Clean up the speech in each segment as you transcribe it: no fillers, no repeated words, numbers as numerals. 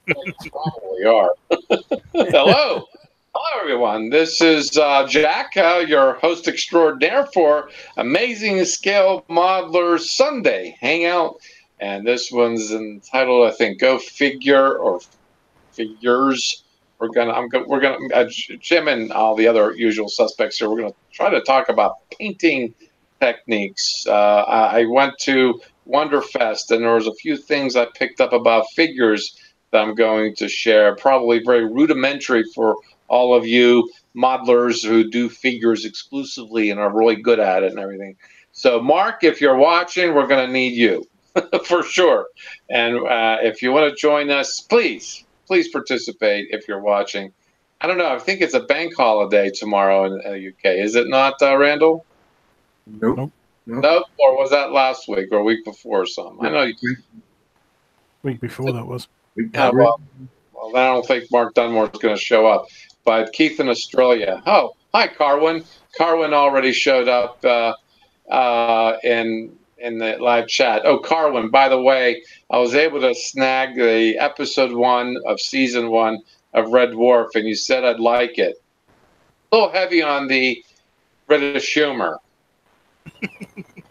Probably are. Hello. Hello, everyone. This is Jack, your host extraordinaire for Amazing Scale Modeler Sunday Hangout. And this one's entitled, I think, Go Figure or Figures. Jim and all the other usual suspects here, we're going to try to talk about painting techniques. I went to Wonderfest, and there was a few things I picked up about figures that I'm going to share, probably very rudimentary for all of you modelers who do figures exclusively and are really good at it and everything. So, Mark, if you're watching, we're going to need you for sure. And if you want to join us, please participate if you're watching. I don't know. I think it's a bank holiday tomorrow in the UK. Is it not, Randall? Nope. Nope. Or was that last week or a week before or something? I know. Week before that was. Well, I don't think Mark Dunmore is going to show up. But Keith in Australia. Oh, hi, Carwin. Carwin already showed up in the live chat. Oh, Carwin, by the way, I was able to snag the episode 1 of season 1 of Red Dwarf, and you said I'd like it. A little heavy on the British humor.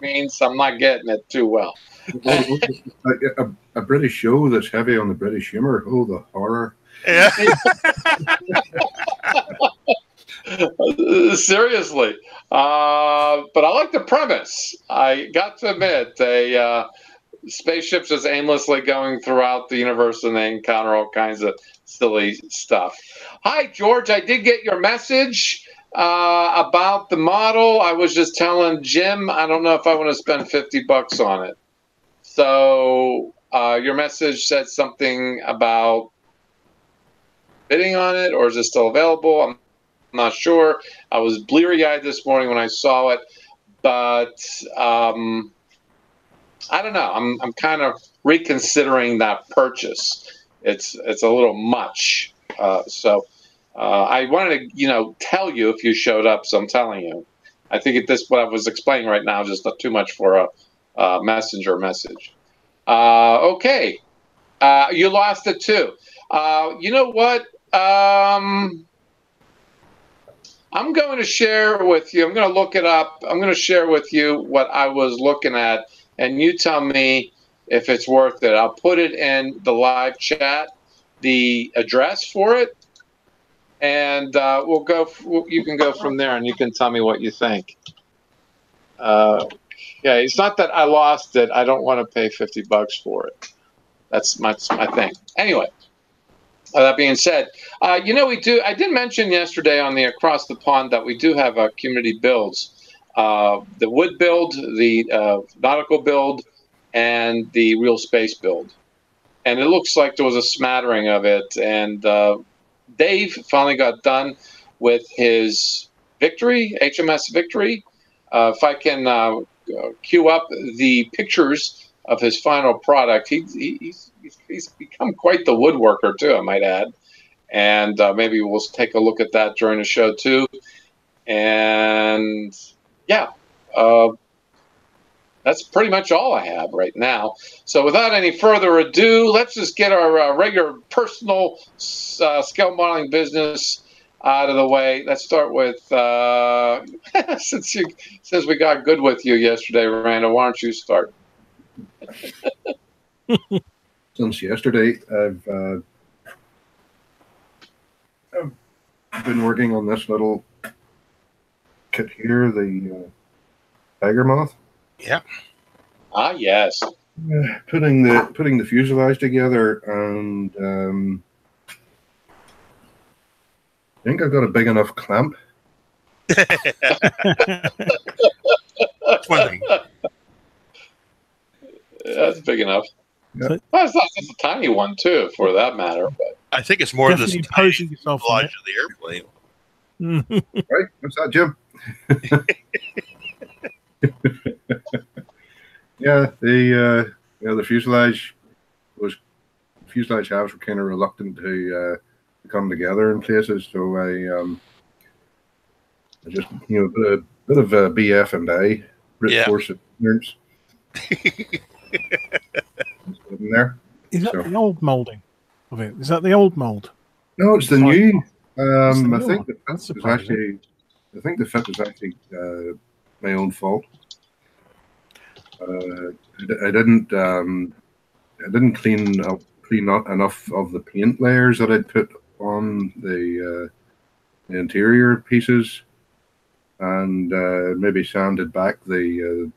Means I'm not getting it too well. A British show that's heavy on the British humor. Oh, the horror. Yeah. Seriously. But I like the premise. I got to admit, spaceships just aimlessly going throughout the universe and they encounter all kinds of silly stuff. Hi, George. I did get your message about the model. I was just telling Jim, I don't know if I want to spend $50 on it. So your message said something about bidding on it, or is it still available? I'm not sure. I was bleary-eyed this morning when I saw it, but I don't know. I'm kind of reconsidering that purchase. It's a little much. So I wanted to tell you if you showed up. So I'm telling you. I think what I was explaining right now is just not too much for a messenger message. Okay. You lost it too. You know what? I'm going to share with you. I'm going to look it up. I'm going to share with you what I was looking at, and you tell me if it's worth it. I'll put it in the live chat, the address for it, and we'll go. You can go from there, and you can tell me what you think. Yeah, it's not that I lost it. I don't want to pay $50 for it. That's my thing. Anyway. That being said, we do. I did mention yesterday on the Across the Pond that we do have community builds, the wood build, the nautical build, and the real space build. And it looks like there was a smattering of it. And Dave finally got done with his Victory, HMS Victory. If I can queue up the pictures of his final product, he's become quite the woodworker too, I might add. And maybe we'll take a look at that during the show too. And yeah, that's pretty much all I have right now. So without any further ado, let's just get our regular personal scale modeling business out of the way. Let's start with since we got good with you yesterday, Randall, why don't you start? Since yesterday, I've been working on this little kit here, the tiger moth. Yeah. Ah, yes. Putting the fuselage together, and I think I've got a big enough clamp. That's one thing. That's big enough. Yeah. Well, it's a tiny one too, for that matter. But I think it's more Definitely posing yourself on of the airplane. Right? What's that, Jim? Yeah, the fuselage halves were kind of reluctant to come together in places, so I just a bit of BF and I brute force appearance. In there. Is that the old moulding? of it. Is that the old mold? No, it's the Sorry. new. It's the I new think one. the fit That's was surprising. actually. I think the fit was actually my own fault. I didn't. I didn't clean out enough of the paint layers that I'd put on the interior pieces, and maybe sanded back the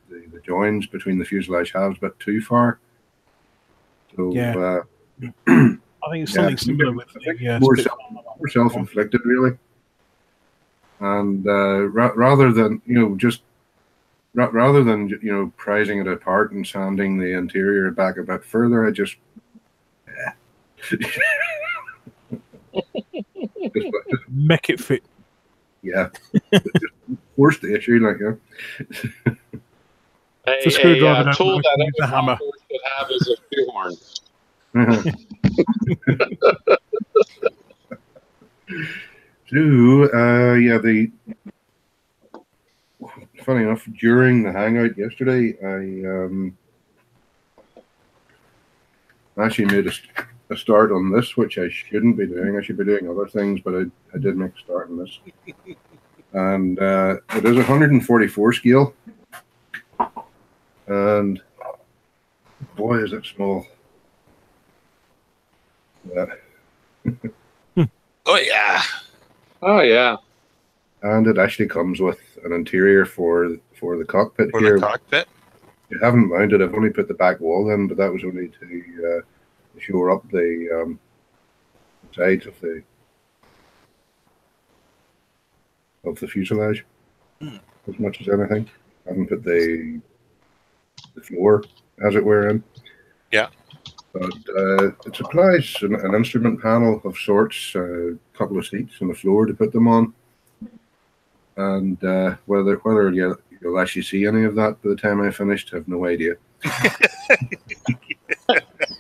joins between the fuselage halves a bit too far. So Yeah. I think it's yeah, something similar with I think the more Spitfire. more self-inflicted, really. And rather than just rather than prizing it apart and sanding the interior back a bit further, I just just Make it fit. yeah, just forced the issue like The screwdriver don't tool work, that use a every hammer. golfer should have is a shoehorn. So the funny enough, during the hangout yesterday, I actually made a start on this, which I shouldn't be doing. I should be doing other things, but I did make a start on this. And it is 144 scale. And boy, is it small. Yeah. Oh yeah. Oh yeah. And it actually comes with an interior for the cockpit For here. the cockpit. You haven't mounted. I've only put the back wall in, but that was only to shore up the sides of the fuselage as much as anything. I haven't put the floor, as it were, in. Yeah. But it supplies an instrument panel of sorts, a couple of seats and the floor to put them on. And whether you'll actually see any of that by the time I finished, I have no idea.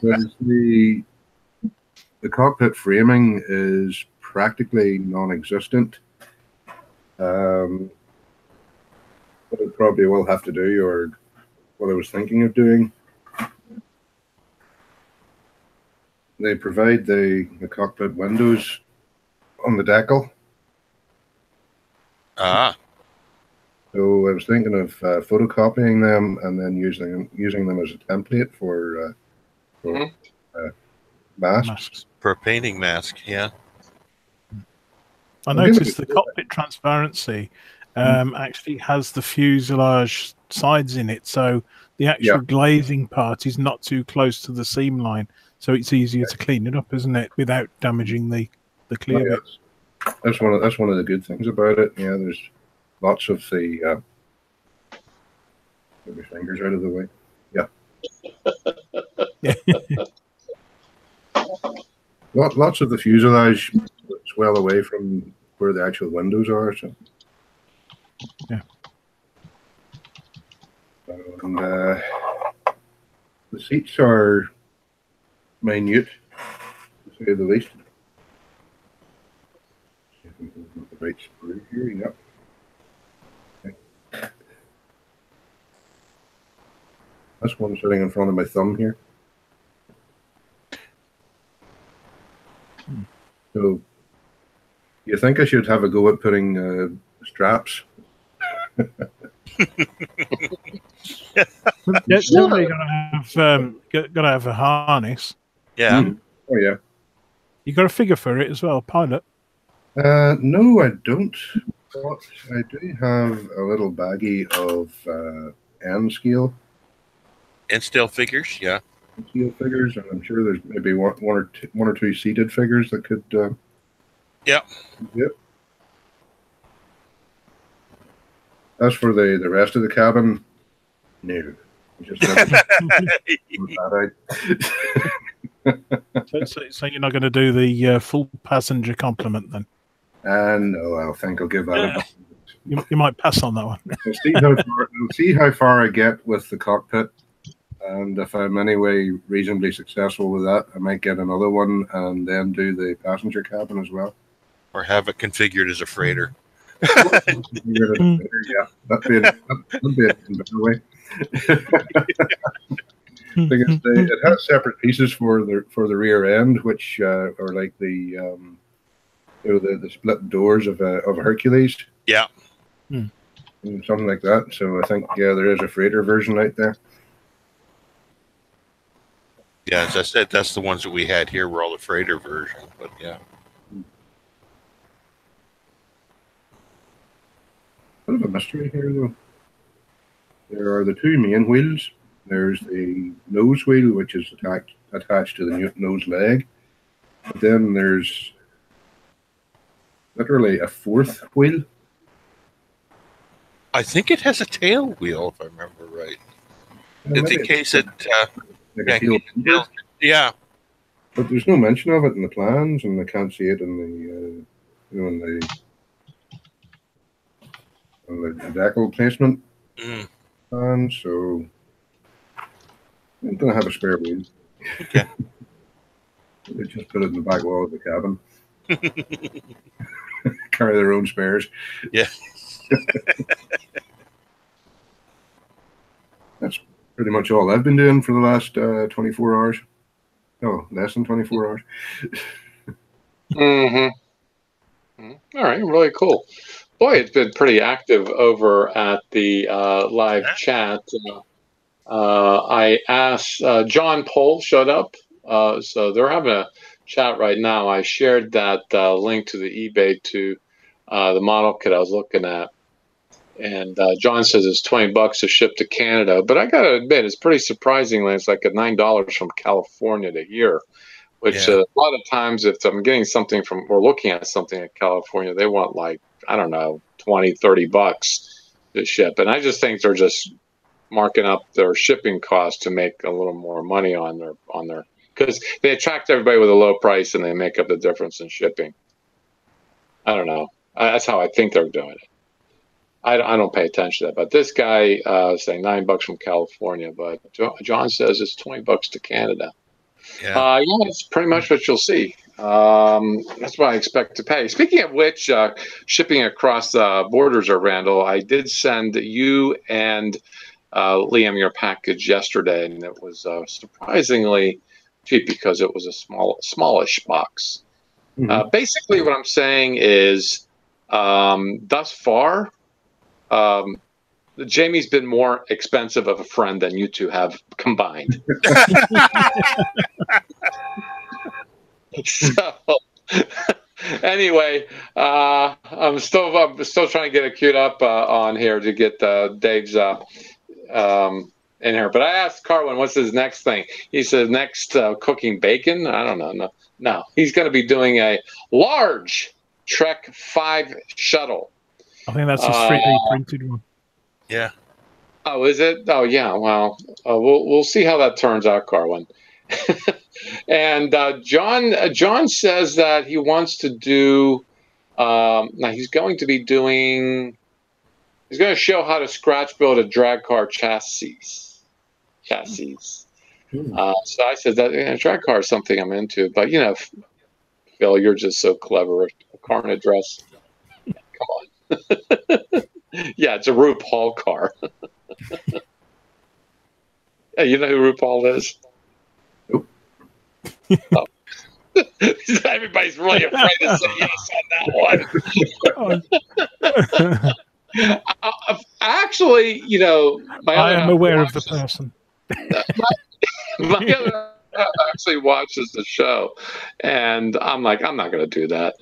Because the cockpit framing is practically non-existent. What I probably will have to do, or what I was thinking of doing, they provide the cockpit windows on the decal. Ah. So I was thinking of photocopying them and then using them as a template for masks. For a painting mask, yeah. I noticed the cockpit transparency actually has the fuselage sides in it, so the actual glazing part is not too close to the seam line, so it's easier to clean it up, isn't it, without damaging the clear bits. That's one of the good things about it. Yeah, there's lots of the get my fingers out of the way. Yeah. Lots of the fuselage is well away from where the actual windows are. So. Yeah. And the seats are minute, to say the least. See if we can get the right sprue here. Yep. Okay. That's one sitting in front of my thumb here. So, you think I should have a go at putting straps? Definitely gotta have a harness. Yeah. Oh yeah. You got a figure for it as well, pilot. No, I don't. But I do have a little baggie of N scale. And still figures, yeah. Scale figures, and I'm sure there's maybe one or two seated figures that could. Yep. As for the rest of the cabin, no. Just so you're not going to do the full passenger complement then? No, I think I'll give that a you might pass on that one. We'll see how far I get with the cockpit, and if I'm anyway reasonably successful with that, I might get another one and then do the passenger cabin as well. Or have it configured as a freighter. Yeah, that'd be a better way. It has separate pieces for the rear end, which are like the the split doors of a Hercules. Yeah. Something like that. So I think there is a freighter version out there. Yeah, as I said, that's the ones that we had here were all the freighter version. But yeah. Bit of a mystery here, though. There are the two main wheels. There's the nose wheel, which is attached to the nose leg. But then there's literally a fourth wheel. I think it has a tail wheel, if I remember right. It's in case it... yeah. But there's no mention of it in the plans, and I can't see it in the the decal placement. And so I'm going to have a spare wheel. Okay. They just put it in the back wall of the cabin. Carry their own spares. Yeah. That's pretty much all I've been doing for the last 24 hours. No, less than 24 hours. All right, really cool. Boy, it's been pretty active over at the live chat. I asked, John Pohl showed up, so they're having a chat right now. I shared that link to the eBay to the model kit I was looking at. And John says it's $20 to ship to Canada, but I got to admit, it's pretty surprisingly, it's like $9 from California to here, which a lot of times if I'm getting something from or looking at something in California, they want like, I don't know, $20-$30 to ship. And I just think they're just marking up their shipping costs to make a little more money on their because they attract everybody with a low price and they make up the difference in shipping. I don't know. That's how I think they're doing it. I don't pay attention to that, but this guy saying $9 from California, but John says it's $20 to Canada. Yeah, that's pretty much what you'll see. That's what I expect to pay. Speaking of which, shipping across borders, Randall, I did send you and Liam your package yesterday, and it was surprisingly cheap because it was a smallish box. Basically, what I'm saying is, thus far, Jamie's been more expensive of a friend than you two have combined. So, anyway, I'm still trying to get it queued up on here to get Dave's in here. But I asked Carwin, what's his next thing? He says next cooking bacon. I don't know. No, he's going to be doing a large Trek 5 shuttle. I think that's a 3D printed one. Yeah. Oh, is it? Oh, yeah. Well, we'll see how that turns out, Carwin. And John says that he wants to do. Now he's going to be doing. He's going to show how to scratch build a drag car chassis. So I said that drag car is something I'm into, but Phil, you're just so clever. A car and a dress. Come on. Yeah, it's a RuPaul car. Hey, you know who RuPaul is? Nope. Oh. Everybody's really afraid to say yes on that one. Actually, I am aware of the person. My other actually watches the show, and I'm like, I'm not going to do that.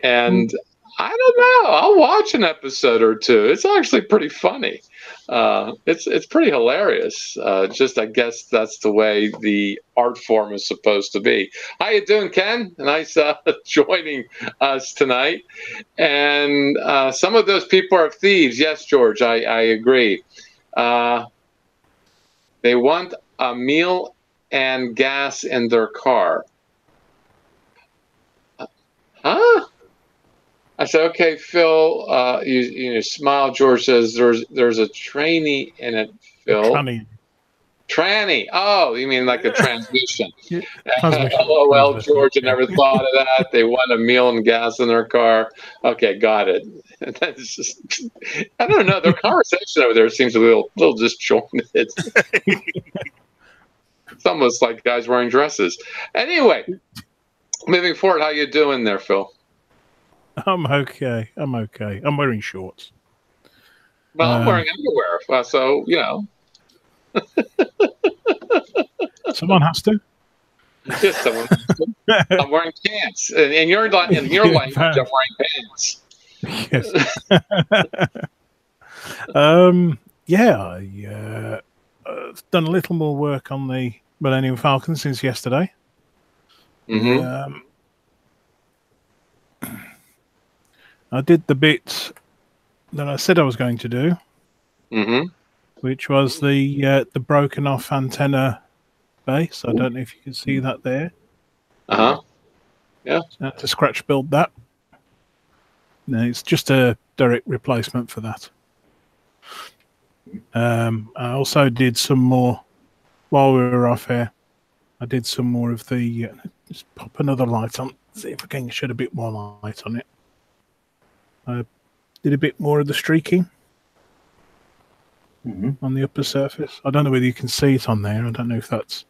And I don't know. I'll watch an episode or two. It's actually pretty funny. It's pretty hilarious. Just I guess that's the way the art form is supposed to be. How you doing, Ken? Nice joining us tonight. And some of those people are thieves. Yes, George, I agree. They want a meal and gas in their car. Huh? I said, okay, Phil, you smile. George says there's a trainee in it, Phil. Tranny. Oh, you mean like a transmission. LOL, George, I never thought of that. They want a meal and gas in their car. Okay, got it. That's just, I don't know. Their conversation over there seems a little disjointed. It's almost like guys wearing dresses. Anyway, moving forward, how you doing there, Phil? I'm okay. I'm okay. I'm wearing shorts. Well, I'm wearing underwear, so you know. Someone has to. Yes, someone. I'm wearing pants, and in your language, I'm wearing pants. Yes. Yeah, I've done a little more work on the Millennium Falcon since yesterday. Mm-hmm. I did the bit that I said I was going to do, Mm-hmm. which was the broken off antenna base. I don't know if you can see that there. Uh-huh. Yeah. So I had to scratch build that. No, it's just a direct replacement for that. I also did some more while we were off air. I did some more of the. Just pop another light on. See if I can shed a bit more light on it. I did a bit more of the streaking on the upper surface. I don't know whether you can see it on there. I don't know if that's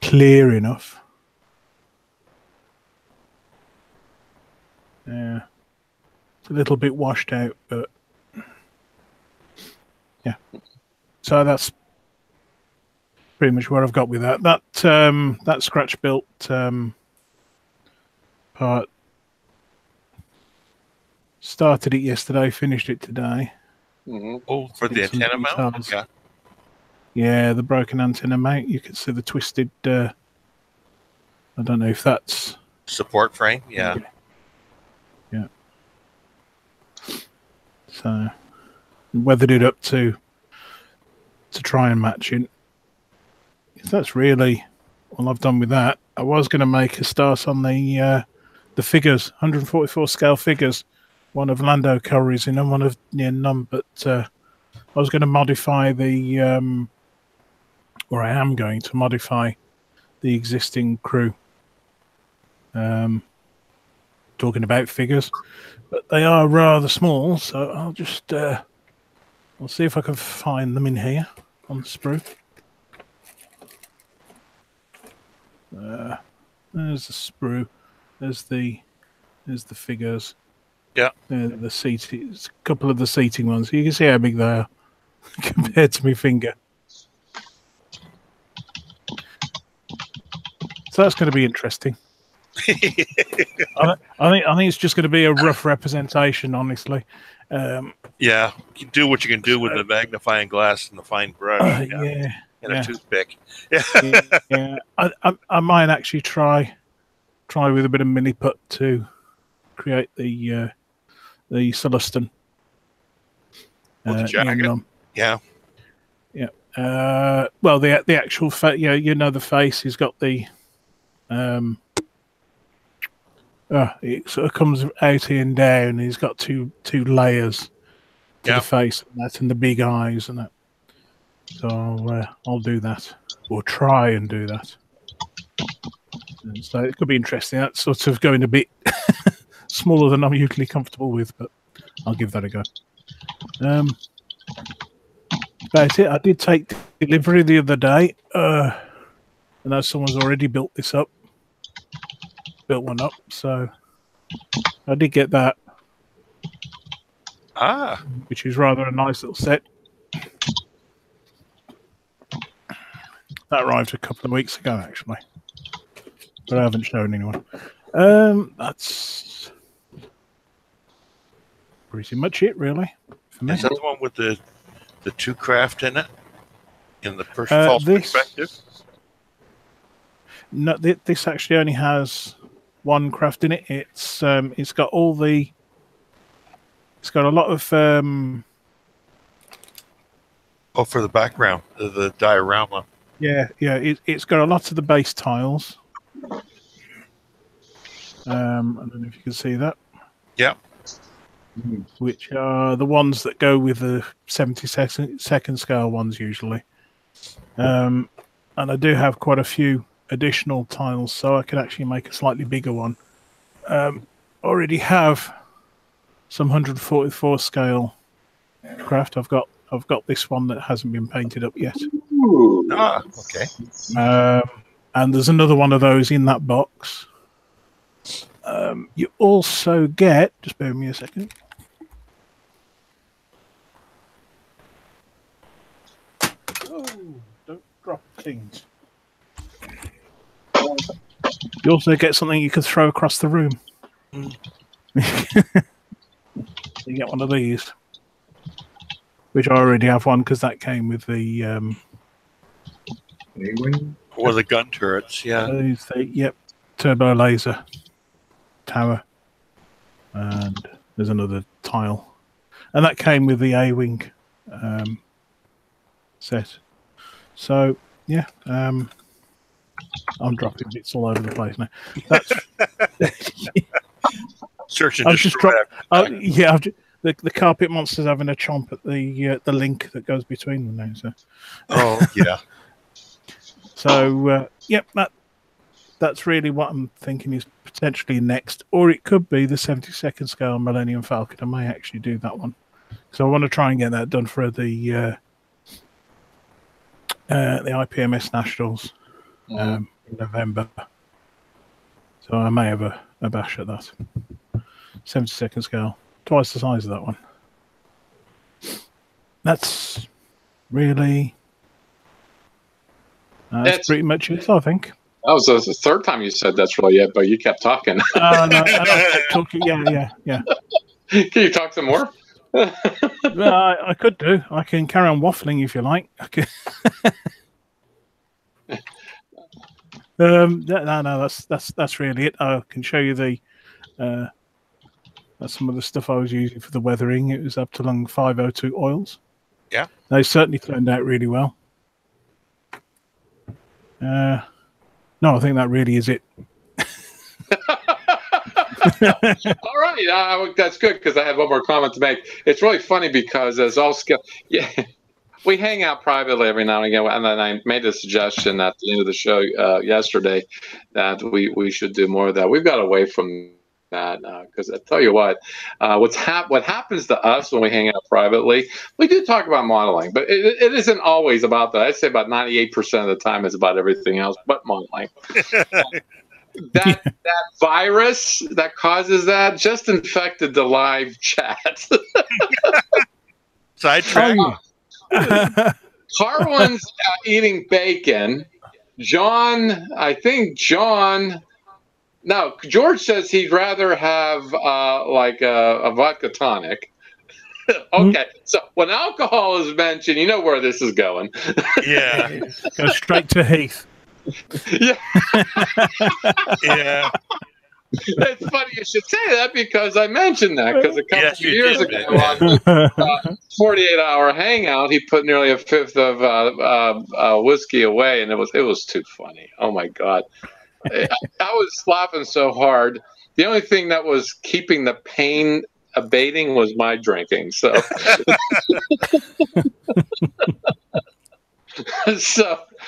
clear enough. Yeah, it's a little bit washed out, but yeah. So that's pretty much where I've got with that. That scratch built part. Started it yesterday, finished it today. Mm-hmm. Oh, for the antenna mount? Yeah. Yeah, the broken antenna mount. You can see the twisted. I don't know if that's Support frame? Yeah. Yeah. So, weathered it up to try and match it. That's really all I've done with that. I was going to make a start on the figures, 144 scale figures. One of Lando Calrissian and one of Nien Nunb, but I was going to modify the, or I am going to modify the existing crew. Talking about figures, but they are rather small, so I'll just I'll see if I can find them in here on the sprue. There's the sprue. There's the figures. Yeah. The seating, a couple of the seating ones. You can see how big they are compared to my finger. So that's going to be interesting. I think it's just going to be a rough representation, honestly. Yeah, you can do what you can do with the magnifying glass and the fine brush. Yeah. And a toothpick. Yeah. I might actually try with a bit of mini put to create the Celestin. The jacket. Yeah. Well, the actual face. Yeah, the face. He's got the. It sort of comes out here and down. He's got two layers to the face and the big eyes and that. So I'll do that, or try and do that. And so it could be interesting. That's sort of going a bit smaller than I'm usually comfortable with, but I'll give that a go. That's it. I did take delivery the other day. I know someone's already built one up, so I did get that. Which is rather a nice little set. That arrived a couple of weeks ago, actually, but I haven't shown anyone. That's pretty much it, really, for me. Is that the one with the two craft in it? In the first false perspective? No, this actually only has one craft in it. It's got all the. It's got a lot of. For the background, the diorama. Yeah. It's got a lot of the base tiles. I don't know if you can see that. Yeah. Which are the ones that go with the 72nd scale ones usually. And I do have quite a few additional tiles, so I could actually make a slightly bigger one. Already have some 144 scale craft. I've got this one that hasn't been painted up yet. Ooh. Ah, okay. And there's another one of those in that box. You also get, just bear with me a second. Oh, don't drop things. You also get something you can throw across the room. You get one of these, which I already have one because that came with the A-wing? Or the gun turrets, yeah. yep, turbo laser tower, and there's another tile, and that came with the A-wing set. So yeah, I'm dropping bits all over the place now. That's Search and I've just destroy. dropped. Yeah, the carpet monster's having a chomp at the link that goes between them now. So. Oh yeah. So yep, that's really what I'm thinking is potentially next, or it could be the 72nd scale Millennium Falcon. I may actually do that one, so I want to try and get that done for the IPMS Nationals in November. So I may have a bash at that 72nd scale, twice the size of that one. That's really. That's pretty much it, I think. That was the third time you said that's really it, but you kept talking. No, I kept talking. Yeah. Can you talk some more? Well, I could do. I can carry on waffling if you like. No, that's really it. I can show you that's some of the stuff I was using for the weathering. It was up to lung 502 oils. Yeah, they certainly turned out really well. No, I think that really is it. All right, that's good because I had one more comment to make. It's really funny because as all skill, we hang out privately every now and again, and then I made a suggestion at the end of the show yesterday that we should do more of that. We've got away from that because I tell you what happens to us when we hang out privately, we do talk about modeling, but it isn't always about that. I'd say about 98% of the time it's about everything else but modeling. that virus that causes that just infected the live chat. Sidetrack. Carwin's eating bacon. No, George says he'd rather have like a vodka tonic. Okay, so when alcohol is mentioned, you know where this is going. Yeah. Go straight to Heath. Yeah. Yeah. It's funny you should say that because I mentioned that because a couple of years ago on 48-hour Hangout, he put nearly a fifth of whiskey away, and it was too funny. Oh my God. I was laughing so hard. The only thing that was keeping the pain abating was my drinking. So,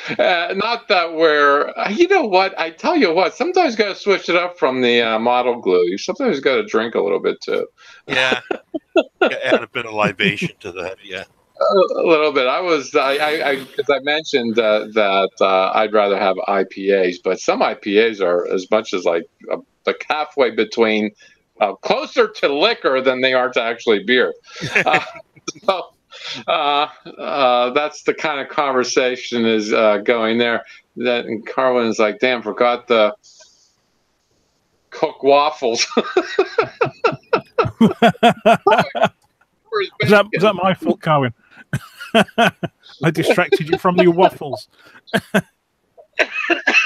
not that we're. You know what? I tell you what. Sometimes you got to switch it up from the model glue. You sometimes got to drink a little bit too. Yeah. Add a bit of libation to that. Yeah. A little bit. Because I mentioned that I'd rather have IPAs, but some IPAs are as much as like halfway between closer to liquor than they are to actually beer. So that's the kind of conversation is going there. That and Carwin's like, damn, forgot the cook waffles. Was that my fault, Carwin? I distracted you from your waffles.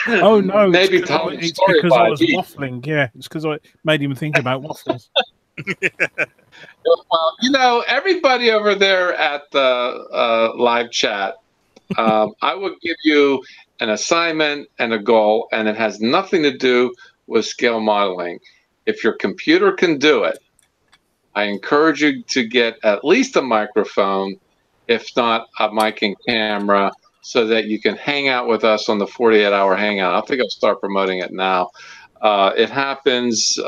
Oh no! Maybe it's because I was waffling. Yeah, it's because I made him think about waffles. Well, everybody over there at the live chat, I would give you an assignment and a goal, and it has nothing to do with scale modeling. If your computer can do it, I encourage you to get at least a microphone, if not a mic and camera, so that you can hang out with us on the 48-hour Hangout. I think I'll start promoting it now. It happens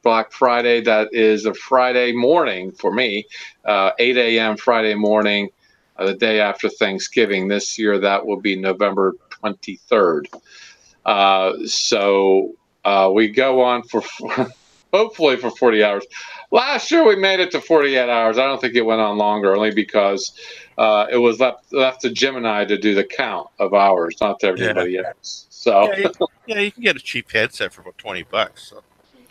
Black Friday. That is a Friday morning for me, 8 a.m. Friday morning. the day after Thanksgiving. This year, that will be November 23rd. So we go on for hopefully for 40 hours. Last year we made it to 48 hours. I don't think it went on longer, only because it was left to Jim and I to do the count of hours, not to everybody else. So yeah, you can get a cheap headset for about $20. So.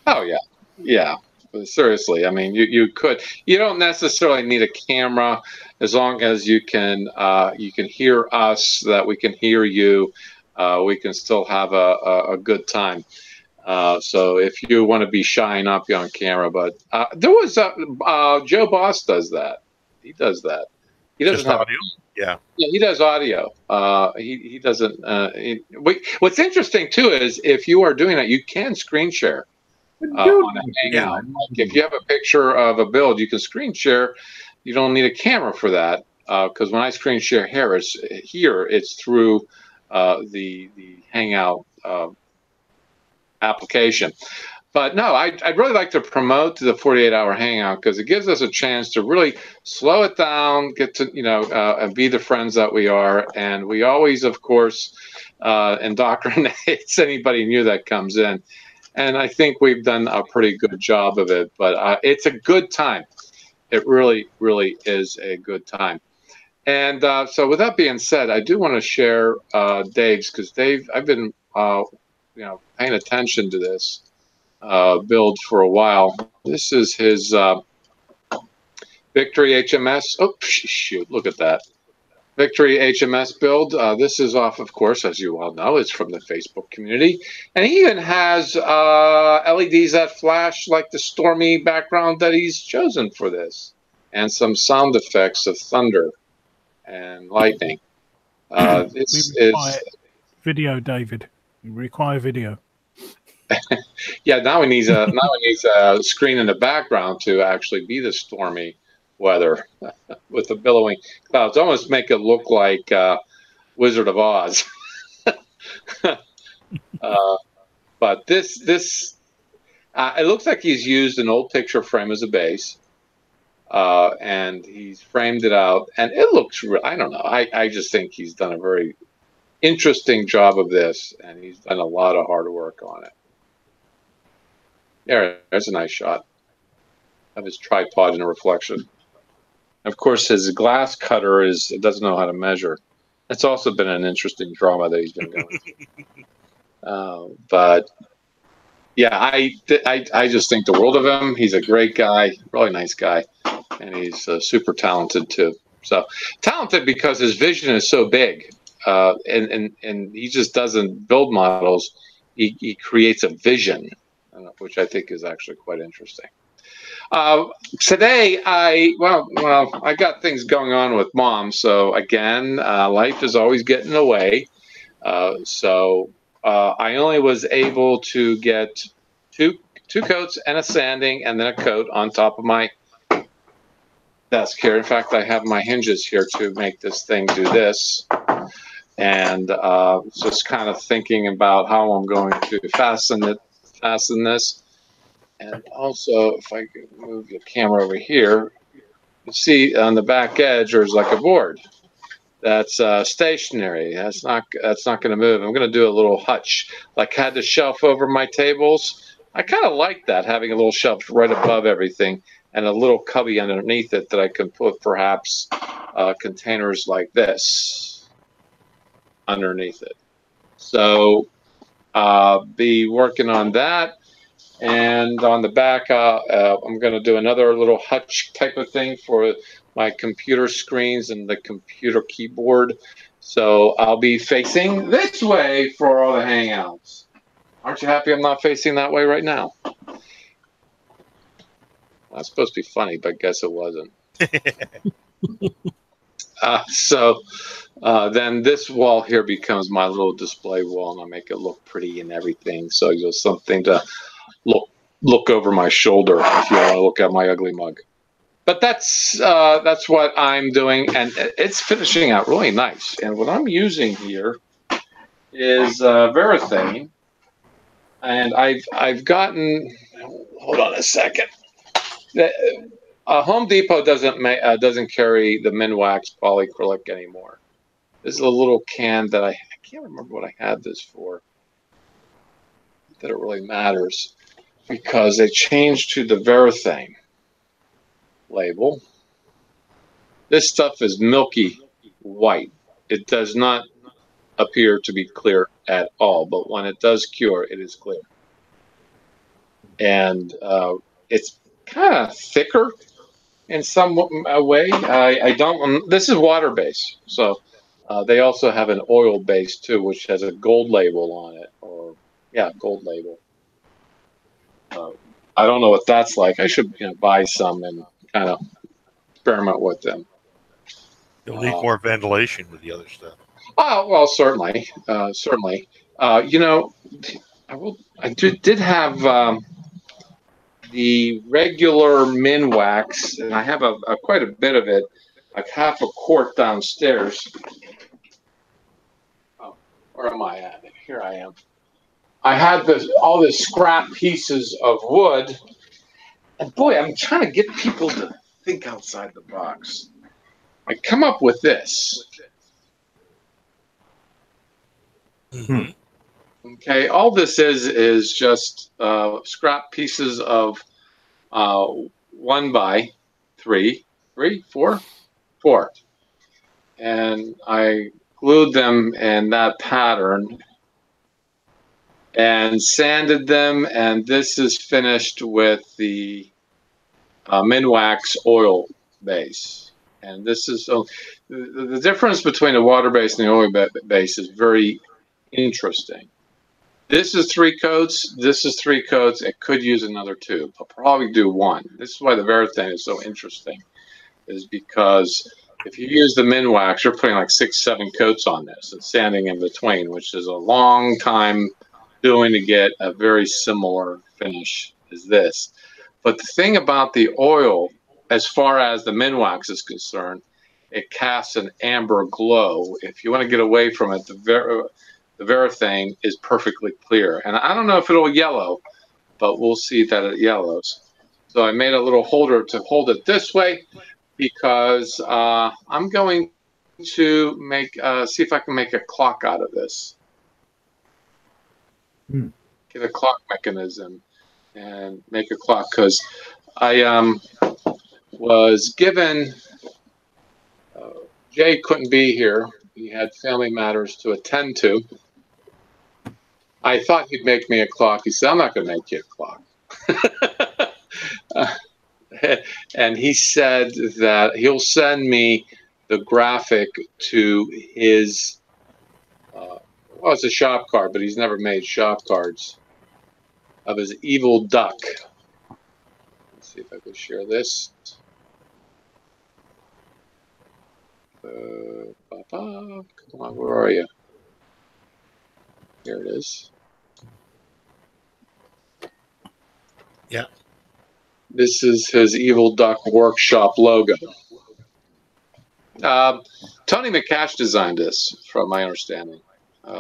Oh yeah, yeah. But seriously, I mean, you could. You don't necessarily need a camera, as long as you can hear us, that we can hear you. We can still have a good time. So if you want to be shy and not be on camera, but there was Joe Boss does that. He does that. He doesn't Just have audio. Yeah. Yeah, he does audio. He doesn't. What's interesting too is if you are doing that, you can screen share on a Hangout. Like if you have a picture of a build, you can screen share. You don't need a camera for that, because when I screen share here, it's through the Hangout application. But no, I'd really like to promote the 48-hour Hangout, because it gives us a chance to really slow it down, get to and be the friends that we are, and we always, of course, indoctrinates anybody new that comes in. And I think we've done a pretty good job of it. But it's a good time. It really, really is a good time. And so, with that being said, I do want to share Dave's, because I've been paying attention to this build for a while. This is his Victory HMS. Oh, shoot, look at that. Victory HMS build. This is off, of course, as you all know, it's from the Facebook community. And he even has LEDs that flash like the stormy background that he's chosen for this. And some sound effects of thunder and lightning. This is video, David. We require video. Yeah, now he needs a screen in the background to actually be the stormy weather with the billowing clouds. Almost make it look like Wizard of Oz. But this it looks like he's used an old picture frame as a base, and he's framed it out, and it looks I don't know. I just think he's done a very interesting job of this, and he's done a lot of hard work on it. There's a nice shot of his tripod in a reflection. Of course, his glass cutter doesn't know how to measure. That's also been an interesting drama that he's been going through. But yeah, I just think the world of him. He's a great guy, really nice guy, and he's super talented too. So talented because his vision is so big, and he just doesn't build models. He creates a vision, which I think is actually quite interesting. Today, I got things going on with Mom. So again, life is always getting in the way. So I only was able to get two coats and a sanding, and then a coat on top of my desk here. In fact, I have my hinges here to make this thing do this. And just kind of thinking about how I'm going to fasten this. And also, if I could move the camera over here, you see on the back edge there's like a board that's stationary. That's not going to move. I'm going to do a little hutch, like had the shelf over my tables. I kind of like that, having a little shelf right above everything and a little cubby underneath it that I can put perhaps containers like this underneath it. So be working on that. And on the back, I'm going to do another little hutch type of thing for my computer screens and the computer keyboard. So I'll be facing this way for all the Hangouts. Aren't you happy I'm not facing that way right now? That's supposed to be funny, but I guess it wasn't. So then this wall here becomes my little display wall, and I'll make it look pretty and everything. So just something to look over my shoulder if you want to look at my ugly mug. But that's what I'm doing, and it's finishing out really nice. And what I'm using here is Verathane, and I've gotten. Hold on a second. Home Depot doesn't carry the Minwax polyacrylic anymore. This is a little can that I can't remember what I had this for. Not that it really matters, because they changed to the Verathane label. This stuff is milky white. It does not appear to be clear at all, but when it does cure, it is clear. And it's kind of thicker in some way. I don't. This is water based, so they also have an oil base too, which has a gold label on it, or yeah, gold label. I don't know what that's like. I should buy some and kind of experiment with them. You'll need more ventilation with the other stuff. Oh well, certainly, certainly. I did have the regular Minwax, and I have quite a bit of it, like half a quart downstairs. Oh, where am I at? Here I am. I had all the scrap pieces of wood, and boy, I'm trying to get people to think outside the box. I come up with this. Mm-hmm. Okay, all this is just scrap pieces of 1 by 3, 4, and I glued them in that pattern and sanded them, and this is finished with the Minwax oil base. And this is the difference between the water base and the oil base is very interesting. This is 3 coats. This is 3 coats. It could use another 2. I'll probably do 1. This is why the Verathane is so interesting, is because if you use the Minwax, you're putting like 6, 7 coats on this and sanding in between, which is a long time doing to get a very similar finish as this. But the thing about the oil, as far as the Minwax is concerned, it casts an amber glow. If you want to get away from it, the Verathane is perfectly clear. And I don't know if it'll yellow, but we'll see that it yellows. So I made a little holder to hold it this way because I'm going to see if I can make a clock out of this. Get a clock mechanism and make a clock, because I was given, Jay couldn't be here. He had family matters to attend to. I thought he'd make me a clock. He said, I'm not going to make you a clock. And he said that he'll send me the graphic to his, well, it's a shop card, but he's never made shop cards, of his evil duck. Let's see if I can share this. Come on, where are you? Here it is. Yeah. This is his Evil Duck Workshop logo. Tony McCash designed this, from my understanding.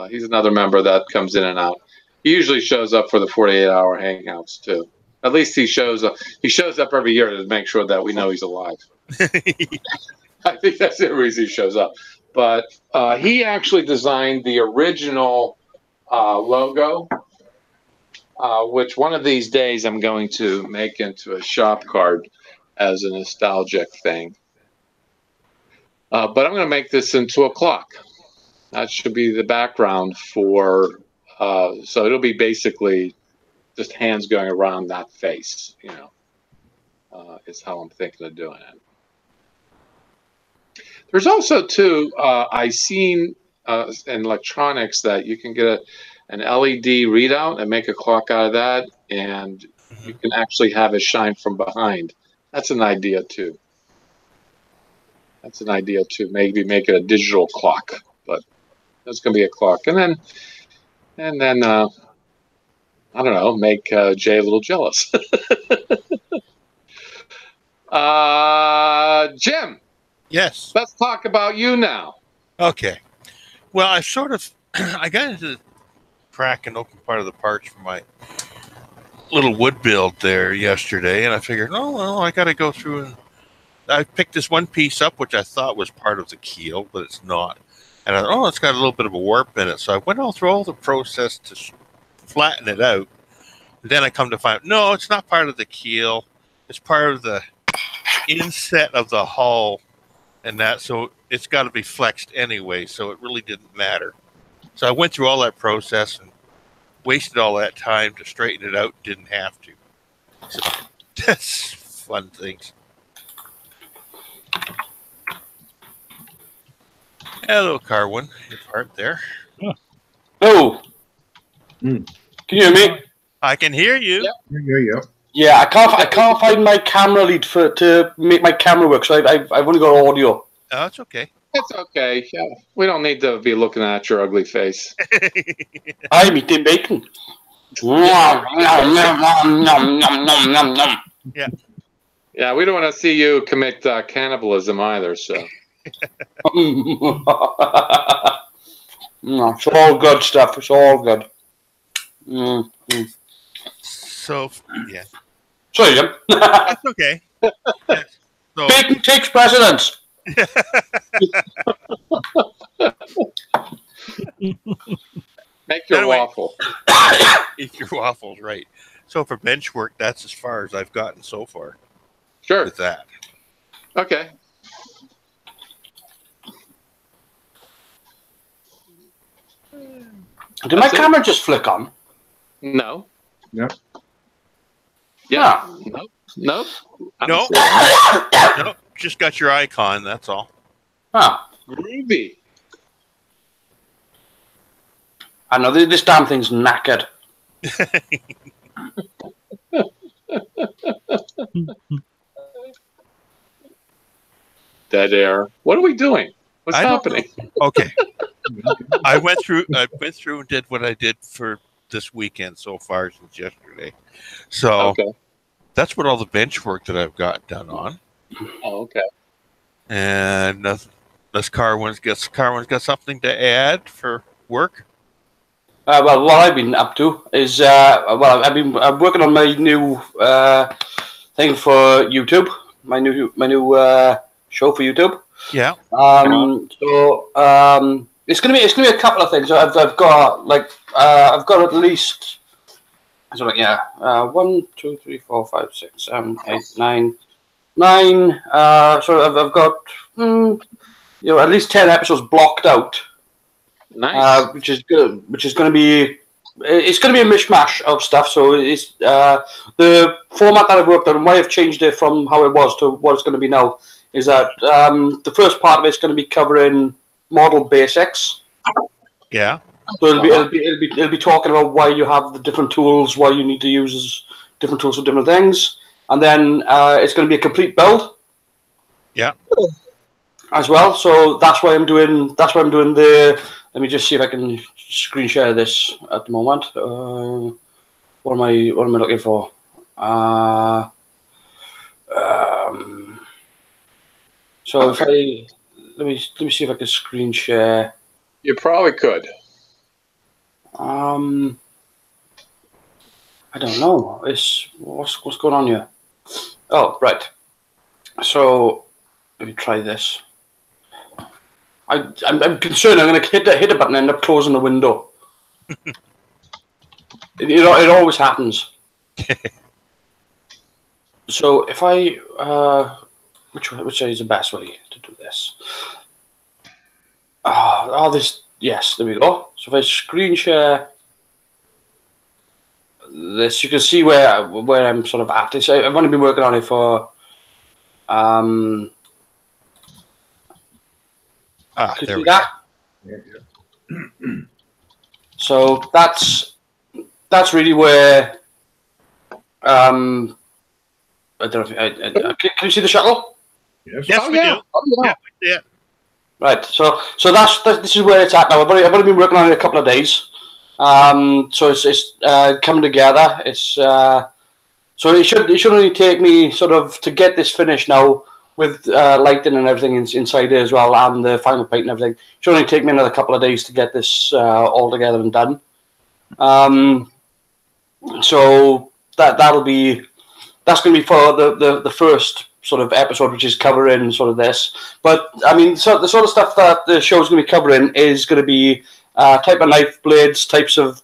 He's another member that comes in and out. He usually shows up for the 48-hour hangouts too. At least he shows up. He shows up every year to make sure that we know he's alive. I think that's the reason he shows up. But he actually designed the original logo, which one of these days I'm going to make into a shop card as a nostalgic thing. But I'm going to make this into a clock. That should be the background for, so it'll be basically just hands going around that face, is how I'm thinking of doing it. There's also, too, I've seen in electronics that you can get an LED readout and make a clock out of that, and you can actually have it shine from behind. That's an idea, too. Maybe make it a digital clock, but that's going to be a clock. And then I don't know, make Jay a little jealous. Jim. Yes. Let's talk about you now. Okay. Well, I got into the crack and open part of the parts for my little wood build there yesterday, and I figured, oh well, I got to go through and I picked this one piece up, which I thought was part of the keel, but it's not. And I thought, oh, it's got a little bit of a warp in it. So I went all through all the process to flatten it out. And then I come to find, no, it's not part of the keel. It's part of the inset of the hull, and that. So it's got to be flexed anyway. So it really didn't matter. So I went through all that process and wasted all that time to straighten it out. Didn't have to. So that's fun things. Hello, Carwin. Your part there. Oh. Can you hear me? I can hear you. Yeah. Yeah, I can't find my camera lead to make my camera work, so I've only got audio. Oh, it's okay. It's okay. Yeah. We don't need to be looking at your ugly face. I'm eating bacon. Yeah. Yeah, we don't want to see you commit cannibalism either. So. No, it's all good stuff. It's all good. So, yeah. Sorry, Jim. That's okay. Yeah. So, Bacon takes precedence. Make your Anyway. waffle. eat your waffles, right. So for bench work, that's as far as I've gotten so far Sure. with that. Okay. Did my camera just flick on? No. Yep. Yeah. Nope. Nope. I don't No. see it. No, just got your icon, that's all. Huh. Groovy. I know this damn thing's knackered. Dead air. What are we doing? What's I don't happening? Okay. I went through and did what I did for this weekend so far since yesterday. So Okay. that's what all the bench work that I've got done on. Oh, okay. And unless Carwin's got something to add for work. Well, what I've been up to is I'm working on my new thing for YouTube. My new show for YouTube. Yeah. It's gonna be a couple of things. I've got at least 1, 2, 3, 4, 5, 6, 7, 8, 9. So I've got at least 10 episodes blocked out. Nice. Which is good. Which is going to be it's going to be a mishmash of stuff. So it's the format that I've worked on and why I've changed it from how it was to what it's going to be now is that the first part of it's going to be covering model basics. Yeah. So it'll be talking about why you have the different tools, why you need to use different tools for different things, and then it's going to be a complete build. Yeah. As well, so that's why I'm doing the. Let me just see if I can screen share this at the moment. What am I looking for? So if I let me see if I can screen share. You probably could. I don't know. What's going on here? Oh, right. So let me try this. I'm concerned I'm going to hit a button and end up closing the window. It always happens. So if I which is the best way to do this? Yes, there we go. So if I screen share this, you can see where I'm sort of at. I've only been working on it for There we go. So that's really where I don't know if can you see the shuttle? Yes. Yes, we do. Yeah, we see it. Right. So this is where it's at now. I've only been working on it a couple of days. So it's coming together. It's so it should only take me sort of to get this finished now with lighting and everything inside there as well, and the final paint and everything. It should only take me another couple of days to get this all together and done. So that'll be that's going to be for the first sort of episode, which is covering sort of this. But I mean, so the sort of stuff that the show is going to be covering is going to be type of knife blades, types of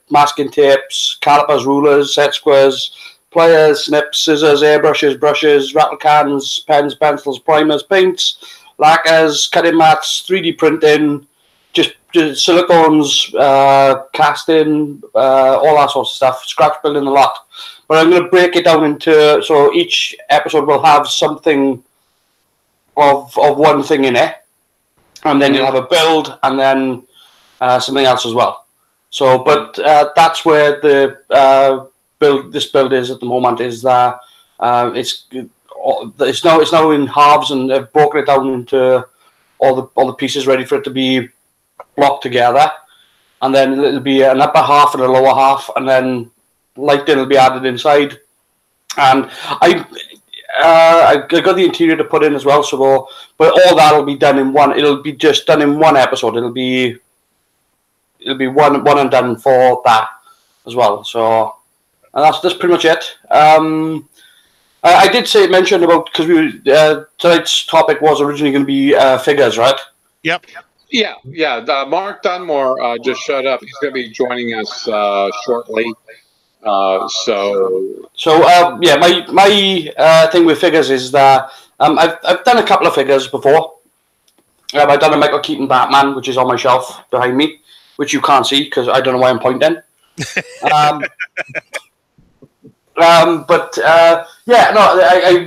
masking tapes, calipers, rulers, set squares, pliers, snips, scissors, airbrushes, brushes, rattle cans, pens, pencils, primers, paints, lacquers, cutting mats, 3D printing, just silicones, casting, all that sort of stuff, scratch building a lot. But I'm going to break it down into, so each episode will have something of one thing in it, and then you'll have a build, and then something else as well. So, but that's where the this build is at the moment, is that it's now in halves, and they've broken it down into all the pieces ready for it to be blocked together, and then it'll be an upper half and a lower half, and then lighting will be added inside. And I got the interior to put in as well, so but all that'll be done in one. It'll be just done in one episode. It'll be one and done for that as well. So that's pretty much it. I did mention about, because we tonight's topic was originally going to be figures, right? Yep. Yeah. Mark Dunmore just showed up. He's going to be joining us shortly. My thing with figures is that I've done a couple of figures before. I've done a Michael Keaton Batman, which is on my shelf behind me, which you can't see because I don't know why I'm pointing. I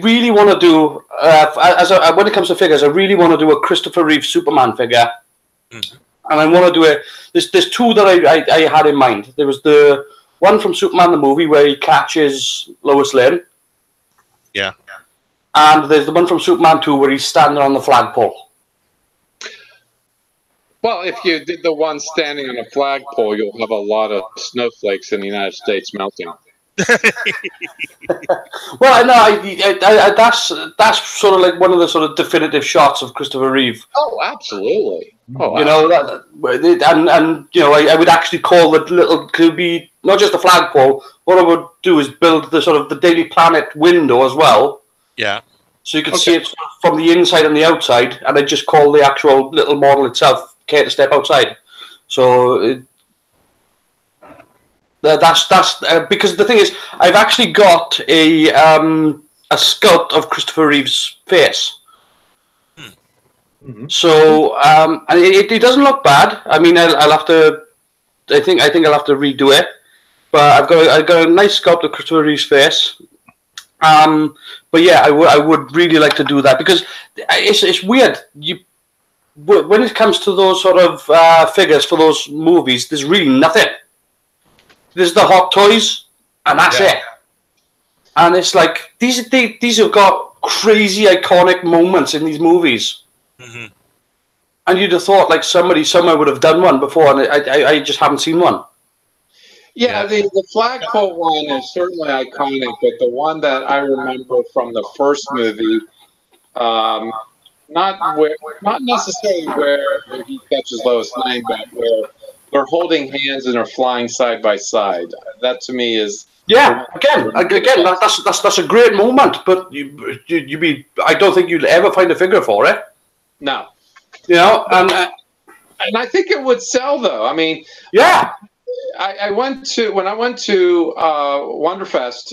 really want to do when it comes to figures, I really want to do a Christopher Reeve Superman figure. Mm-hmm. And I want to do it. There's two that I had in mind. There was the one from Superman the movie where he catches Lois Lane. Yeah. And there's the one from Superman 2 where he's standing on the flagpole. Well, if you did the one standing on a flagpole, you'll have a lot of snowflakes in the United States melting. Well, no, that's sort of like one of the sort of definitive shots of Christopher Reeve. Oh, absolutely. Oh, you know, and you know, I would actually call the little, could be not just a flagpole. What I would do is build the sort of the Daily Planet window as well. Yeah. So you could see it from the inside and the outside, and I just call the actual little model itself "Care to Step Outside." So that's because the thing is, I've actually got a sculpt of Christopher Reeve's face. Mm-hmm. So and it doesn't look bad. I mean, I'll have to. I think I'll have to redo it. But I've got a nice sculpt of Christopher Reeve's face. But yeah, I would really like to do that because it's weird. When it comes to those sort of figures for those movies, there's really nothing. There's the Hot Toys, and that's it. And it's like these have got crazy iconic moments in these movies. Mm-hmm. And you'd have thought like somebody somewhere would have done one before, and I just haven't seen one. Yeah, the flagpole one is certainly iconic, but the one that I remember from the first movie, not necessarily where he catches Lois Lane, but where they're holding hands and are flying side by side. That to me is again that's a great moment, but I don't think you'd ever find a figure for it. No, you know, and I think it would sell though. I mean, yeah. When I went to Wonderfest,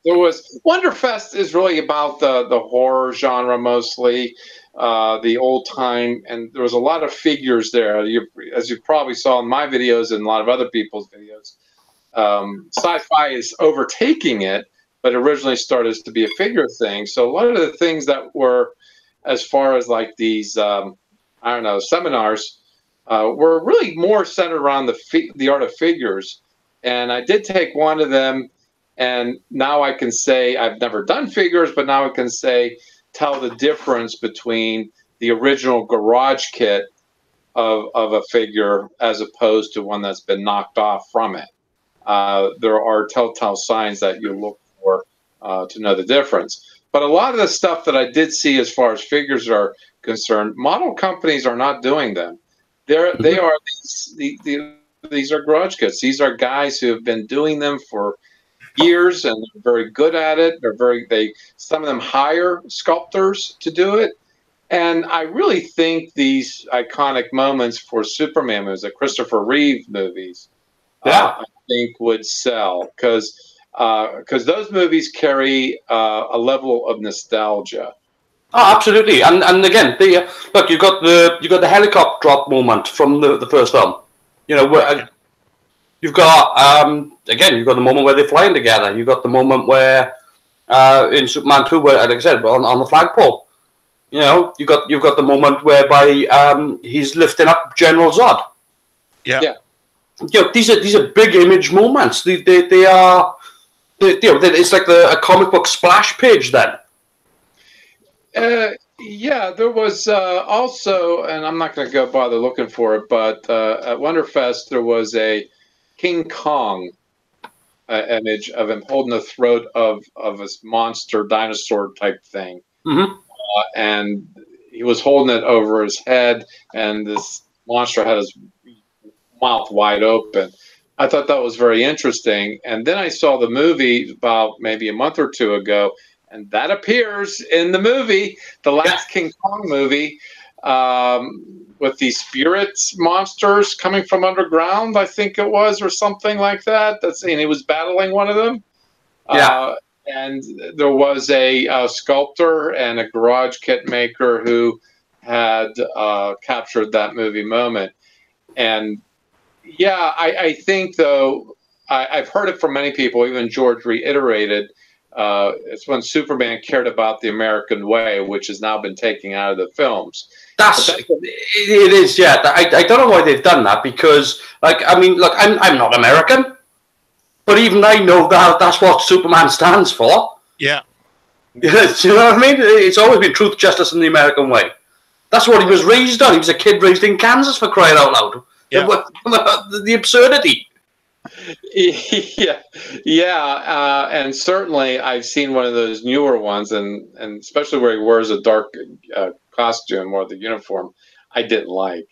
Wonderfest is really about the horror genre mostly, the old time, and there was a lot of figures there. As you probably saw in my videos and a lot of other people's videos, sci-fi is overtaking it, but originally started to be a figure thing. So a lot of the things that were, as far as like these, seminars. Were really more centered around the art of figures. And I did take one of them, and now I can say, I've never done figures, but now I can tell the difference between the original garage kit of a figure as opposed to one that's been knocked off from it. There are telltale signs that you look for to know the difference. But a lot of the stuff that I did see as far as figures are concerned, model companies are not doing them. These are garage kits. These are guys who have been doing them for years, and they're very good at it. Some of them hire sculptors to do it. And I really think these iconic moments for Superman movies, the Christopher Reeve movies, I think would sell because those movies carry a level of nostalgia. Oh, absolutely. And again, look, you got the helicopter drop moment from the first film. You know, where, you've got you've got the moment where they're flying together. You've got the moment where in Superman 2, where, like I said, on the flagpole. You know, you've got the moment whereby he's lifting up General Zod. Yeah. You know, these are big image moments. They are. It's like a comic book splash page then. Yeah, there was also, and I'm not going to go bother looking for it, but at Wonderfest there was a King Kong image of him holding the throat of a monster dinosaur type thing. Mm-hmm. And he was holding it over his head, and this monster had his mouth wide open. I thought that was very interesting. And then I saw the movie about maybe a month or two ago, and that appears in the movie, the last King Kong movie, with these spirits monsters coming from underground, I think it was, or something like that. And he was battling one of them. And there was a sculptor and a garage kit maker who had captured that movie moment. And yeah, I think, though, I've heard it from many people, even George reiterated, it's when Superman cared about the American way, which has now been taken out of the films. It is, yeah. I don't know why they've done that, because, like, I mean, look, I'm not American. But even I know that's what Superman stands for. Yeah. You know what I mean? It's always been truth, justice, and the American way. That's what he was raised on. He was a kid raised in Kansas, for crying out loud. Yeah. The absurdity. Yeah. And certainly I've seen one of those newer ones, and especially where he wears a dark costume or the uniform, I didn't like.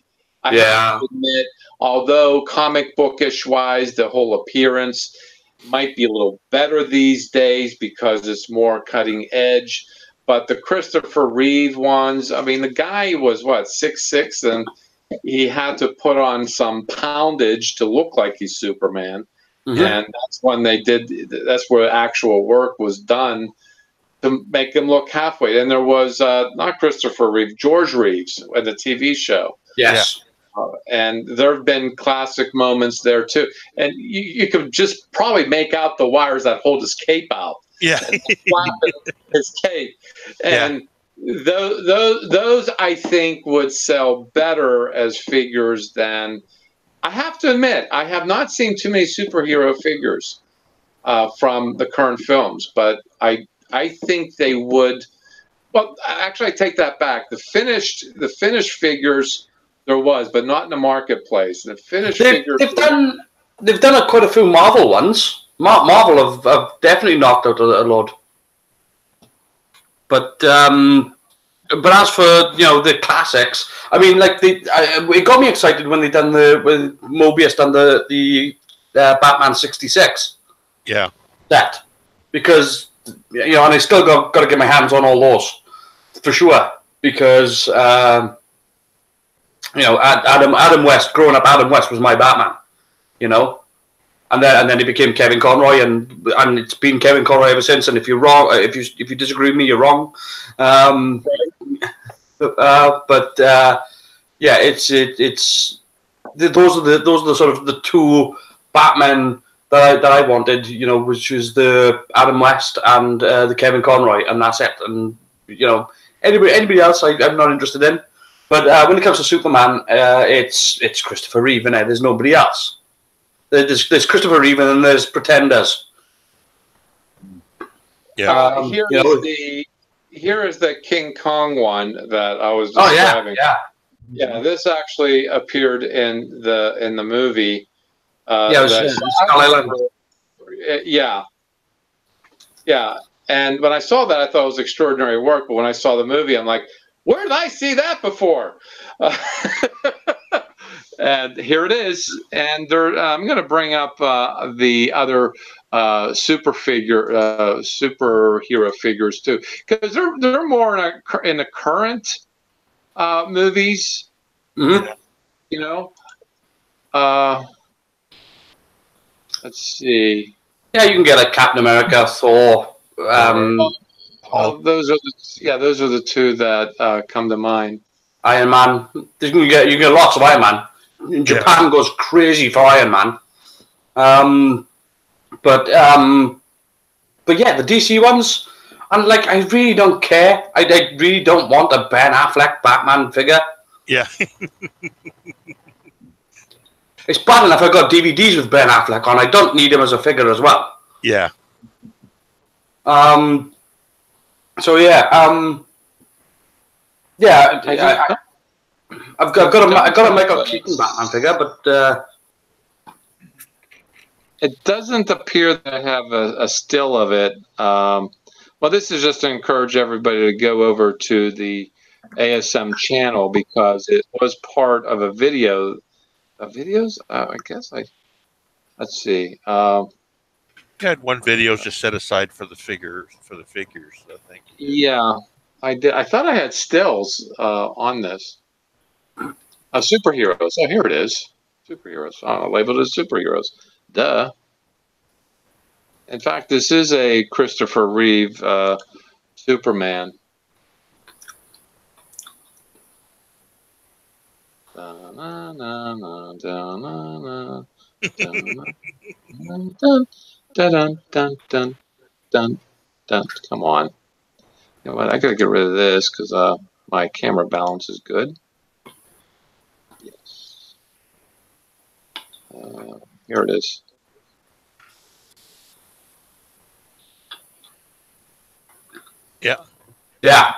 I have to admit, although comic bookish wise, the whole appearance might be a little better these days because it's more cutting edge. But the Christopher Reeve ones, I mean, the guy was 6'6", and he had to put on some poundage to look like he's Superman. Mm-hmm. And that's when that's where actual work was done to make him look halfway. And there was not Christopher Reeve, George Reeves in the TV show. Yes. And there have been classic moments there too, and you could just probably make out the wires that hold his cape out. Yeah, his cape, and those I think would sell better as figures than. I have to admit, I have not seen too many superhero figures from the current films, but I think they would. Well, actually, I take that back. The finished figures. There was, but not in the marketplace. The finished figures. They've done quite a few Marvel ones. Marvel have definitely knocked out a load. But as for the classics, I mean, like it got me excited when when Mobius done the Batman 66. Yeah. That because and I still got to get my hands on all those for sure because. Adam West. Growing up, Adam West was my Batman. And then he became Kevin Conroy, and it's been Kevin Conroy ever since. And if you're wrong, if you disagree with me, you're wrong. It's those are the sort of the two Batmen that I wanted. Which was the Adam West and the Kevin Conroy, and that's it. And anybody else, I'm not interested in. But when it comes to Superman, it's Christopher Reeve, and there's nobody else. There's Christopher Reeve, and then there's pretenders. Yeah. Here is the King Kong one that I was describing. Yeah. This actually appeared in the movie. It was Skull Island. Yeah. And when I saw that, I thought it was extraordinary work. But when I saw the movie, I'm like, where did I see that before? And here it is. And I'm going to bring up the other superhero figures too, because they're more in the current movies. Mm-hmm. You know, let's see. Yeah, you can get like Captain America, Thor. Those are the two that come to mind. Iron Man. You can get lots of Iron Man. Japan goes crazy for Iron Man. But yeah, the DC ones, and like I really don't care. I really don't want a Ben Affleck Batman figure. Yeah. It's bad enough I got DVDs with Ben Affleck on. I don't need him as a figure as well. Yeah. So yeah. I've got a Michael Keaton Batman figure, but it doesn't appear that I have a still of it. Well, this is just to encourage everybody to go over to the ASM channel because it was part of a video. Videos? I guess let's see. I had one video just set aside for the figures. I think. Yeah, I did. I thought I had stills on this. Superheroes. Oh, here it is. Superheroes. Labeled as superheroes. Duh. In fact, this is a Christopher Reeve Superman. Dun, dun, dun. Come on. You know what? I gotta get rid of this because my camera balance is good. Yes. Here it is. Yeah. Yeah.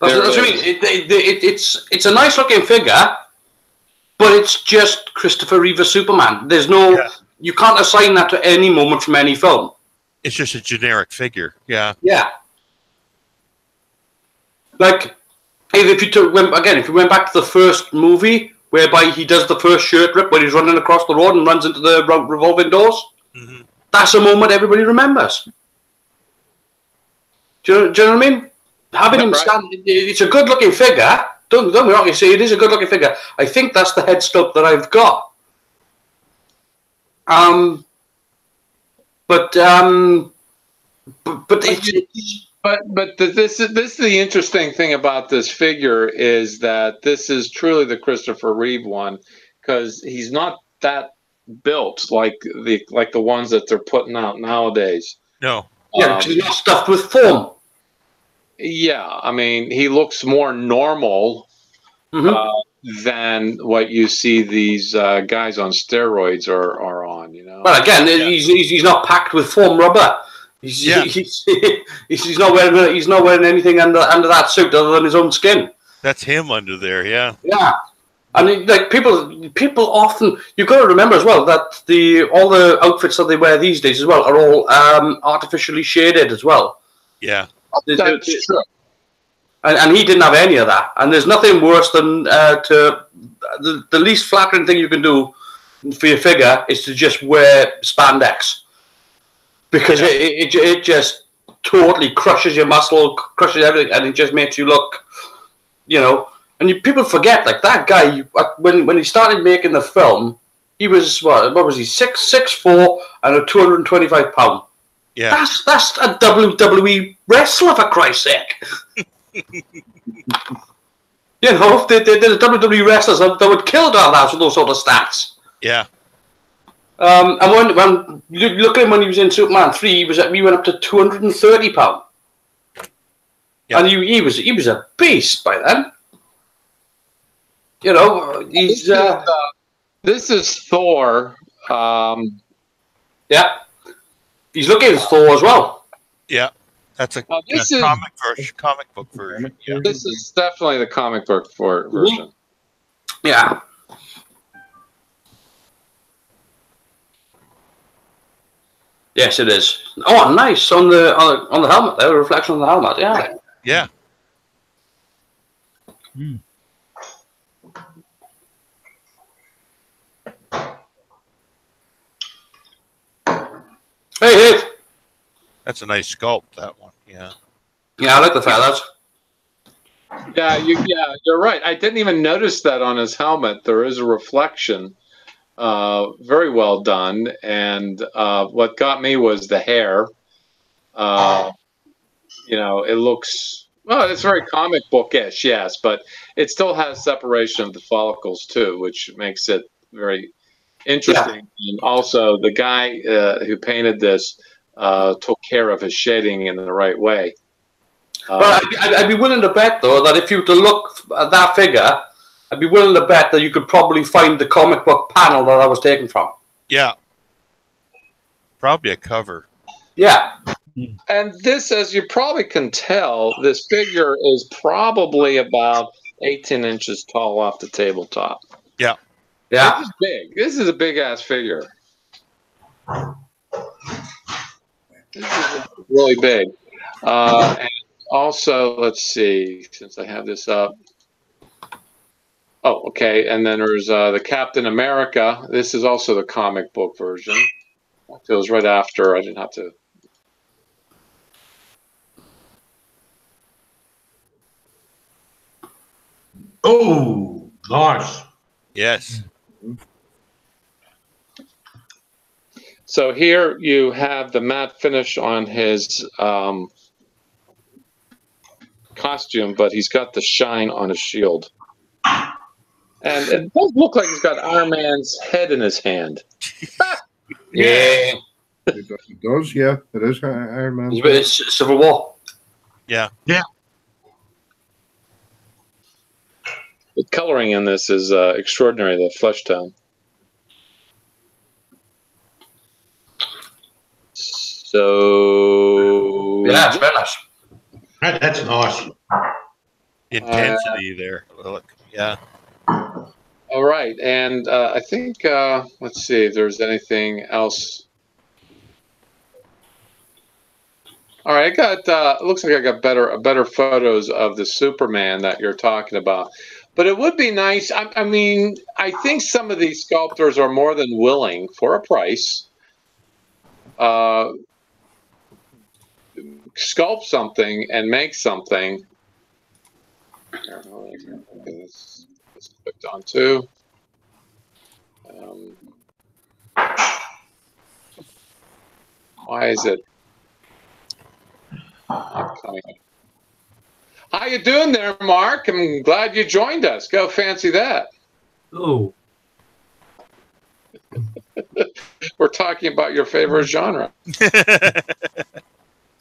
That's what I mean. It's a nice looking figure, but it's just Christopher Reeve Superman. There's no, you can't assign that to any moment from any film. It's just a generic figure. Yeah. Yeah. Like, if you went back to the first movie, whereby he does the first shirt rip when he's running across the road and runs into the revolving doors, that's a moment everybody remembers. Do you know what I mean? Having him stand, it's a good-looking figure. Don't get me wrong, you see, it is a good-looking figure. I think that's the head sculpt that I've got. But this is the interesting thing about this figure is that this is truly the Christopher Reeve one because he's not that built like the ones that they're putting out nowadays. No. Yeah, because he's not stuffed with foam. Yeah, I mean, he looks more normal than what you see these guys on steroids are on. You know. But again, he's not packed with foam rubber. He's not wearing anything under that suit other than his own skin. That's him under there. Yeah. Yeah. And like people often, you've got to remember as well that all the outfits that they wear these days as well are all artificially shaded as well. Yeah. That's true. And he didn't have any of that. And there's nothing worse than the least flattering thing you can do for your figure is to just wear spandex. Because it just totally crushes your muscle, crushes everything, and it just makes you look, you know. And people forget, like that guy, when he started making the film, he was, what was he, 6'4" and 225 pounds. Yeah. That's a WWE wrestler, for Christ's sake. You know, the WWE wrestlers that would kill Dallas with those sort of stats. Yeah. And when you look at him when he was in Superman 3, he went up to 230 pounds. Yep. And he was a beast by then. You know, he's this is Thor. Yeah. He's looking at Thor as well. Yeah, that's a comic book version. Yeah. This is definitely the comic book version. Yeah. Yes, it is. Oh, nice on the helmet. There, a reflection on the helmet. Yeah. Yeah. That's a nice sculpt, that one. Yeah. Yeah, I like the feathers. Yeah, you're right. I didn't even notice that on his helmet. There is a reflection. Very well done. And what got me was the hair. You know, it looks, well, it's very comic bookish, yes, but it still has separation of the follicles too, which makes it very interesting. Yeah. And also, the guy who painted this took care of his shading in the right way. Well, I'd be willing to bet, though, that if you were to look at that figure, I'd be willing to bet that you could probably find the comic book panel that I was taken from. Yeah. Probably a cover. Yeah. And this, as you probably can tell, this figure is probably about 18 inches tall off the tabletop. Yeah. Yeah. This is big. This is a big-ass figure. This is really big. And also, let's see, since I have this up. Oh, okay. And then there's the Captain America. This is also the comic book version. It was right after. I didn't have to. Oh, nice. Yes. So here you have the matte finish on his costume, but he's got the shine on his shield. And it does look like he's got Iron Man's head in his hand. Yeah. It does, yeah. It is Iron Man. It's Civil War. Yeah. Yeah. The coloring in this is extraordinary, the flesh tone. So... Yeah, it's very nice. That's nice. Intensity there. Look. Yeah. All right, and I think, let's see if there's anything else. All right, I got, it looks like I got better photos of the Superman that you're talking about. But it would be nice, I mean, I think some of these sculptors are more than willing, for a price, sculpt something and make something. This clicked on too. Why is it not coming up? How you doing there, Mark? I'm glad you joined us. Go fancy that. Oh. We're talking about your favorite genre.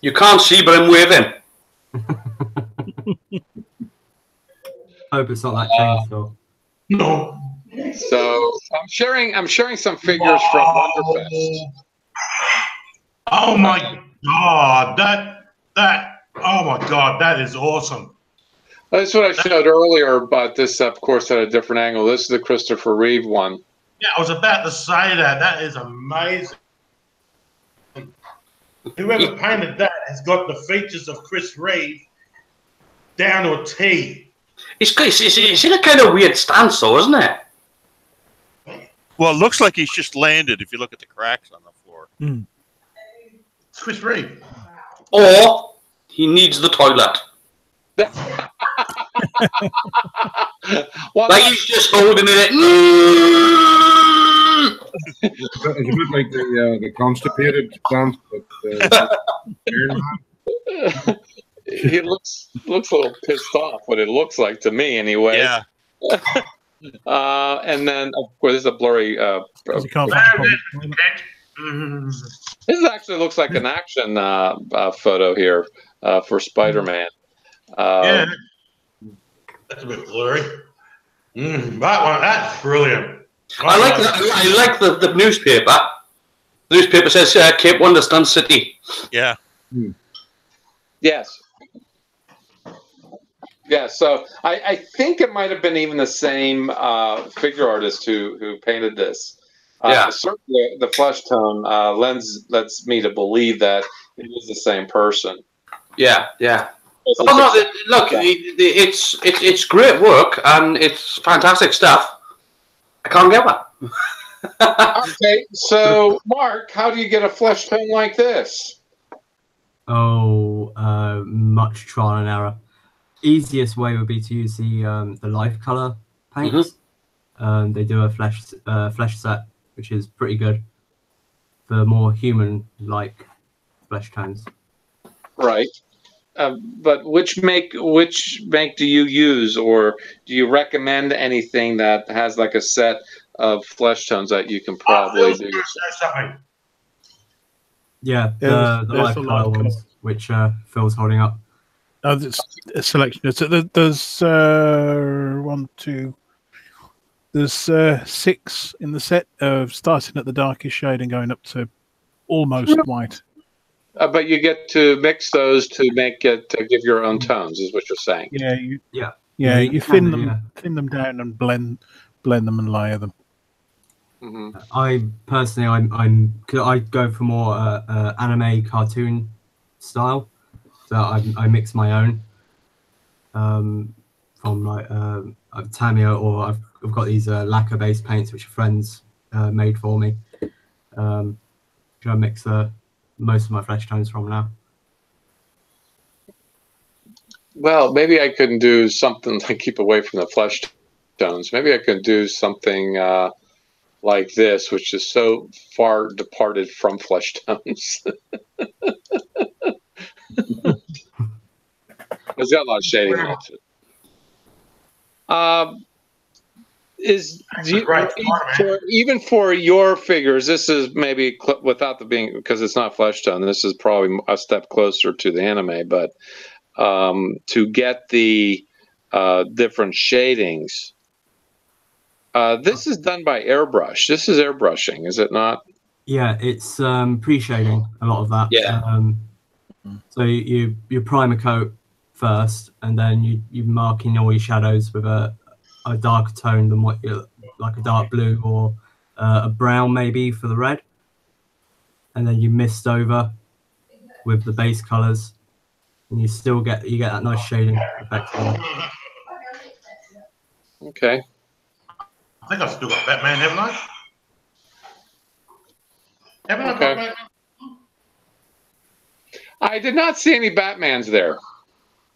You can't see, but I'm waving. Hope it's not that chainsaw. No. So I'm sharing some figures from Wonderfest. Oh my God, oh my God, that is awesome. That's what I showed earlier, but this, of course, at a different angle. This is the Christopher Reeve one. Yeah, I was about to say that. That is amazing. Whoever painted that has got the features of Chris Reeve down to a T. It's in a kind of weird stance, though, isn't it? Well, it looks like he's just landed if you look at the cracks on the floor. Mm. It's Chris Reeve. Or he needs the toilet. Well, like he's just holding it. It's a bit like the constipated dance, but he looks a little pissed off. What it looks like to me, anyway. Yeah. And then, of course, this is a blurry. This actually looks like an action photo here for Spider-Man. Yeah, that's a bit blurry. That one, that's brilliant. I like the newspaper. The newspaper says Cape Wonderstone City. Yeah. Yes. Yeah, so I think it might have been even the same figure artist who painted this. Yeah. Certainly the flesh tone lets me to believe that it is the same person. Yeah, yeah. Oh, no, look, it's great work and it's fantastic stuff. I can't get one. Okay, so Mark, how do you get a flesh tone like this? Much trial and error. Easiest way would be to use the life color paints. They do a flesh set, which is pretty good for more human-like flesh tones. Right. But which make do you use, or do you recommend anything that has like a set of flesh tones that you can probably do? Yeah, the life color ones, which Phil's holding up. Oh, there's a selection. There's 1, 2. There's 6 in the set, starting at the darkest shade and going up to almost white. But you get to mix those to make it to give your own tones, is what you're saying. Yeah, you thin them down and blend them and layer them. I personally, I go for more anime cartoon style, so I mix my own from like Tamio, or I've got these lacquer based paints which friends made for me. Which I mix most of my flesh tones from now. Well, maybe I could do something like keep away from the flesh tones. Maybe I could do something like this, which is so far departed from flesh tones. It's got a lot of shading in it. Even for your figures, this is maybe without the being, because it's not flesh tone. This is probably a step closer to the anime, but to get the different shadings. This is done by airbrush. This is airbrushing, is it not? Yeah, it's pre-shading, a lot of that. Yeah. So you primer coat first, and then you mark in all your shadows with a darker tone than what you like, a dark blue or a brown maybe for the red, and then you mist over with the base colors, and you get that nice shading effect. Okay. I think I've still got Batman, haven't I? Haven't I got Batman? I did not see any Batmans there.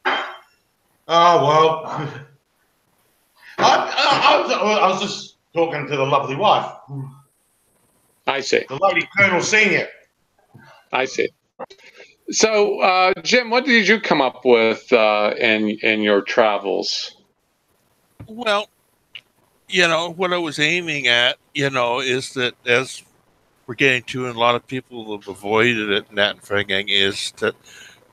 Oh, well. I was just talking to the lovely wife. I see. The lady Colonel Senior. I see. So, Jim, what did you come up with in your travels? Well, what I was aiming at, is that as we're getting to, and a lot of people have avoided it in that thing, is that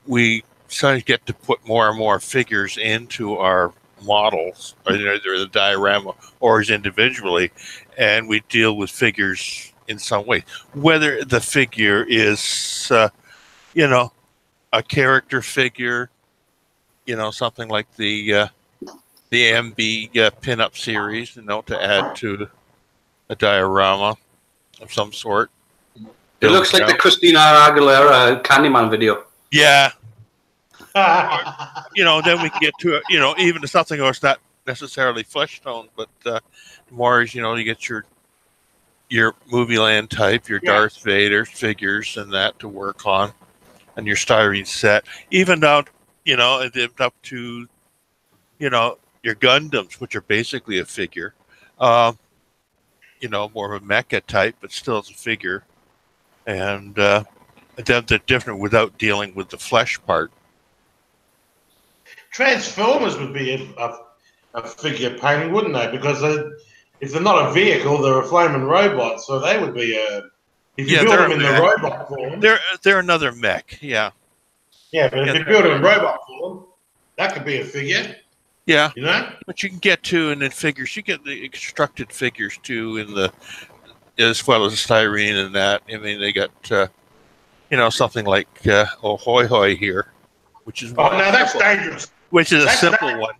we suddenly get to put more and more figures into our models, either the diorama or as individually, and we deal with figures in some way. Whether the figure is, a character figure, something like the MB pinup series, to add to a diorama of some sort. It looks like the Christina Aguilera Candyman video. Yeah. Then we can get to it, even to something that's not necessarily flesh tone, but more as, you get your movie land type, your Darth Vader figures and that to work on, and your styrene set, even down, up to, your Gundams, which are basically a figure, more of a mecha type, but still it's a figure. And then they're different without dealing with the flesh part. Transformers would be a figure painting, wouldn't they? Because if they're not a vehicle, they're a flaming robot. So they would be if you build them in the robot form. They're another mech, yeah. Yeah, but if you build them in robot form, that could be a figure. Yeah, but you can get to, and then figures. You get the constructed figures too, as well as styrene and that. I mean, they got something like Hoi Hoi here, which is now that's dangerous. Which is a simple one.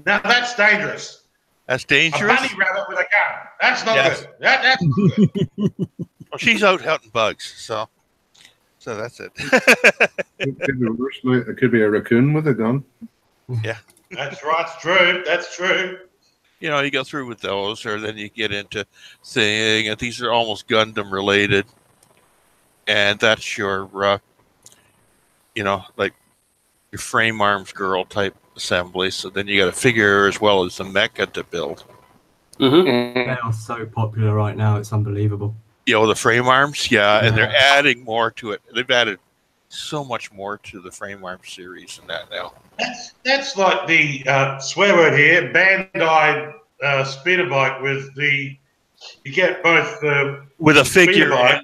Now that's dangerous. That's dangerous. A bunny rabbit with a gun. That's not good. That's not good. Well, she's out hunting bugs, so that's it. It could be a raccoon with a gun. Yeah. That's right. It's true. That's true. You go through with those, or then you get into saying these are almost Gundam related. and that's your, like your frame arms girl type assembly. So then you got a figure as well as a mecha to build. Mm-hmm. They are so popular right now; it's unbelievable. The frame arms, and they're adding more to it. They've added so much more to the frame arms series than that now. That's like the swear word here, Bandai speeder bike with the. You get both the with a figure bike,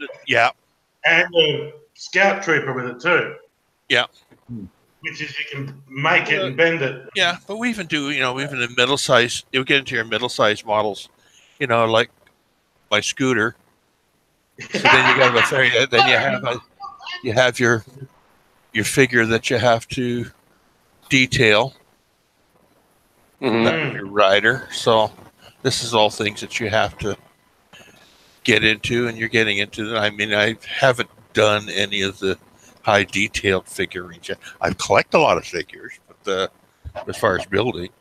and the Scout Trooper with it too. Yeah. Which is you can make it and bend it. Yeah, but we even do, even in middle size. You get into your middle size models, like my scooter. So then you got you have your figure that you have to detail. Your rider. So this is all things that you have to get into, and you're getting into. I mean, I haven't done any of the high detailed figurines yet. I collect a lot of figures, but as far as building,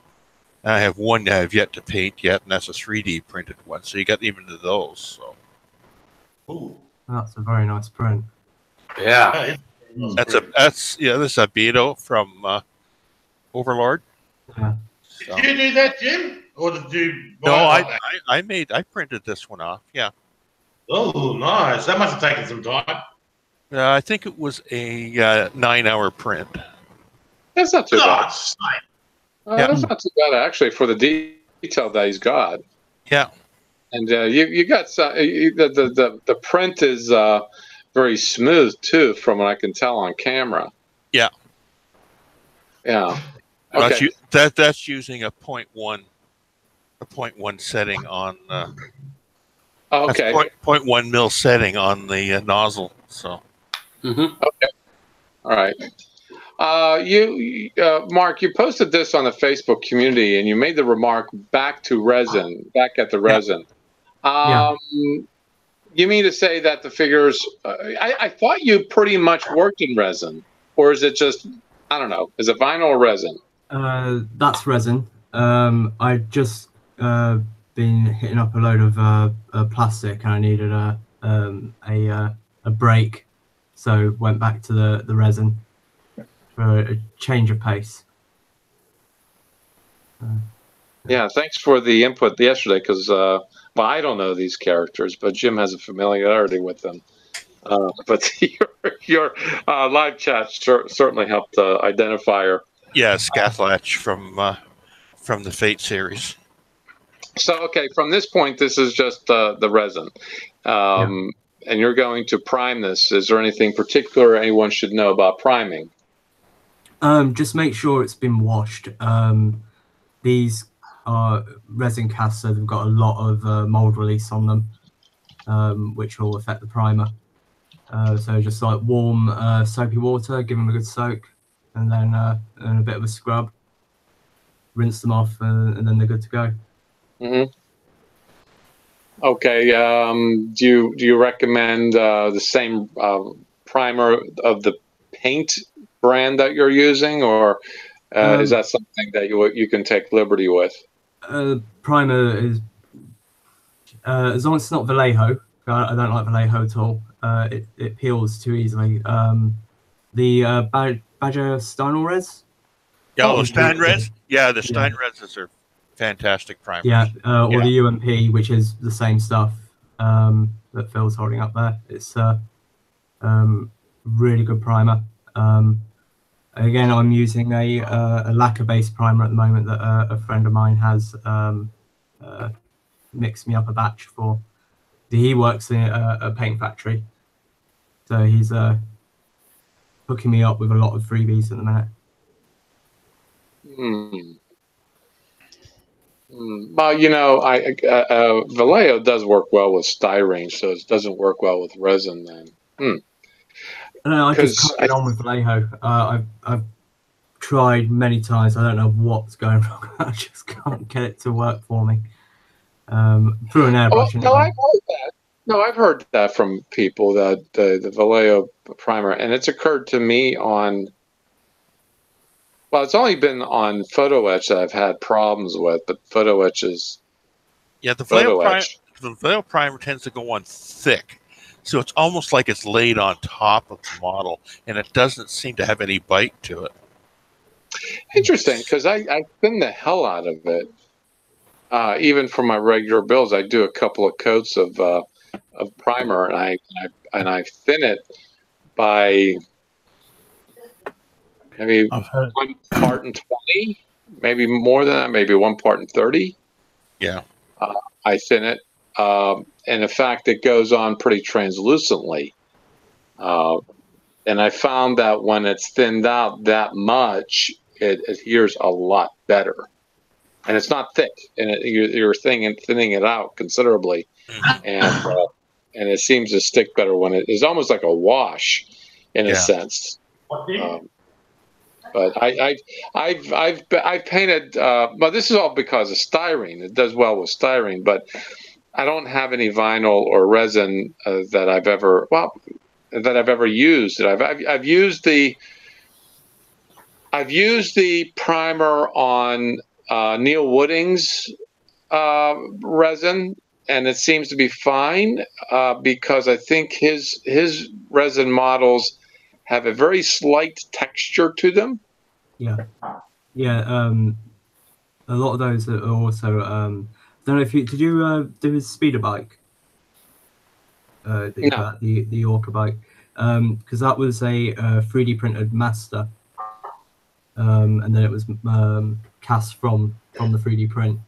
I have one that I've yet to paint yet, and that's a 3D printed one. So you got even to those. So. Ooh. That's a very nice print. Yeah. This is a Beto from Overlord. Yeah. So. Did you do that, Jim? Or did you I printed this one off, yeah. Oh, nice. That must have taken some time. I think it was a 9-hour print. That's not too bad. That's not too bad, actually, for the detail that he's got. Yeah. And you got the print is very smooth too, from what I can tell on camera. Yeah. Yeah. Okay. That's using a 0.1 setting on. Okay. 0.1 mil setting on the nozzle. So. Okay. All right. Mark, you posted this on the Facebook community, and you made the remark back at the resin. You mean to say that the figures? I thought you pretty much worked in resin, or is it just, I don't know? Is it vinyl or resin? That's resin. I just been hitting up a load of plastic, and I needed a break, so went back to the resin for a change of pace. Yeah, thanks for the input yesterday, because I don't know these characters, but Jim has a familiarity with them. But your live chat certainly helped identify her. Yeah, Scathlatch from the Fate series. So, okay, from this point, this is just the resin. And you're going to prime this. Is there anything particular anyone should know about priming? Just make sure it's been washed. These are resin casts, so they've got a lot of mold release on them, which will affect the primer. So just like warm soapy water, give them a good soak, and then a bit of a scrub. Rinse them off, and then they're good to go. Mm-hmm. Okay. Do you recommend the same primer of the paint brand that you're using, or is that something that you can take liberty with? Primer is as long as it's not Vallejo. I don't like Vallejo at all. It peels too easily. The Badger Steinres. Yeah, the Steinres. Yeah, the Steinres are fantastic primers. Yeah, or the UMP, which is the same stuff that Phil's holding up there. It's really good primer. Again, I'm using a lacquer-based primer at the moment that a friend of mine has mixed me up a batch for. He works in a paint factory, so he's hooking me up with a lot of freebies at the minute. Well, Vallejo does work well with styrene, so it doesn't work well with resin then. I don't know, I just can't get on with Vallejo. I've tried many times. I don't know what's going wrong. I just can't get it to work for me. Through an airbrush. I've heard that from people, that the Vallejo primer, and it's occurred to me on. Well, it's only been on photo etch that I've had problems with, but photo etch is. Yeah, the Vallejo primer tends to go on thick, So it's almost like it's laid on top of the model, and it doesn't seem to have any bite to it. Interesting, because I thin the hell out of it. Even for my regular builds, I do a couple of coats of primer, and I thin it by maybe 1 part in 20, maybe more than that, maybe 1 part in 30. Yeah. I thin it. And in fact, it goes on pretty translucently. And I found that when it's thinned out that much, it adheres a lot better. And it's not thick, and you're thinning it out considerably, and it seems to stick better when it's almost like a wash, in a sense. But I've painted. Well, this is all because of styrene. It does well with styrene, but I don't have any vinyl or resin that I've ever used. I've used the primer on Neil Wooding's resin, and it seems to be fine because I think his resin models have a very slight texture to them. Yeah. A lot of those are also. I don't know if did you do his speeder bike? No. The Orca bike, because that was a 3D printed master. And then it was cast from the 3D print.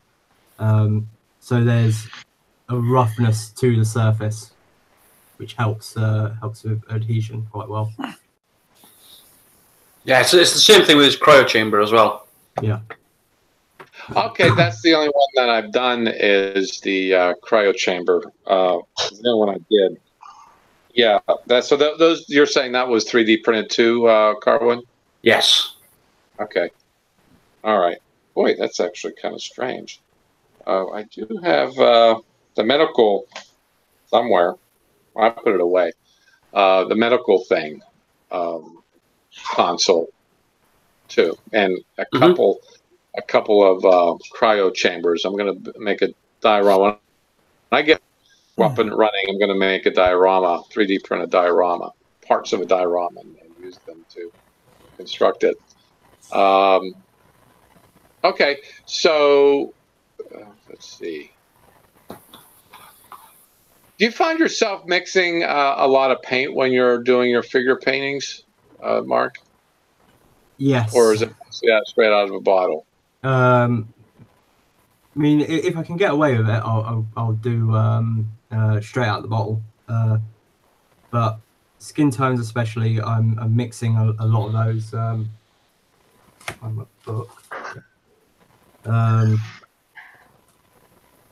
So there's a roughness to the surface, which helps with adhesion quite well. Yeah, it's the same thing with his cryo chamber as well. Yeah. Okay, that's the only one that I've done is the cryo chamber. The only one I did. Yeah, those. You're saying that was 3D printed too, Carwin? Yes. Okay. All right. Boy, that's actually kind of strange. I do have the medical somewhere. I put it away. The medical thing console too, and a couple of cryo chambers. I'm going to make a diorama. When I get up and running, I'm going to make a diorama, 3D print a diorama, parts of a diorama, and use them to construct it. Okay, so let's see. Do you find yourself mixing a lot of paint when you're doing your figure paintings, Mark? Yes. Or is it straight out of a bottle? I mean, if I can get away with it, I'll do straight out the bottle. But skin tones, especially, I'm mixing a lot of those. On my book.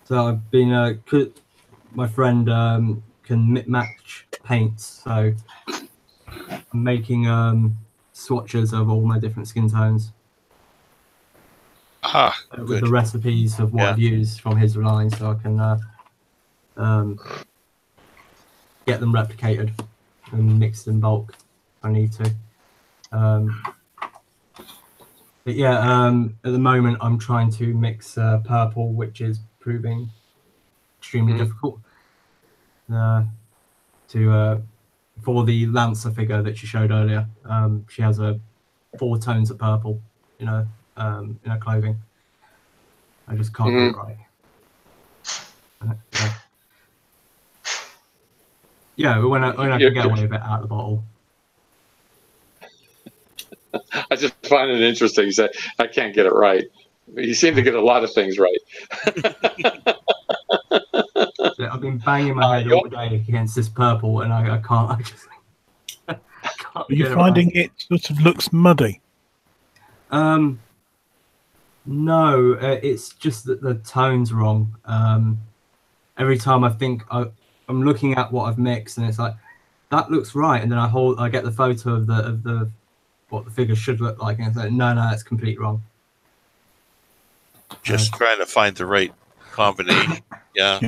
So I've been my friend can match paints, so I'm making swatches of all my different skin tones. With the recipes of what I've used from his line, so I can get them replicated and mixed in bulk if I need to. But yeah, at the moment I'm trying to mix purple, which is proving extremely difficult. For the Lancer figure that you showed earlier, she has 4 tones of purple, in her clothing. I just can't get it right. Yeah, but when I can get away with it out of the bottle. I just find it interesting. You say, I can't get it right. You seem to get a lot of things right. I've been banging my head all day against this purple, and I can't. I just can't. Are you finding it sort of looks muddy? No, it's just that the tone's wrong. Every time I think I'm looking at what I've mixed, and it's like that looks right, and then I get the photo of the what the figure should look like, and it's like no, it's completely wrong. Just trying to find the right combination. Yeah.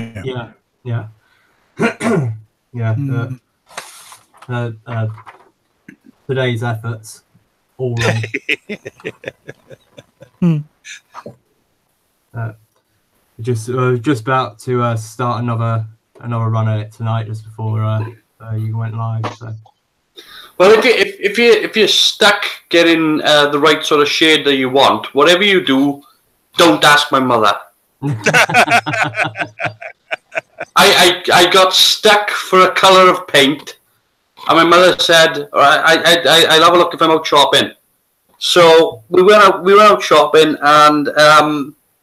Today's efforts all wrong. Just about to start another run at it tonight, just before you went live. So. Well, if you're stuck getting the right sort of shade that you want, whatever you do, don't ask my mother. I got stuck for a colour of paint, and my mother said, "I'll have a look if I'm out shopping." So we went out shopping, and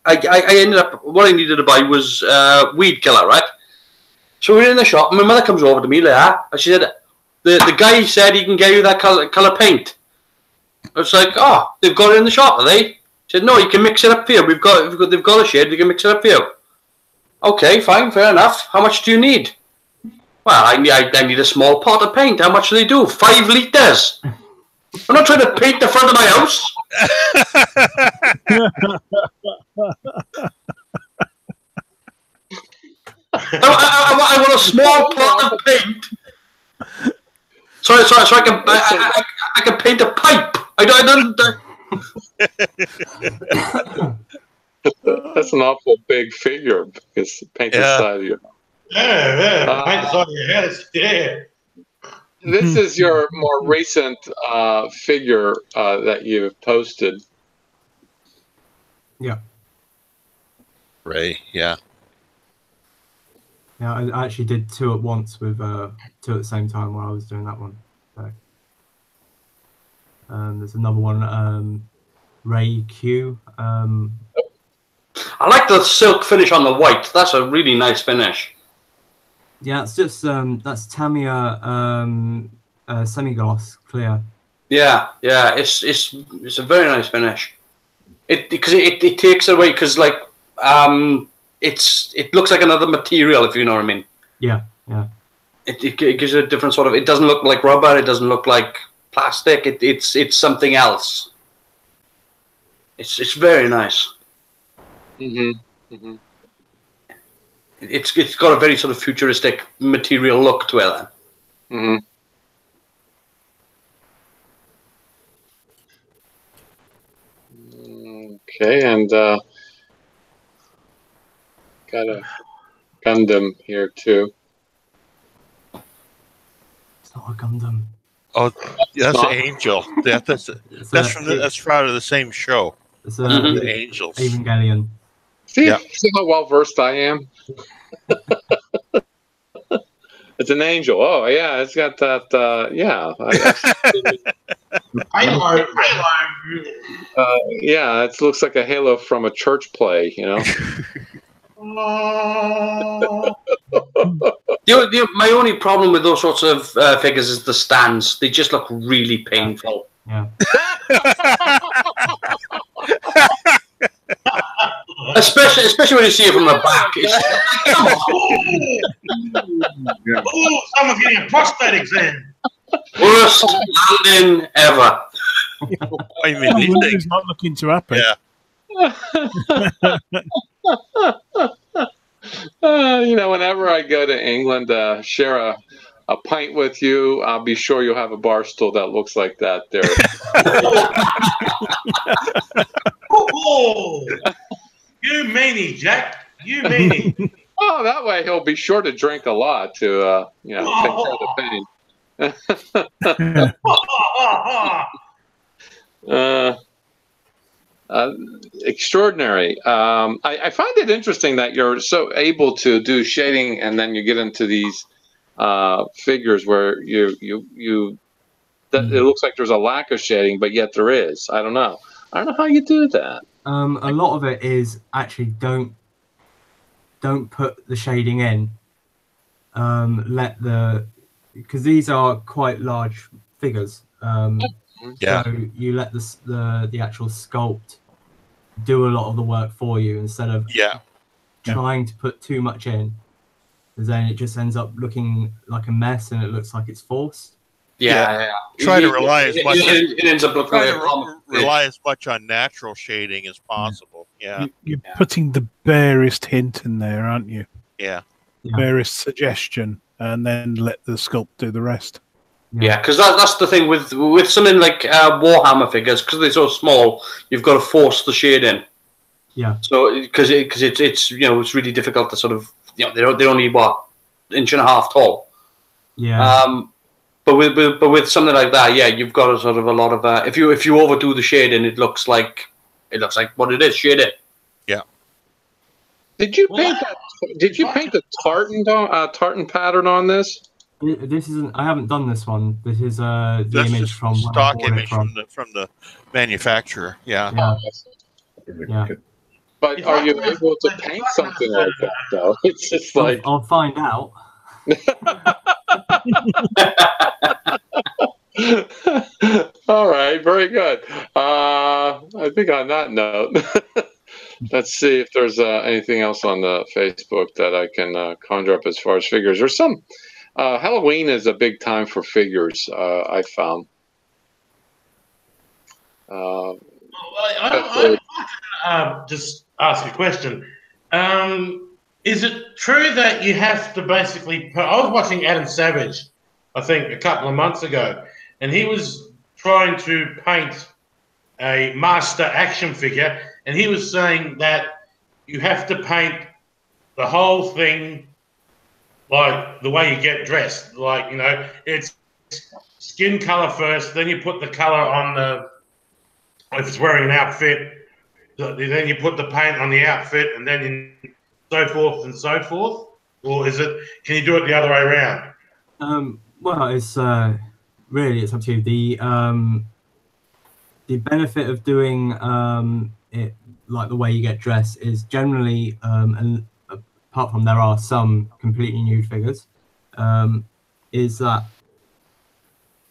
I ended up, what I needed to buy was weed killer, right? So we're in the shop, and my mother comes over to me later, and she said, the guy said he can get you that colour paint. I was like, oh, they've got it in the shop, are they? She said, no, you can mix it up here. They've got a shade, we can mix it up here. Okay, fine, fair enough. How much do you need? Well, I need a small pot of paint. How much do they do? 5 litres. I'm not trying to paint the front of my house. I want a small pot of paint. So I can paint a pipe. I don't. That's an awful big figure because paint the side of your house. Yeah, paint the side of your house. Yeah. This is your more recent figure that you've posted. Yeah. Ray, yeah. Yeah, I actually did 2 at once with 2 at the same time while I was doing that one. So, there's another one, Ray Q. I like the silk finish on the white. That's a really nice finish. Yeah, it's just that's Tamiya semi-gloss clear. Yeah, it's a very nice finish. Because it takes away, because like it looks like another material, if you know what I mean. Yeah, yeah. It gives you a different sort of. It doesn't look like rubber. It doesn't look like plastic. It's something else. It's very nice. It's got a very sort of futuristic material look to it. Then. Okay, and got a Gundam here too. It's not a Gundam. Oh, that's an Angel. That's part of the same show. It's the Angels. Evangelion. See how well versed I am. It's an angel. Oh yeah, it's got that. Halo. Yeah, it looks like a halo from a church play. You know. My only problem with those sorts of figures is the stands. They just look really painful. Yeah. Especially when you see it from the back. Oh, someone's getting a prosthetics in. Worst landing ever. I mean, it's not looking too happy. Yeah. You know, whenever I go to England, share a pint with you, I'll be sure you'll have a bar stool that looks like that there. Oh, you meanie, Jack. You meanie. Oh, that way he'll be sure to drink a lot to, take care of the pain. Extraordinary. I find it interesting that you're so able to do shading, and then you get into these figures where it looks like there's a lack of shading, but yet there is. I don't know how you do that. A lot of it is actually don't put the shading in. Because these are quite large figures. So you let the actual sculpt do a lot of the work for you instead of trying to put too much in. Because then it just ends up looking like a mess and it looks like it's forced. Yeah. Try to rely as much. It ends up looking rely as much on natural shading as possible. Yeah. You're putting the barest hint in there, aren't you? Yeah. Barest suggestion, and then let the sculpt do the rest. Yeah, because that's the thing with something like Warhammer figures, because they're so small, you've got to force the shade in. Yeah. So because it's it's really difficult to sort of they're only what, 1.5 inches tall. Yeah. But with something like that, yeah, you've got a sort of a lot of if you overdo the shading, it looks like what it is, shaded. Yeah. Did you paint that? Did you paint the tartan pattern on this? This isn't. I haven't done this one. This is the That's image just from stock image from the manufacturer. Yeah. Yeah. But are you able to paint something like that though? It's just like I'll find out. All right, very good. I think on that note, let's see if there's anything else on the Facebook that I can conjure up as far as figures. There's some. Halloween is a big time for figures. I found. I just ask a question. Is it true that you have to basically? I was watching Adam Savage, I think, a couple of months ago, and he was trying to paint a master action figure, and he was saying that you have to paint the whole thing like the way you get dressed. Like, you know, it's skin color first, then you put the color on the, if it's wearing an outfit, then you put the paint on the outfit, and then so forth and so forth. Or is it, can you do it the other way around? Well, it's really, it's up to you. The benefit of doing it like the way you get dressed is generally, and apart from there are some completely nude figures, is that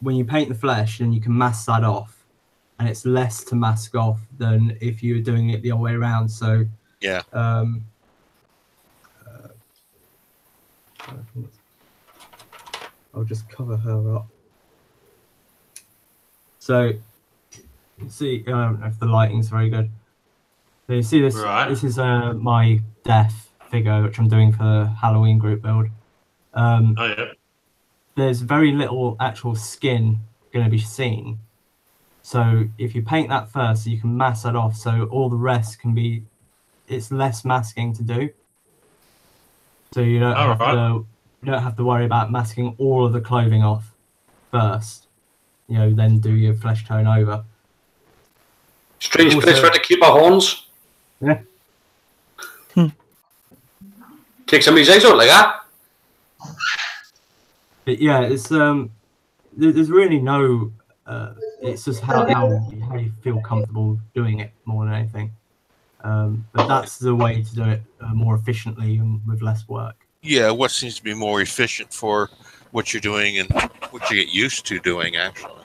when you paint the flesh, then you can mask that off, and it's less to mask off than if you were doing it the other way around. So yeah. I'll just cover her up. So you see, I don't know if the lighting's very good. So you see this. Right. This is my death figure, which I'm doing for the Halloween group build. Oh yeah. There's very little actual skin going to be seen. So if you paint that first, you can mask that off. So all the rest can be. It's less masking to do. So you don't have to worry about masking all of the clothing off first. You know, then do your flesh tone over. Strange place where to keep our horns. Yeah. Take somebody's eyes out like that. But yeah, it's there's really no. It's just how you feel comfortable doing it more than anything. But that's the way to do it more efficiently and with less work. Yeah, what seems to be more efficient for what you're doing and what you get used to doing, actually.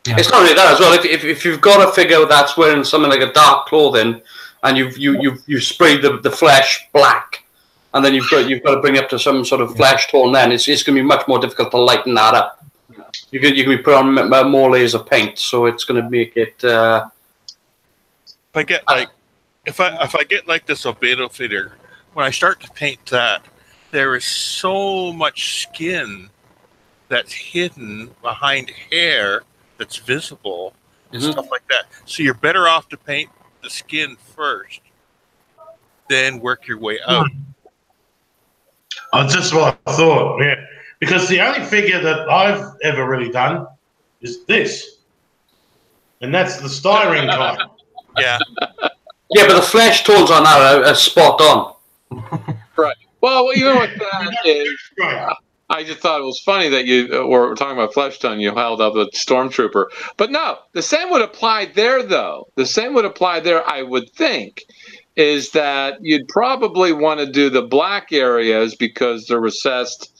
Yeah. It's not only that as well. If you've got a figure that's wearing something like a dark clothing, and you've sprayed the flesh black, and then you've got to bring it up to some sort of flesh tone, then it's going to be much more difficult to lighten that up. You can be put on more layers of paint, so it's going to make it. If I get if I get like this albedo figure, when I start to paint that, there is so much skin that's hidden behind hair that's visible and stuff like that. So you're better off to paint the skin first, then work your way out. That's just what I thought, yeah. Because the only figure that I've ever really done is this. And that's the styrene kind. Yeah. Yeah, but the flesh tones on that are spot on. Right. Well, you know what that is? I just thought it was funny that you were talking about flesh tone. You held up a stormtrooper, but no, the same would apply there, though. The same would apply there, I would think, is that you'd probably want to do the black areas because they're recessed,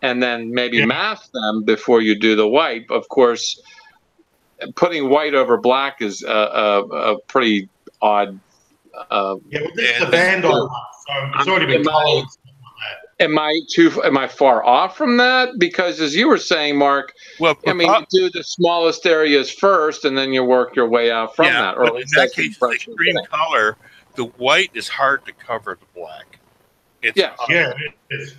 and then maybe mask them before you do the white. Of course, putting white over black is a pretty odd. Well, this is the band on, so it's already been colored. Am I far off from that? Because as you were saying, Mark, you do the smallest areas first, and then you work your way out from that. Or in that case, the extreme color, the white is hard to cover the black. It is.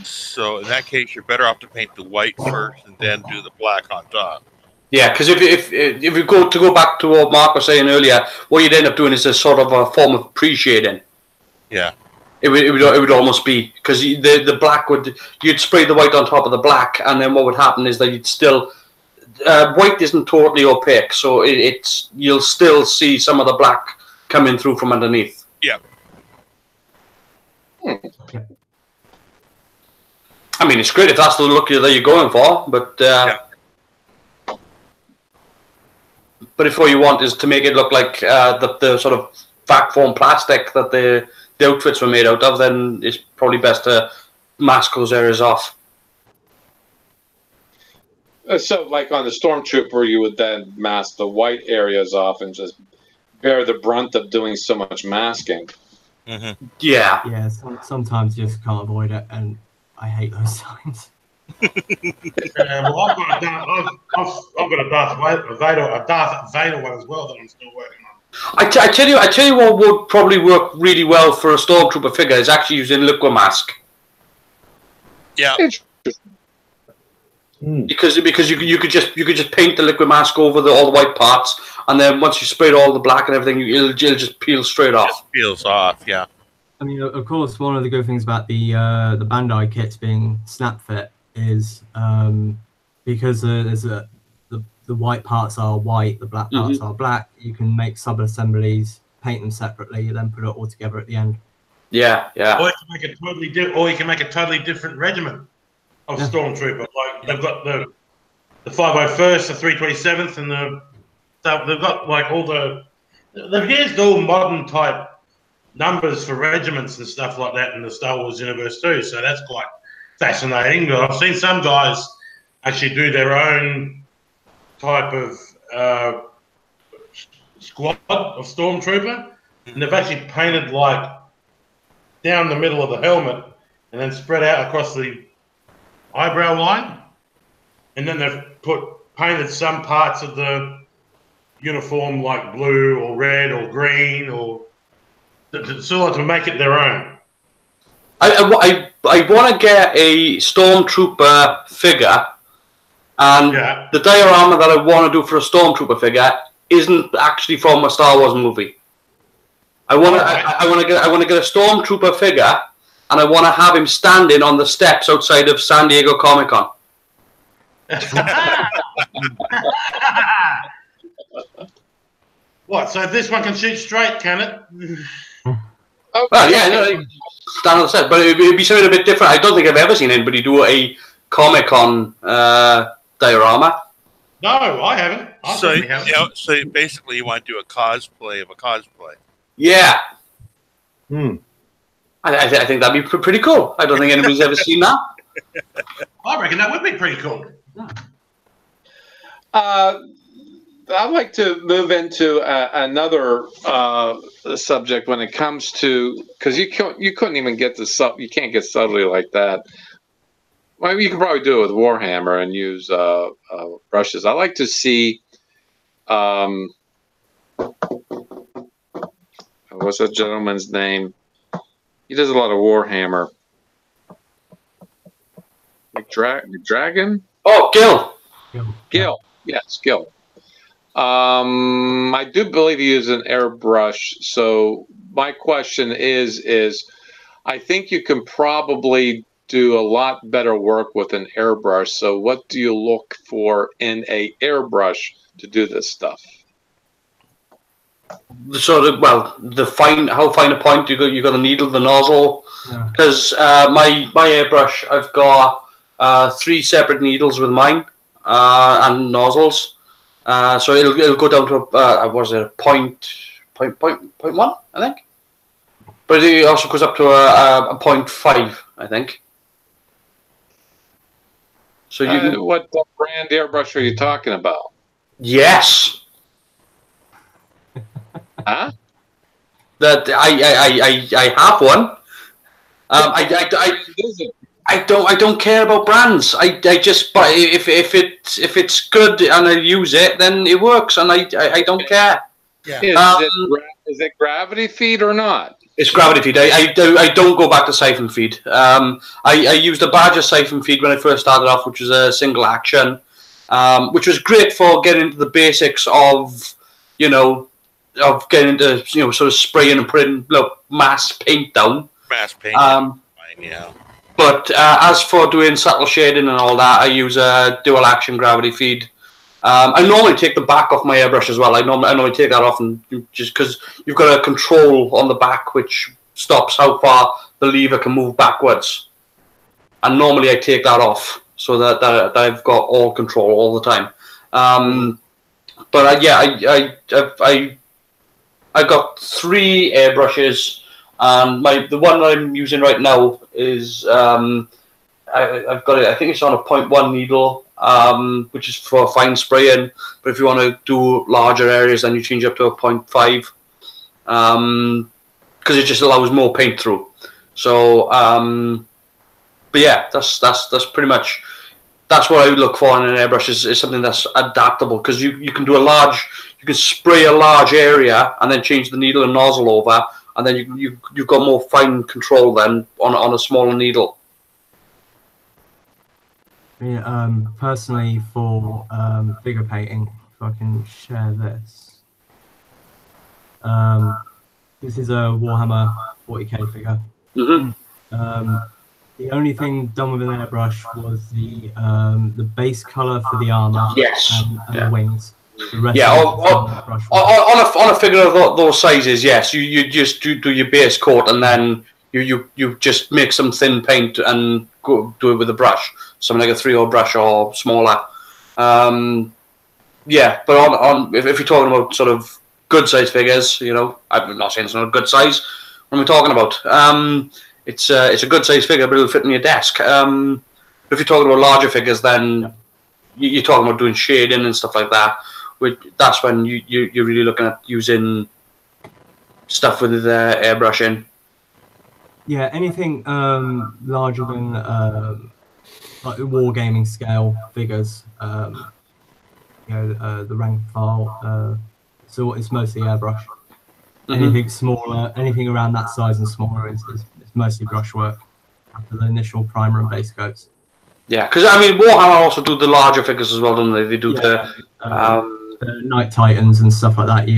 So in that case, you're better off to paint the white first, and then do the black on top. Yeah, because if you go back to what Mark was saying earlier, what you'd end up doing is a sort of a form of pre-shading. Yeah. It would almost be, because the black you'd spray the white on top of the black, and then what would happen is that you'd still white isn't totally opaque, so you'll still see some of the black coming through from underneath. Yeah. I mean, it's great if that's the look that you're going for, but but if what you want is to make it look like the sort of vac foam plastic that the outfits were made out of, then it's probably best to mask those areas off. So, like on the Stormtrooper, you would then mask the white areas off and just bear the brunt of doing so much masking. Mm-hmm. Yeah. Yeah, sometimes you just can't avoid it, and I hate those signs. Well, I've got a Darth Vader one as well that I'm still working on. I tell you what would probably work really well for a Stormtrooper figure is actually using liquid mask. Yeah. Because you could just paint the liquid mask over all the white parts, and then once you sprayed all the black and everything, it'll just peel straight off. Just peels off, yeah. I mean, of course, one of the good things about the Bandai kits being snap fit is because the white parts are white, the black parts are black. You can make sub assemblies, paint them separately, then put it all together at the end. Yeah, yeah. Or you can make a totally different regiment of Stormtrooper. Like they've got the 501st, the 327th, and they've got like they've used all modern type numbers for regiments and stuff like that in the Star Wars universe too. So that's quite fascinating. But I've seen some guys actually do their own type of squad of Stormtrooper, and they've actually painted like down the middle of the helmet and then spread out across the eyebrow line, and then they've painted some parts of the uniform like blue or red or green or sort of to make it their own. I want to get a Stormtrooper figure. And the diorama that I want to do for a Stormtrooper figure isn't actually from a Star Wars movie. I want to get a Stormtrooper figure, and I want to have him standing on the steps outside of San Diego Comic-Con. What? So this one can shoot straight, can it? Well, yeah, no, stand on the steps, but it'd be something a bit different. I don't think I've ever seen anybody do a Comic-Con diorama. No, I haven't. So basically, you want to do a cosplay of a cosplay. Yeah. I think that'd be pretty cool. I don't think anybody's ever seen that. I reckon that would be pretty cool. I'd like to move into another subject when it comes to, because you couldn't even get you can't get subtly like that. Well, you can probably do it with Warhammer and use brushes. I like to see, what's that gentleman's name? He does a lot of Warhammer. McDragon? Oh, Gil. Gil. Yes, Gil. I do believe he uses an airbrush. So my question is I think you can probably do a lot better work with an airbrush. So what do you look for in a airbrush to do this stuff? So how fine a point you got the needle, the nozzle. Because my airbrush, I've got 3 separate needles with mine and nozzles. So it'll go down to a point 0.1, I think. But it also goes up to a 0.5, I think. So what brand airbrush are you talking about? Yes. Huh? That I have one. I don't care about brands. I just buy if it's good and I use it, then it works, and I don't care. Yeah. Is it gravity feed or not? It's gravity feed. I don't go back to siphon feed. I used a Badger siphon feed when I first started off, which was a single action, which was great for getting into the basics of getting into sort of spraying and putting mass paint down. Mass painting. Fine, yeah. But as for doing subtle shading and all that, I use a dual action gravity feed. I normally take the back off my airbrush as well. I normally take that off, and just because you've got a control on the back which stops how far the lever can move backwards. And normally I take that off so that I've got all control all the time. But I got 3 airbrushes, and the one that I'm using right now is I've got it. I think it's on a 0.1 needle, which is for fine spraying. But if you want to do larger areas, then you change up to a 0.5, because it just allows more paint through. So, but yeah, that's pretty much. That's what I would look for in an airbrush is something that's adaptable, because you can do you can spray a large area and then change the needle and nozzle over, and then you've got more fine control then on a smaller needle. Yeah, personally for figure painting, if I can share this. This is a Warhammer 40k figure. Mm-hmm. The only thing done with an airbrush was the base color for the armor, yes, and the wings. The rest on a figure of those sizes, yes, you just do your base coat, and then you just make some thin paint and go do it with a brush, something like a 3/0 brush or smaller. Yeah, but if you're talking about sort of good size figures, you know, I'm not saying it's not a good size. What am I talking about? It's a good size figure, but it'll fit in your desk. If you're talking about larger figures, then you're talking about doing shading and stuff like that. That's when you're really looking at using stuff with airbrushing. Yeah, anything larger than like wargaming scale figures, you know, the rank file. So it's mostly airbrush. Anything smaller, anything around that size and smaller is mostly brushwork after the initial primer and base coats. Yeah, because I mean, Warhammer also do the larger figures as well, don't they? They do the Night Titans and stuff like that.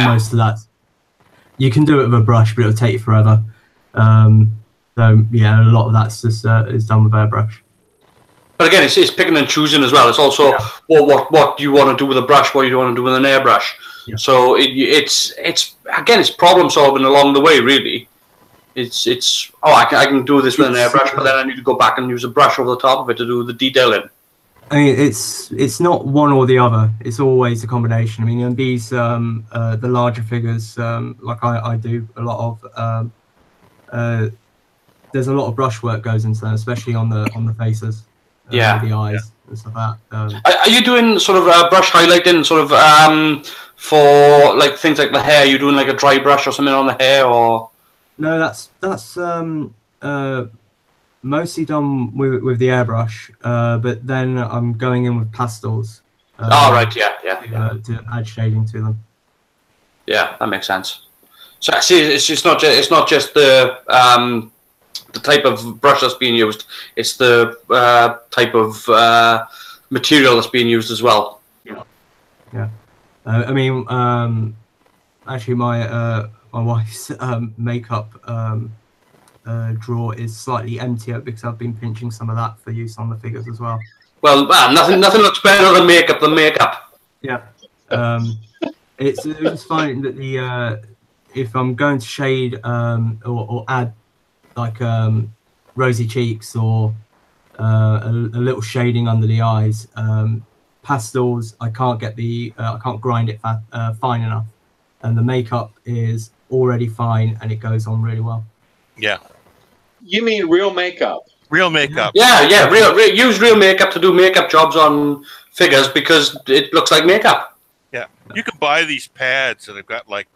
Most of that you can do it with a brush, but it'll take you forever. So yeah, a lot of that's just is done with airbrush. But again, it's picking and choosing as well. It's also what you want to do with a brush, what you want to do with an airbrush. Yeah. So it's problem solving along the way, really. I can do this with an airbrush, but then I need to go back and use a brush over the top of it to do the detailing. I mean, it's not one or the other. It's always a combination. I mean, and these the larger figures, like I do a lot of. There's a lot of brushwork goes into them, especially on the faces, the eyes and stuff like that. Are you doing sort of brush highlighting, sort of for like things like the hair? You doing like a dry brush or something on the hair, or? No, that's mostly done with the airbrush, but then I'm going in with pastels. To add shading to them. Yeah, that makes sense. So I see, it's not just the type of brush that's being used; it's the type of material that's being used as well. Yeah, I mean, actually, my wife's makeup drawer is slightly emptier because I've been pinching some of that for use on the figures as well. Well, nothing looks better than makeup. Yeah, it's just finding that if I'm going to shade or add like rosy cheeks or a little shading under the eyes, pastels I can't get I can't grind it fine enough, and the makeup is already fine and it goes on really well. Yeah. You mean real makeup? Real makeup. Yeah. Use real makeup to do makeup jobs on figures because it looks like makeup. Yeah. You can buy these pads that have got like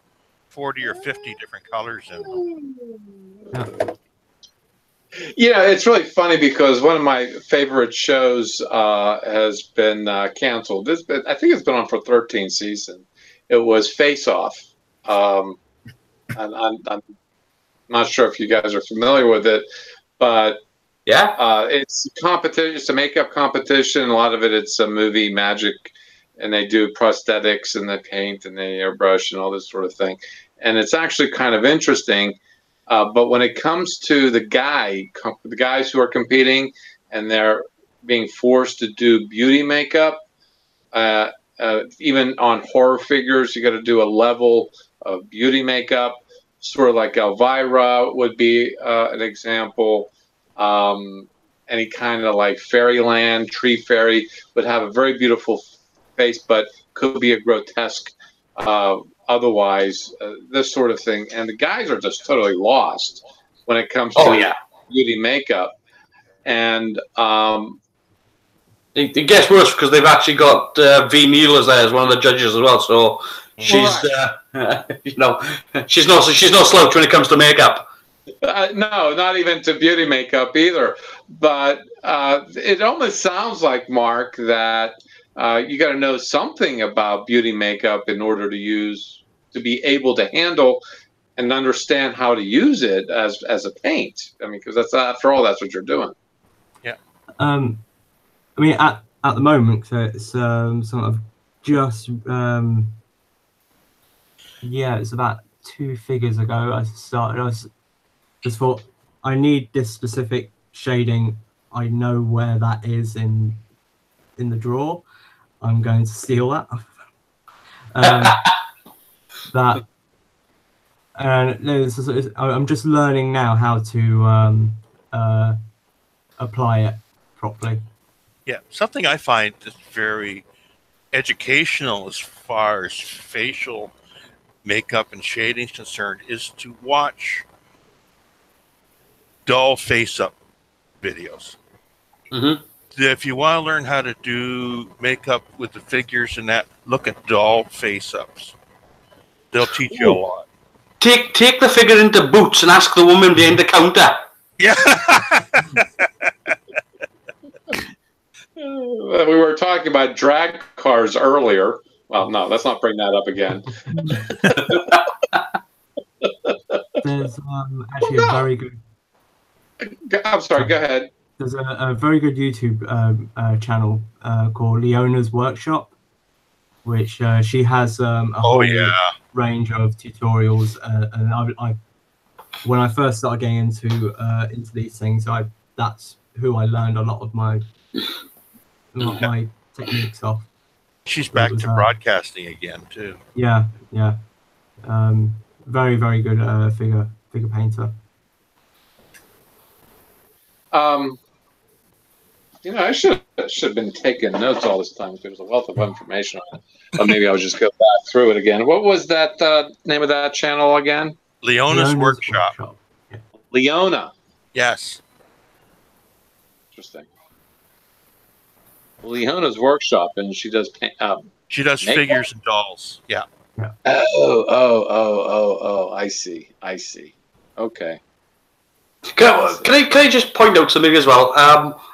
40 or 50 different colors in them. Yeah, it's really funny because one of my favorite shows has been canceled. I think it's been on for 13 seasons. It was Face Off. And I'm not sure if you guys are familiar with it, but it's a competition. It's a makeup competition. A lot of it's a movie magic, and they do prosthetics and they paint and they airbrush and all this sort of thing. And it's actually kind of interesting. But when it comes to the guys who are competing and they're being forced to do beauty makeup, even on horror figures, you got to do a level of beauty makeup, sort of like Elvira would be an example. Any kind of like fairyland, tree fairy would have a very beautiful face, but could be a grotesque otherwise, this sort of thing. And the guys are just totally lost when it comes to beauty makeup. And it gets worse because they've actually got V. Neal as there as one of the judges as well. So she's, you know, she's no slouch when it comes to makeup. No, not even to beauty makeup either. But it almost sounds like, Mark, that you got to know something about beauty makeup in order to be able to handle and understand how to use it as a paint. I mean, because that's after all, that's what you're doing. Yeah. I mean, at the moment, it's sort of just it's about 2 figures ago I started. I just thought I need this specific shading. I know where that is in the drawer. I'm going to steal that. That, and I'm just learning now how to apply it properly. Yeah, something I find that's very educational as far as facial makeup and shading is concerned is to watch doll face-up videos. Mm-hmm. If you want to learn how to do makeup with the figures and that, look at doll face-ups. They'll teach you a lot. Take the figure into Boots and ask the woman behind the counter. Yeah. We were talking about drag cars earlier. Well, no, let's not bring that up again. There's actually a very good. I'm sorry. Go ahead. There's a very good YouTube channel called Leona's Workshop, which she has a whole range of tutorials. And I when I first started getting into these things, that's who I learned a lot of my techniques off. She's back to broadcasting again too. Yeah. Very, very good figure painter. You know, I should have been taking notes all this time. There's a wealth of information on it. But maybe I'll just go back through it again. What was that name of that channel again? Leona's Workshop. Yeah. Leona. Yes. Interesting. Leona's Workshop, and she does she does makeup? Figures and dolls. Yeah. Oh, I see. Okay. Can I just point out something as well?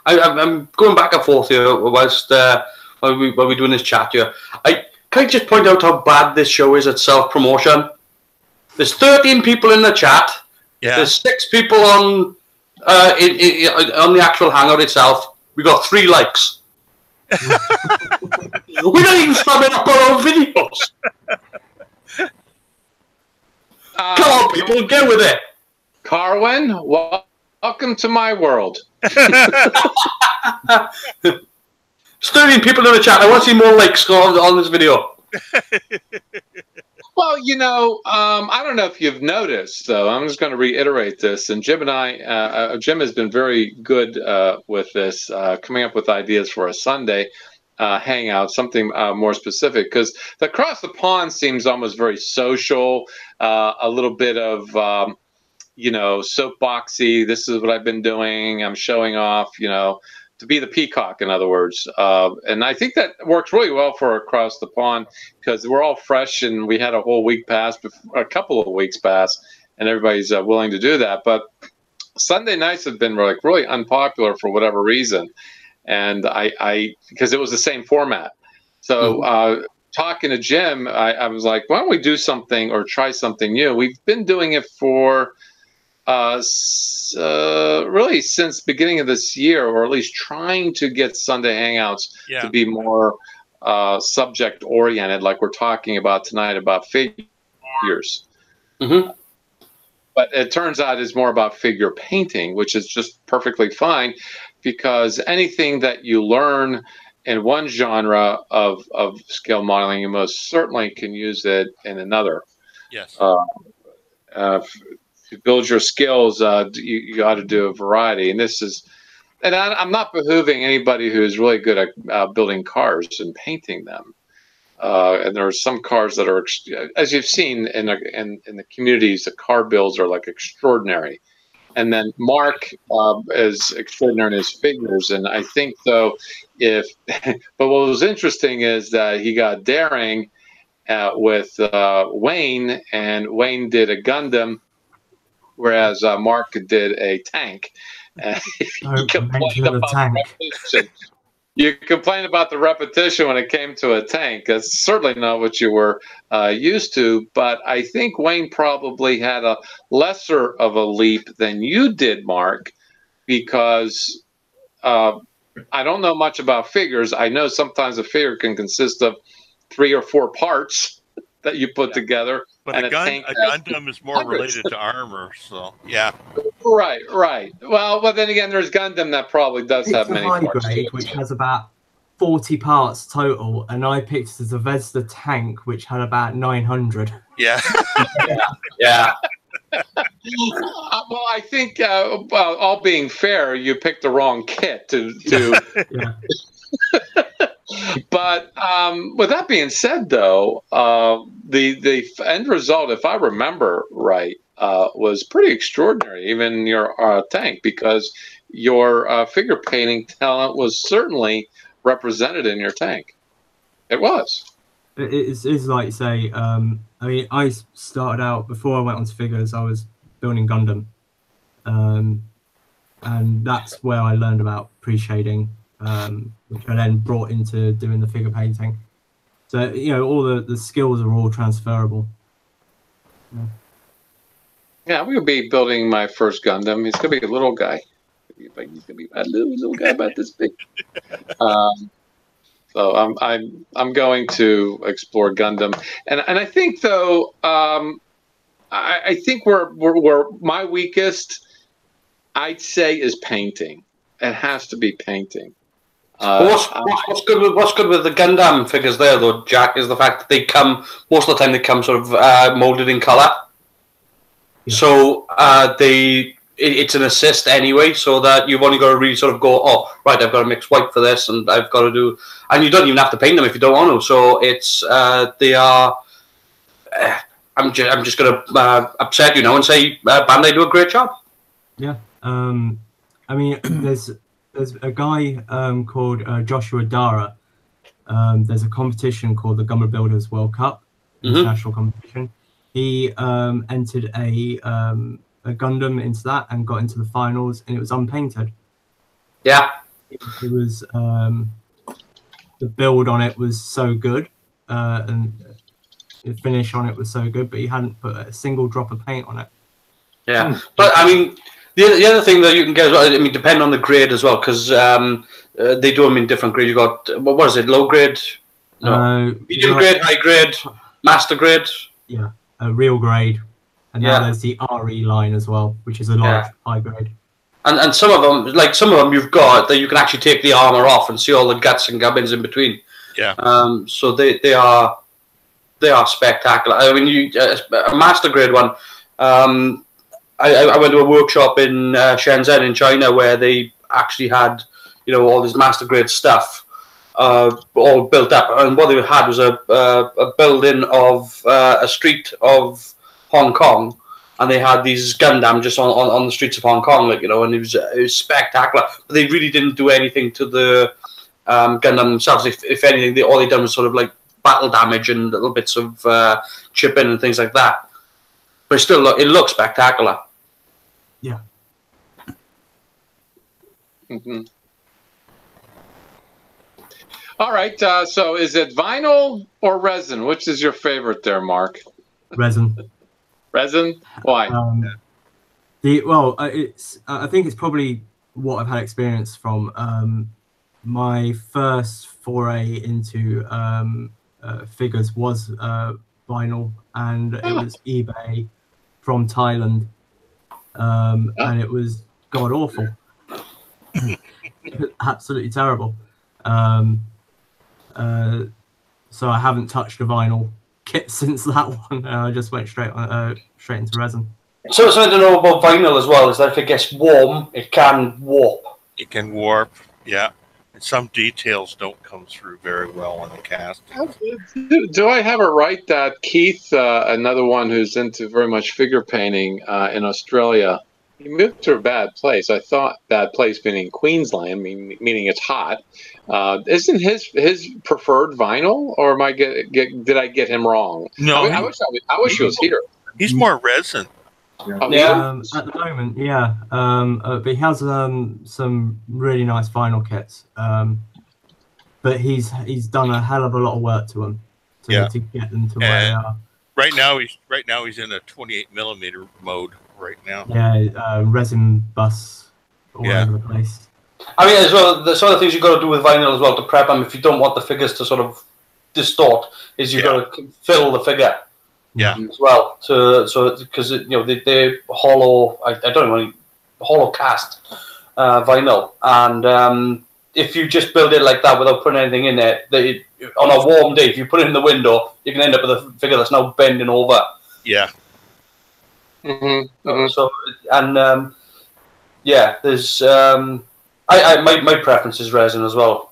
I'm going back and forth here whilst while we're doing this chat here. Can I just point out how bad this show is at self-promotion? There's 13 people in the chat. Yeah. There's 6 people on the actual Hangout itself. We got 3 likes. We're not even subbing up our own videos. Come on, people, get with it. Carwin, welcome to my world. There's 13 people in the chat. I want to see more likes on this video. Well, you know, I don't know if you've noticed, though. I'm just going to reiterate this. And Jim and I, Jim has been very good with this, coming up with ideas for a Sunday hangout, something more specific. Because the Across the Pond seems almost very social, a little bit of, you know, soapboxy. This is what I've been doing. I'm showing off, you know, to be the peacock, in other words. And I think that works really well for Across the Pond because we're all fresh and we had a whole week pass, a couple of weeks pass, and everybody's willing to do that. But Sunday nights have been really unpopular for whatever reason. And I because it was the same format. So talking to Jim, I was like, why don't we do something or try something new? We've been doing it for really since beginning of this year, or at least trying to get Sunday Hangouts to be more subject oriented, like we're talking about tonight about figures. But it turns out it's more about figure painting, which is just perfectly fine, because anything that you learn in one genre of scale modeling, you most certainly can use it in another. Yes. To build your skills, you got to do a variety. And this is, and I'm not behooving anybody who's really good at building cars and painting them. And there are some cars that are, as you've seen in the communities, the car builds are like extraordinary. And then Mark is extraordinary in his figures. And I think, though, but what was interesting is that he got daring with Wayne, and Wayne did a Gundam, whereas Mark did a tank. Don't mention the tank. You complained about the repetition when it came to a tank. That's certainly not what you were used to, but I think Wayne probably had a lesser of a leap than you did, Mark, because I don't know much about figures. I know sometimes a figure can consist of 3 or 4 parts that you put together. But a Gundam is more related to armor, so yeah. Right. Well, but then again, there's Gundam that probably does have many parts. It's a high grade, which has about 40 parts total, and I picked the Zvezda tank, which had about 900. Yeah. Yeah. Well, I think, all being fair, you picked the wrong kit to. Yeah. But with that being said, though, the end result, if I remember right, was pretty extraordinary, even your tank, because your figure painting talent was certainly represented in your tank. It was. It is like you say. I mean, I started out, before I went on to figures, I was building Gundam, and that's where I learned about pre-shading, which I then brought into doing the figure painting. So, you know, all the skills are all transferable. Yeah, I'm going to be building my first Gundam. He's going to be a little guy. He's going to be a little guy about this big. So I'm going to explore Gundam, and I think, though, I think we're my weakest, I'd say, is painting. It has to be painting. What's good with the Gundam figures there, though, Jack, is the fact that they come, most of the time they come sort of molded in color. Yeah. So it's an assist anyway, so that you've only got to really sort of go, oh, right, I've got to mix white for this, and I've got to do, and you don't even have to paint them if you don't want to. So it's they are. I'm just going to upset you now and say Bandai do a great job. Yeah. I mean, there's a guy called Joshua Dara. There's a competition called the Gundam Builders World Cup, international competition. He entered a Gundam into that and got into the finals, and it was unpainted. Yeah. It was the build on it was so good, and the finish on it was so good, but he hadn't put a single drop of paint on it. Yeah, but I mean, the other thing that you can get as well, I mean, depending on the grade as well, because they do them in different grades. You got, what is it, low grade? No. Medium grade, high grade, master grade. Yeah, a real grade. And now there's the RE line as well, which is a large high grade. And some of them, you've got that you can actually take the armor off and see all the guts and gubbins in between. Yeah. So they are spectacular. I mean, a master grade one. I went to a workshop in Shenzhen in China where they actually had, all this master grade stuff all built up, and what they had was a building of a street of Hong Kong, and they had these Gundam just on the streets of Hong Kong, and it was spectacular. But they really didn't do anything to the Gundam themselves. If anything, all they done was sort of like battle damage and little bits of chipping and things like that. But still, it looks spectacular. Yeah. Mm-hmm. All right. So, is it vinyl or resin? Which is your favorite there, Mark? Resin. Resin? Why? It's. I think it's probably what I've had experience from. My first foray into figures was vinyl, and it was eBay from Thailand. and it was god awful. Absolutely terrible. So I haven't touched a vinyl kit since that one. I just went straight into resin. So something to know about vinyl as well is that if it gets warm, it can warp. It can warp, yeah. And some details don't come through very well on the cast. Do I have it right that Keith, another one who's into very much figure painting in Australia, he moved to a bad place? I thought bad place meaning Queensland, meaning it's hot. Isn't his preferred vinyl, or am I did I get him wrong? No, I wish he was here. He's more resin. Yeah. At the moment, yeah. But he has some really nice vinyl kits. But he's done a hell of a lot of work to them to get them to where they are. Right now he's in a 28mm mode right now. Yeah, resin bus all over the place. I mean, as well, the sort of things you've got to do with vinyl as well to prep them if you don't want the figures to sort of distort, is you've got to fill the figure. Yeah. As well, so because they hollow. I don't know, hollow cast vinyl, and if you just build it like that without putting anything in it, on a warm day, if you put it in the window, you can end up with a figure that's now bending over. Yeah. So and there's my preference is resin as well.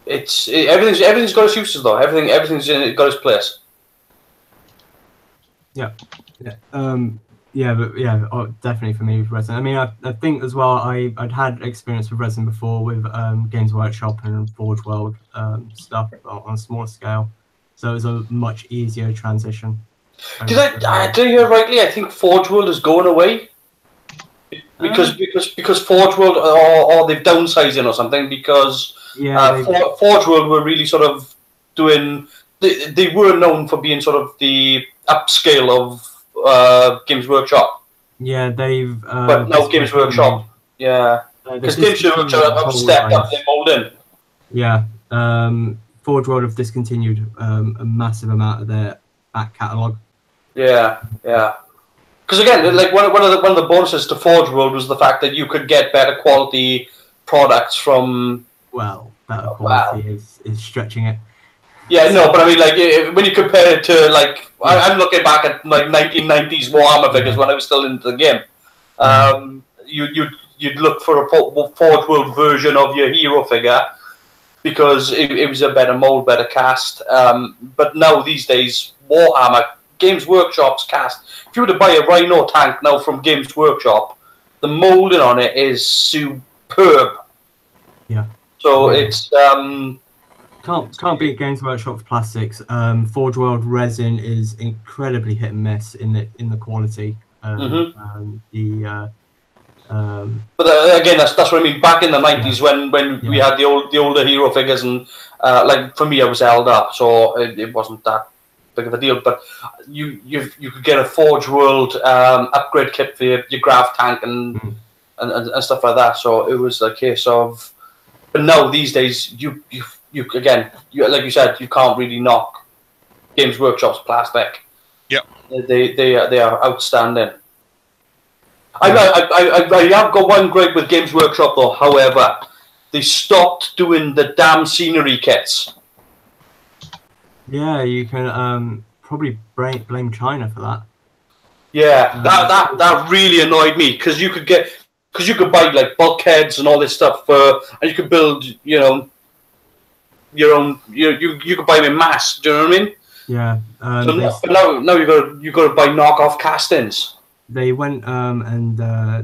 Everything's got its uses though. Everything's got its place. Definitely for me with resin. I mean, I think as well. I'd had experience with resin before with Games Workshop and Forge World stuff on a smaller scale, so it was a much easier transition. Did I hear rightly? I think Forge World is going away because Forge World or they've downsizing or something because. Forge World were really sort of doing. They were known for being sort of the upscale of Games Workshop. Yeah, they've. But now Games Workshop, because Games Workshop have stepped up their molding. Yeah, Forge World have discontinued a massive amount of their back catalogue. Yeah. Because again, like one of the bonuses to Forge World was the fact that you could get better quality products from. Well, better quality is stretching it. Yeah, no, but I mean, like, when you compare it to, like, I'm looking back at, like, 1990s Warhammer figures when I was still into the game. You'd look for a Forge World version of your hero figure because it was a better mold, better cast. But now, these days, Warhammer, Games Workshop's cast, if you were to buy a Rhino tank now from Games Workshop, the molding on it is superb. Yeah. So it's can't beat Games Workshop's plastics. Forge World resin is incredibly hit and miss in the quality. But again, that's what I mean. Back in the 90s, when we had the older hero figures, and like for me, I was Elder, so it wasn't that big of a deal. But you could get a Forge World upgrade kit for your Grav tank and stuff like that. So it was a case of. But now these days, you again, like you said, you can't really knock Games Workshop's plastic. Yep. They are outstanding. I have got one gripe with Games Workshop though. However, they stopped doing the damn scenery kits. Yeah, you can probably blame China for that. Yeah, that really annoyed me because you could buy like bulkheads and all this stuff, and you could build, your own. You could buy them in mass. Do you know what I mean? Yeah. So now you got to buy knockoff castings. They went and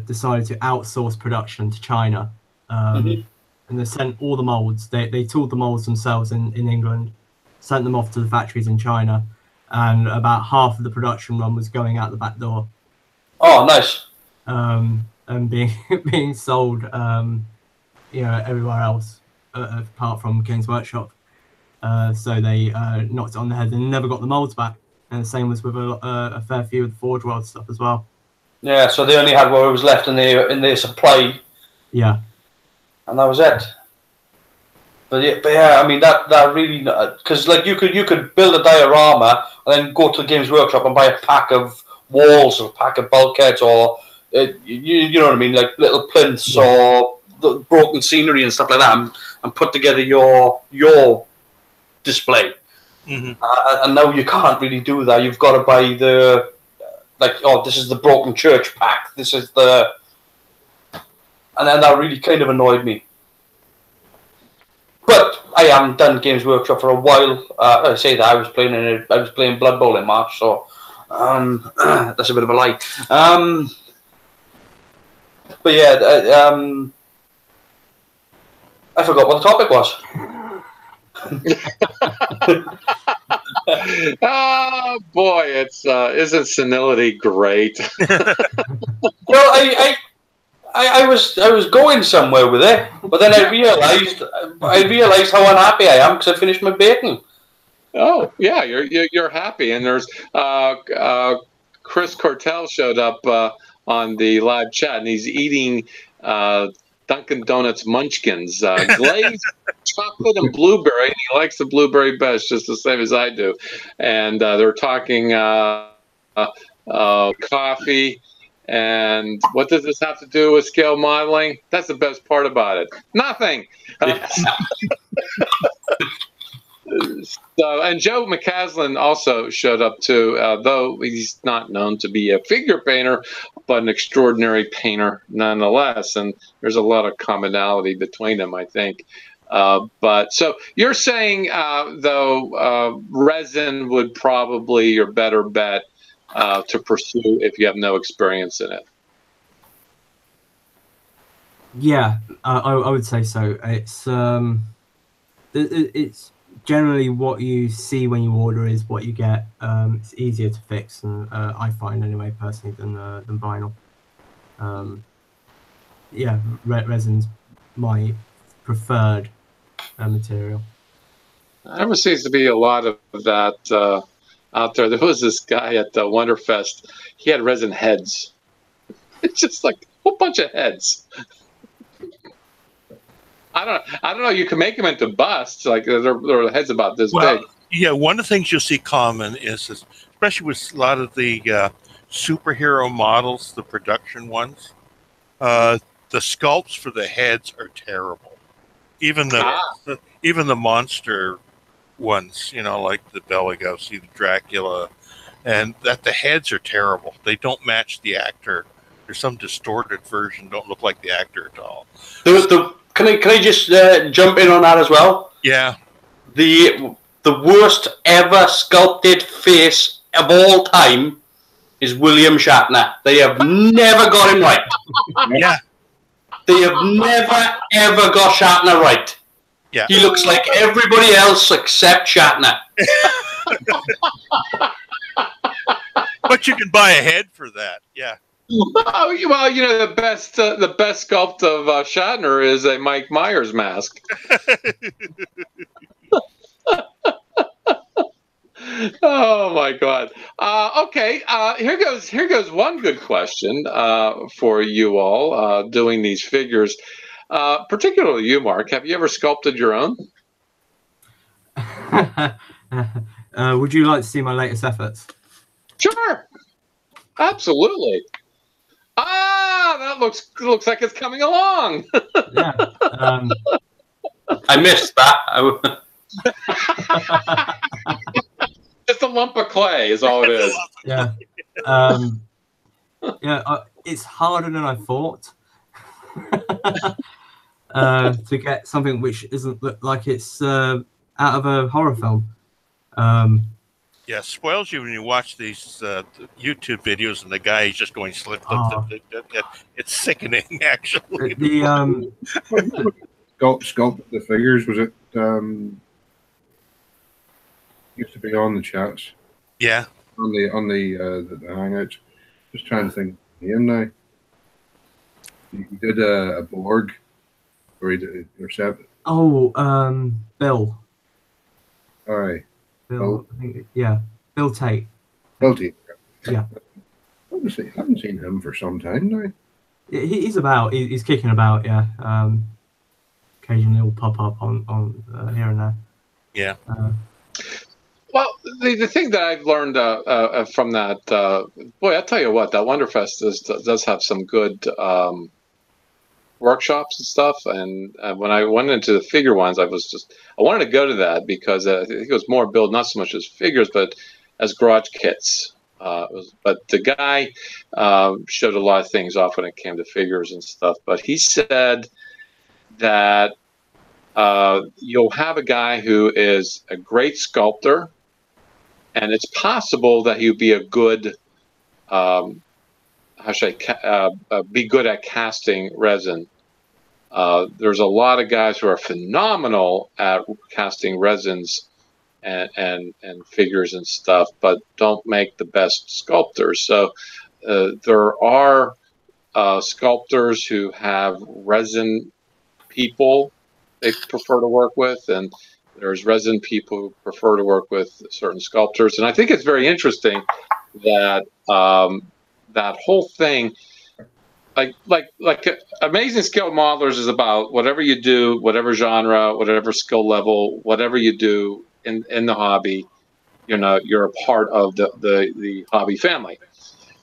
decided to outsource production to China, and they sent all the molds. They tooled the molds themselves in England, sent them off to the factories in China, and about half of the production run was going out the back door. Oh, nice. And being sold, everywhere else apart from Games Workshop. So they knocked it on the head and never got the molds back. And the same was with a fair few of the Forge World stuff as well. Yeah, so they only had what was left in their supply. Yeah, and that was it. But yeah, I mean that really, because like you could build a diorama and then go to the Games Workshop and buy a pack of walls of a pack of bulkheads, or you know what I mean, like little plinths or the broken scenery and stuff like that, and put together your display. Mm-hmm. And now you can't really do that. You've got to buy the this is the broken church pack. This is the, and then that really kind of annoyed me. But I haven't done Games Workshop for a while. I say that I was playing Blood Bowl in March, so that's a bit of a lie. But yeah, I forgot what the topic was. Oh boy, it's isn't senility great? Well, I was going somewhere with it, but then I realized how unhappy I am because I finished my bacon. Oh yeah, you're happy, and there's Chris Cortell showed up on the live chat, and he's eating Dunkin' Donuts Munchkins, glazed chocolate and blueberry. And he likes the blueberry best, just the same as I do. And they're talking coffee. And what does this have to do with scale modeling? That's the best part about it. Nothing. And Joe McCaslin also showed up too, though he's not known to be a figure painter, but an extraordinary painter nonetheless. And there's a lot of commonality between them, I think. But so you're saying, though, resin would probably your better bet to pursue if you have no experience in it. Yeah, I would say so. It's generally what you see when you order is what you get. It's easier to fix, and I find anyway personally than vinyl. Yeah, resin's my preferred material. There seems to be a lot of that out there. There was this guy at the Wonderfest. He had resin heads. It's just like a whole bunch of heads. I don't know. You can make them into busts. Like they're heads about this big. Yeah, one of the things you'll see common is especially with a lot of the superhero models, the production ones, the sculpts for the heads are terrible. Even the monster ones, you know, like the Bela Lugosi, the Dracula, and that the heads are terrible. They don't match the actor. There's some distorted version, don't look like the actor at all. Can I just jump in on that as well? Yeah. The worst ever sculpted face of all time is William Shatner. They have never got him right. Yeah. They have never ever got Shatner right. Yeah. He looks like everybody else except Shatner. But you can buy a head for that. Yeah. Oh, well, you know, the best sculpt of Shatner is a Mike Myers mask. Oh my God. Okay. Here goes one good question for you all doing these figures. Particularly you, Mark. Have you ever sculpted your own? Would you like to see my latest efforts? Sure. Absolutely. That looks like it's coming along. Yeah. I missed that. Just a lump of clay is all it is. Yeah. It's harder than I thought to get something which doesn't look like it's out of a horror film. Yeah, spoils you when you watch these YouTube videos and the guy is just going slip. It's sickening, actually. Sculpt the figures, was it? Used to be on the chats. Yeah. On the Hangouts. Just trying to think of the name now. He did a Borg, or he did or seven. Oh, Bill. All right. Bill, I think, yeah, Bill Tate. Bill Tate. Yeah. I haven't seen him for some time now. He's about. He's kicking about. Yeah. Occasionally, he'll pop up on here and there. Yeah. Well, the thing that I've learned from that, boy, I'll tell you what, that Wonderfest does have some good workshops and stuff. And when I went into the figure ones, I wanted to go to that because I think it was more build, not so much as figures, but as garage kits. But the guy showed a lot of things off when it came to figures and stuff. But he said that you'll have a guy who is a great sculptor, and it's possible that he'll be a good, be good at casting resin. There's a lot of guys who are phenomenal at casting resins and figures and stuff, but don't make the best sculptors. So there are sculptors who have resin people they prefer to work with, and there's resin people who prefer to work with certain sculptors. And I think it's very interesting that that whole thing, like Amazing Skill Modelers is about whatever you do, whatever genre, whatever skill level, whatever you do in the hobby, you're a part of the hobby family.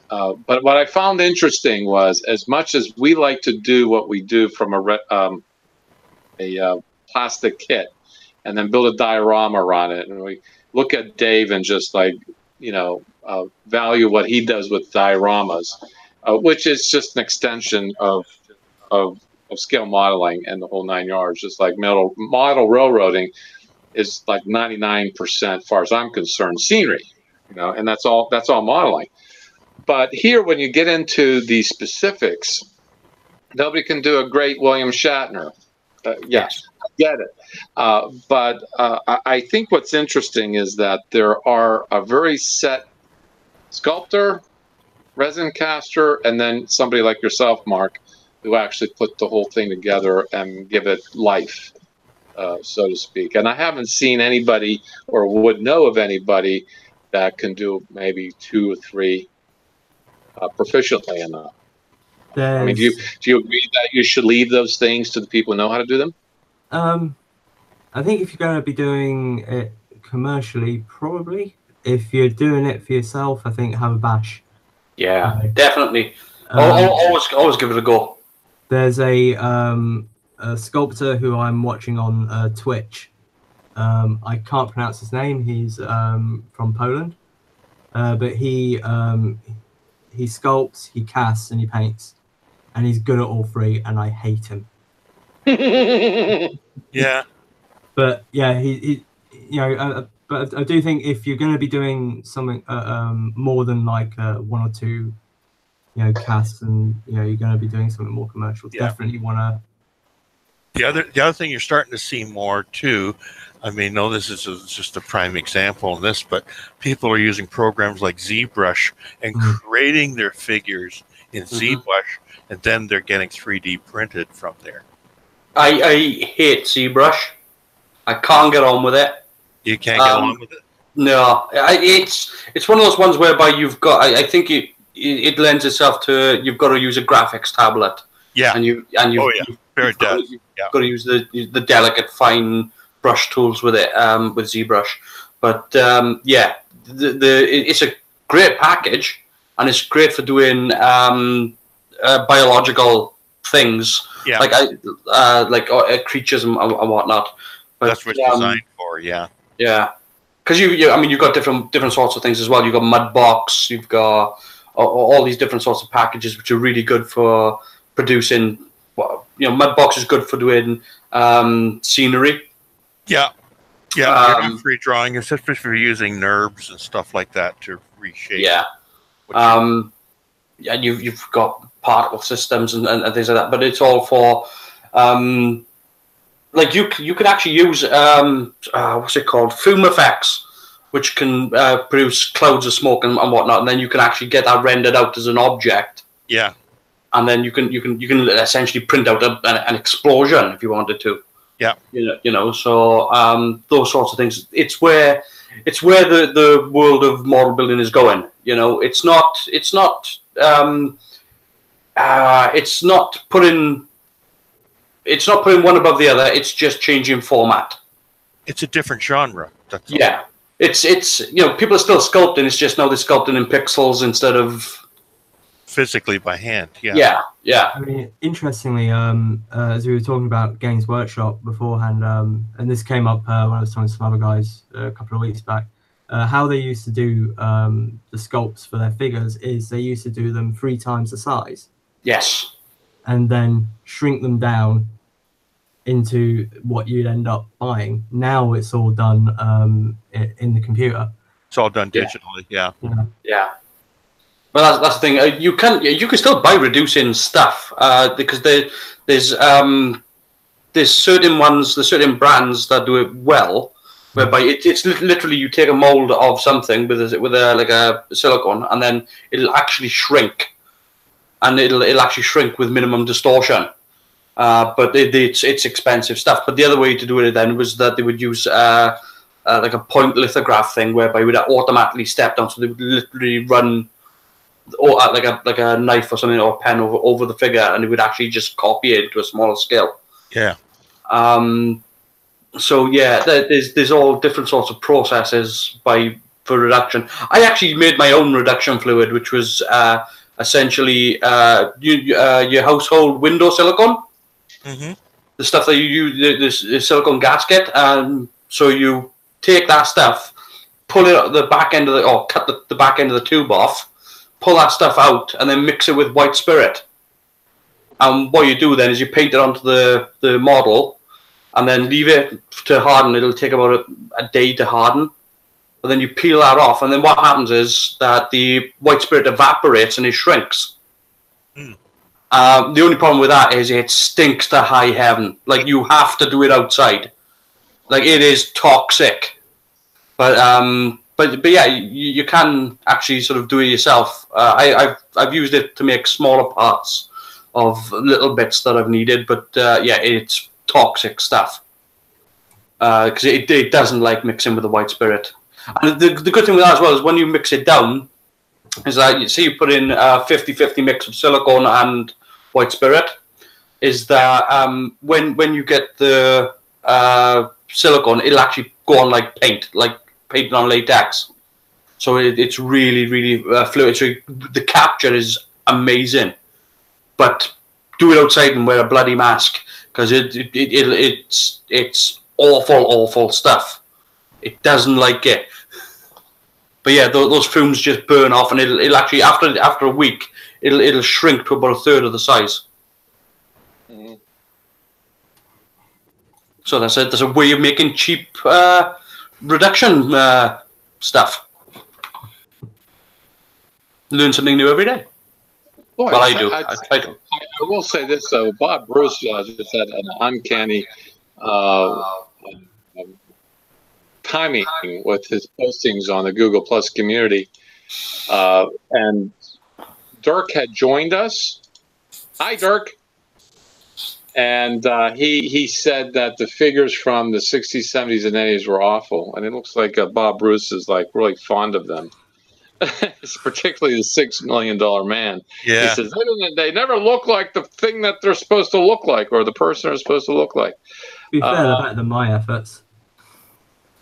But what I found interesting was, as much as we like to do what we do from a plastic kit and then build a diorama around it, and we look at Dave and just value what he does with dioramas, which is just an extension of scale modeling and the whole 9 yards. Just like model railroading is like 99%, as far as I'm concerned, scenery, and that's all modeling. But here, when you get into the specifics, nobody can do a great William Shatner. Yes, I get it. But I think what's interesting is that there are a very set sculptor, resin caster, and then somebody like yourself, Mark, who actually put the whole thing together and give it life, so to speak. And I haven't seen anybody or would know of anybody that can do maybe 2 or 3 proficiently enough. I mean, do you agree that you should leave those things to the people who know how to do them? I think if you're going to be doing it commercially, probably. If you're doing it for yourself, I think have a bash. Yeah, definitely. Always give it a go. There's a sculptor who I'm watching on Twitch. I can't pronounce his name. He's from Poland, but he sculpts, he casts, and he paints, and he's good at all 3. And I hate him. Yeah, but yeah, but I do think if you're going to be doing something more than like 1 or 2, casts, and you're going to be doing something more commercial, definitely want to. The other thing you're starting to see more too, I mean, no, this is just a prime example in this, but people are using programs like ZBrush and creating their figures in ZBrush, and then they're getting 3D printed from there. I hate ZBrush. I can't get on with it. You can't get on with it? No, it's one of those ones whereby you've got. I think it lends itself to you've got to use a graphics tablet. Yeah, and you've got to use the delicate fine brush tools with it with ZBrush. But yeah, it's a great package, and it's great for doing biological things. Yeah, like creatures and whatnot. But that's what it's designed for. Yeah. Yeah, because you've got different sorts of things as well. You've got Mudbox, you've got all these different sorts of packages which are really good for producing. Mudbox is good for doing scenery. Yeah, yeah. Free drawing, especially if you're using NURBS and stuff like that to reshape. Yeah, and you've got particle systems and things like that. But it's all for like you can actually use what's it called, fume effects, which can produce clouds of smoke and whatnot, and then you can actually get that rendered out as an object. Yeah, and then you can essentially print out an explosion if you wanted to. Yeah, so those sorts of things. It's where the world of model building is going. It's not putting one above the other. It's just changing format. It's a different genre. That's yeah. it's people are still sculpting. It's just now they're sculpting in pixels instead of physically by hand. Yeah. Yeah. I mean, interestingly, as we were talking about Games Workshop beforehand, and this came up when I was talking to some other guys a couple of weeks back, how they used to do the sculpts for their figures is they used to do them 3 times the size. Yes. And then shrink them down into what you'd end up buying. Now it's all done in the computer. It's all done digitally. Yeah. Yeah. Well, that's the thing. You can still buy reducing stuff because there's certain brands that do it well, whereby it's literally you take a mold of something with a silicone, and then it'll actually shrink, and it'll actually shrink with minimum distortion. But it's expensive stuff. But the other way to do it then was that they would use like a point lithograph thing, whereby it would automatically step down, so they would literally run. Or like a knife or something, or a pen over the figure, and it would actually just copy it to a smaller scale. Yeah. So yeah, there's all different sorts of processes for reduction. I actually made my own reduction fluid, which was essentially your household window silicone. Mm-hmm. The stuff that you use, the silicone gasket. So you take that stuff, pull it the back end of cut the back end of the tube off. Pull that stuff out and then mix it with white spirit. And what you do then is you paint it onto the model and then leave it to harden. It'll take about a day to harden. And then you peel that off. And then what happens is that the white spirit evaporates and it shrinks. The only problem with that is it stinks to high heaven. Like, you have to do it outside. Like, it is toxic. But yeah, you can actually sort of do it yourself. I've used it to make smaller parts of little bits that I've needed, but yeah, it's toxic stuff because it doesn't like mixing with the white spirit. And the good thing with that as well is when you mix it down, is that you put in 50-50 mix of silicone and white spirit, is that when you get the silicone, it'll actually go on like paint, like painted on latex, so it's really, really fluid. So the capture is amazing, but do it outside and wear a bloody mask because it's awful stuff. It doesn't like it. But yeah, those fumes just burn off, and it'll actually after a week it'll shrink to about 1/3 of the size. Mm-hmm. So there's a way of making cheap reduction stuff. Learn something new every day. Boy, well, I do. I try to. I will say this though, Bob Bruce just had an uncanny timing with his postings on the Google Plus community, and Dirk had joined us. Hi, Dirk. And he said that the figures from the 60s, 70s, and 80s were awful. And it looks like Bob Bruce is like really fond of them. It's particularly the $6 million man. Yeah. He says they never look like the thing that they're supposed to look like, or the person they're supposed to look like. To be fair, they're better than my efforts.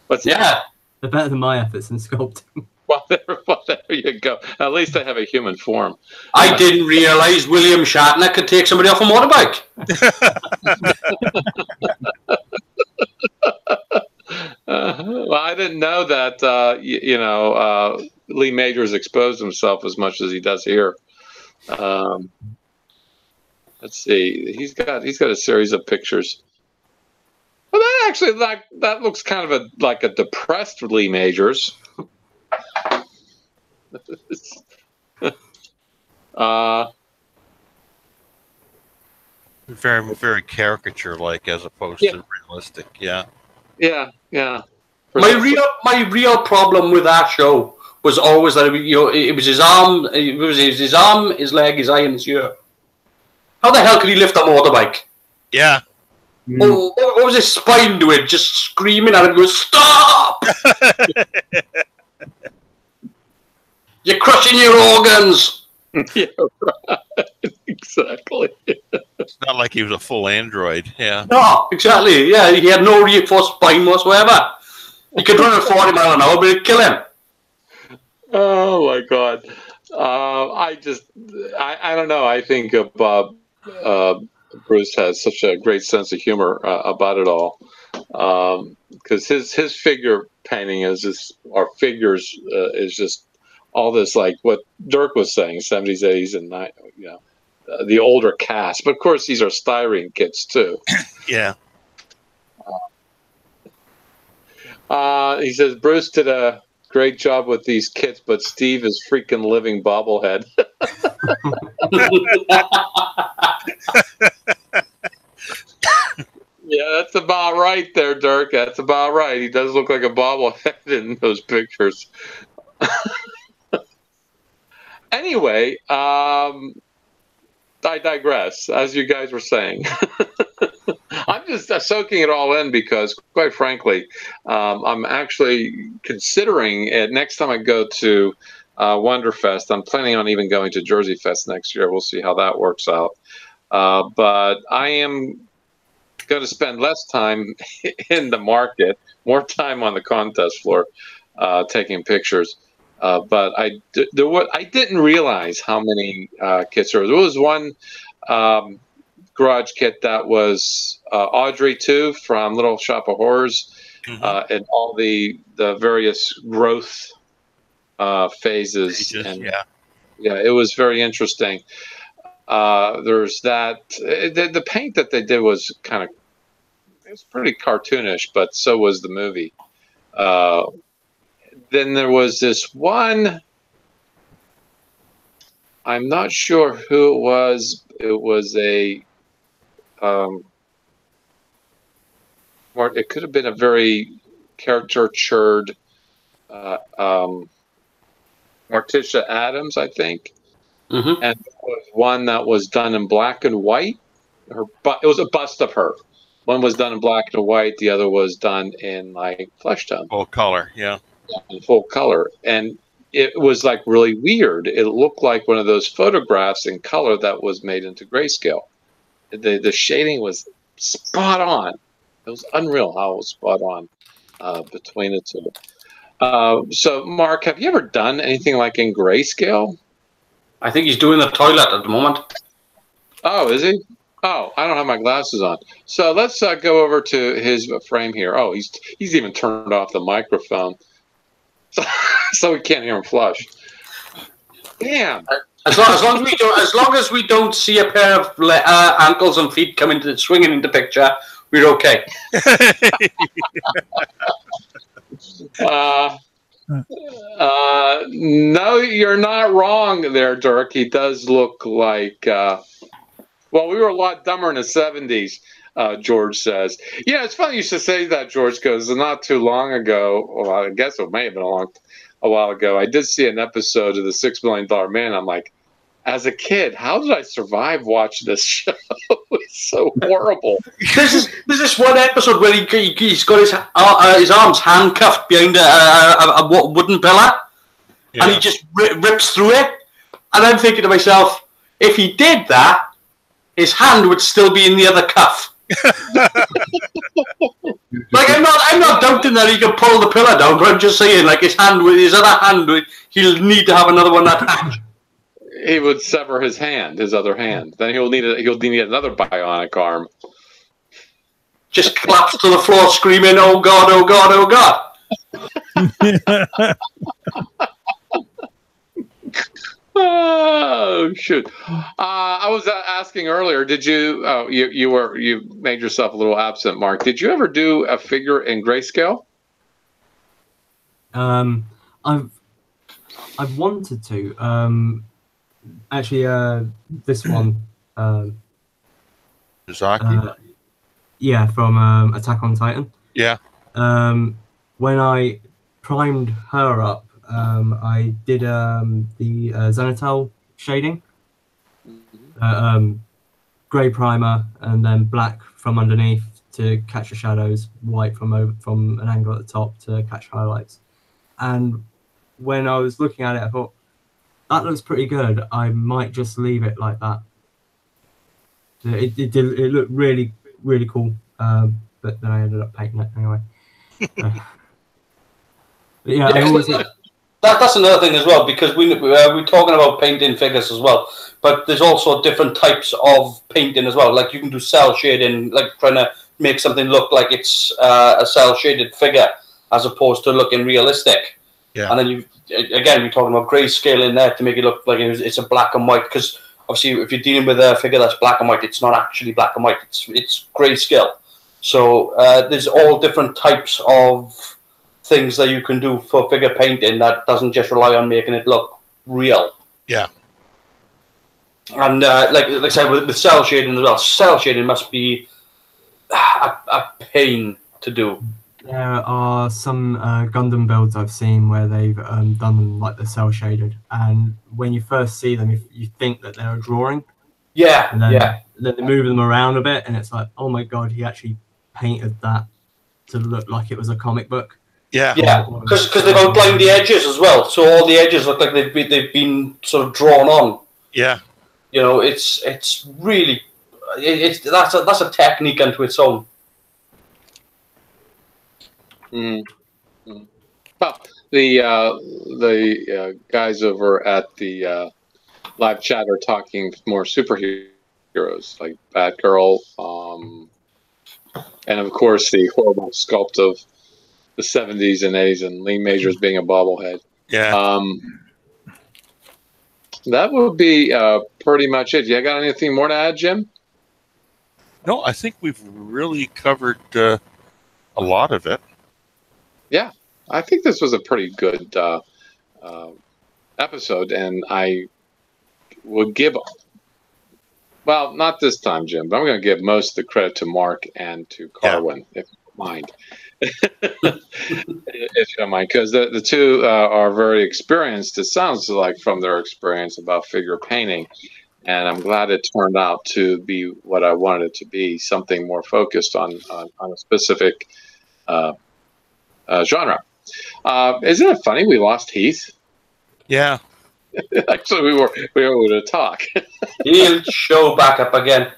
But Yeah. They're better than my efforts in sculpting. Well, there you go. At least they have a human form. I didn't realize William Shatner could take somebody off a motorbike. Well, I didn't know that. Lee Majors exposed himself as much as he does here. Let's see. He's got a series of pictures. Well, that looks kind of like a depressed Lee Majors. Very, very caricature-like as opposed to realistic. Yeah. Yeah. My real problem with that show was always that it was his arm, his leg, his eye, and his ear. How the hell could he lift a motorbike? Yeah. Oh, what was his spine doing? Just screaming at him, going, "Stop! You're crushing your organs." Yeah, right. Exactly. It's not like he was a full android. Yeah. No, exactly. Yeah, he had no reinforced spine whatsoever. He could run at 40 miles an hour, but it'd kill him. Oh my God. I don't know. I think Bruce has such a great sense of humor about it all. Because his figure painting is just, or figures is just all this, like what Dirk was saying, 70s, 80s, and the older cast. But of course, these are styrene kits too. Yeah. He says Bruce did a great job with these kits, but Steve is freaking living bobblehead. Yeah, that's about right there, Dirk. That's about right. He does look like a bobblehead in those pictures. Anyway, I digress, as you guys were saying. I'm just soaking it all in because, quite frankly, I'm actually considering it next time I go to Wonderfest. I'm planning on even going to Jersey Fest next year. We'll see how that works out. But I am going to spend less time in the market, more time on the contest floor, taking pictures. But I didn't realize how many kits there was. There was one garage kit that was Audrey too, from Little Shop of Horrors, and all the various growth phases. And yeah, it was very interesting. There's that. The paint that they did was it's pretty cartoonish, but so was the movie. Then there was this one. I'm not sure who it was. It was a. It could have been a very caricatured Morticia Adams, I think. And there was one that was done in black and white. It was a bust of her. One was done in black and white. The other was done in like flesh tone. Full color, yeah. In full color. And it was like really weird. It looked like one of those photographs in color that was made into grayscale. The shading was spot on. It was unreal how it was spot on between the two. So, Mark, have you ever done anything like in grayscale? I think he's doing the toilet at the moment. Oh, is he? Oh, I don't have my glasses on. So let's go over to his frame here. Oh, he's even turned off the microphone, so we can't hear him flush. Damn. As long as we don't see a pair of ankles and feet swinging into picture, we're okay. No, you're not wrong there, Dirk. He does look like. Well, we were a lot dumber in the 70s, George says. Yeah, it's funny you should say that, George, because not too long ago, well, I guess it may have been a while ago, I did see an episode of The $6 Million Man. I'm like, as a kid, how did I survive watching this show? It's so horrible. There's this one episode where he's got his arms handcuffed behind a wooden pillar, and he just rips through it. And I'm thinking to myself, if he did that, his hand would still be in the other cuff. Like I'm not doubting that he can pull the pillar down, but I'm just saying, like his other hand, he'll need to have another one attached. He would sever his other hand. Then he'll need another bionic arm. Just collapse to the floor, screaming, "Oh God! Oh God! Oh God!" Oh shoot! I was asking earlier. Did you? Oh, you made yourself a little absent, Mark. Did you ever do a figure in grayscale? I've wanted to. Actually, this one. Zaki? Yeah, from Attack on Titan. Yeah. When I primed her up, I did the Zenithal shading, grey primer, and then black from underneath to catch the shadows, white from an angle at the top to catch highlights. And when I was looking at it, I thought, that looks pretty good. I might just leave it like that. It looked really, really cool, but then I ended up painting it anyway. Yeah, I always like, that's another thing as well, because we're talking about painting figures as well, but there's also different types of painting as well. Like you can do cell shading, like trying to make something look like it's a cell shaded figure as opposed to looking realistic. Yeah. And then we're talking about grayscale in there to make it look like it's a black and white, because obviously if you're dealing with a figure that's black and white, it's not actually black and white, it's grayscale. So there's all different types of things that you can do for figure painting that doesn't just rely on making it look real. Yeah. And like I said, with cell shading as well, cell shading must be a pain to do. there are some Gundam builds I've seen where they've done them like the cell shaded, and when you first see them, you think that they're a drawing. Yeah, and then, yeah. Then they move them around a bit, and it's like, oh my god, he actually painted that to look like it was a comic book. Yeah. Yeah, because they've outlined the edges as well, so all the edges look like they've been sort of drawn on. Yeah. You know, it's really that's a technique unto its own. Well, the guys over at the live chat are talking more superheroes like Batgirl, and of course the horrible sculpt of the 70s and 80s and Lee Majors being a bobblehead. Yeah. That would be pretty much it. You got anything more to add, Jim? No, I think we've really covered a lot of it. Yeah, I think this was a pretty good episode, and I would give, well, not this time, Jim, but I'm going to give most of the credit to Mark and to Carwin, if you don't mind. If you don't mind, because the two are very experienced, it sounds like, from their experience about figure painting, and I'm glad it turned out to be what I wanted it to be, something more focused on a specific genre. Isn't it funny we lost Heath? Yeah. Actually, we were able to talk. He'll show back up again.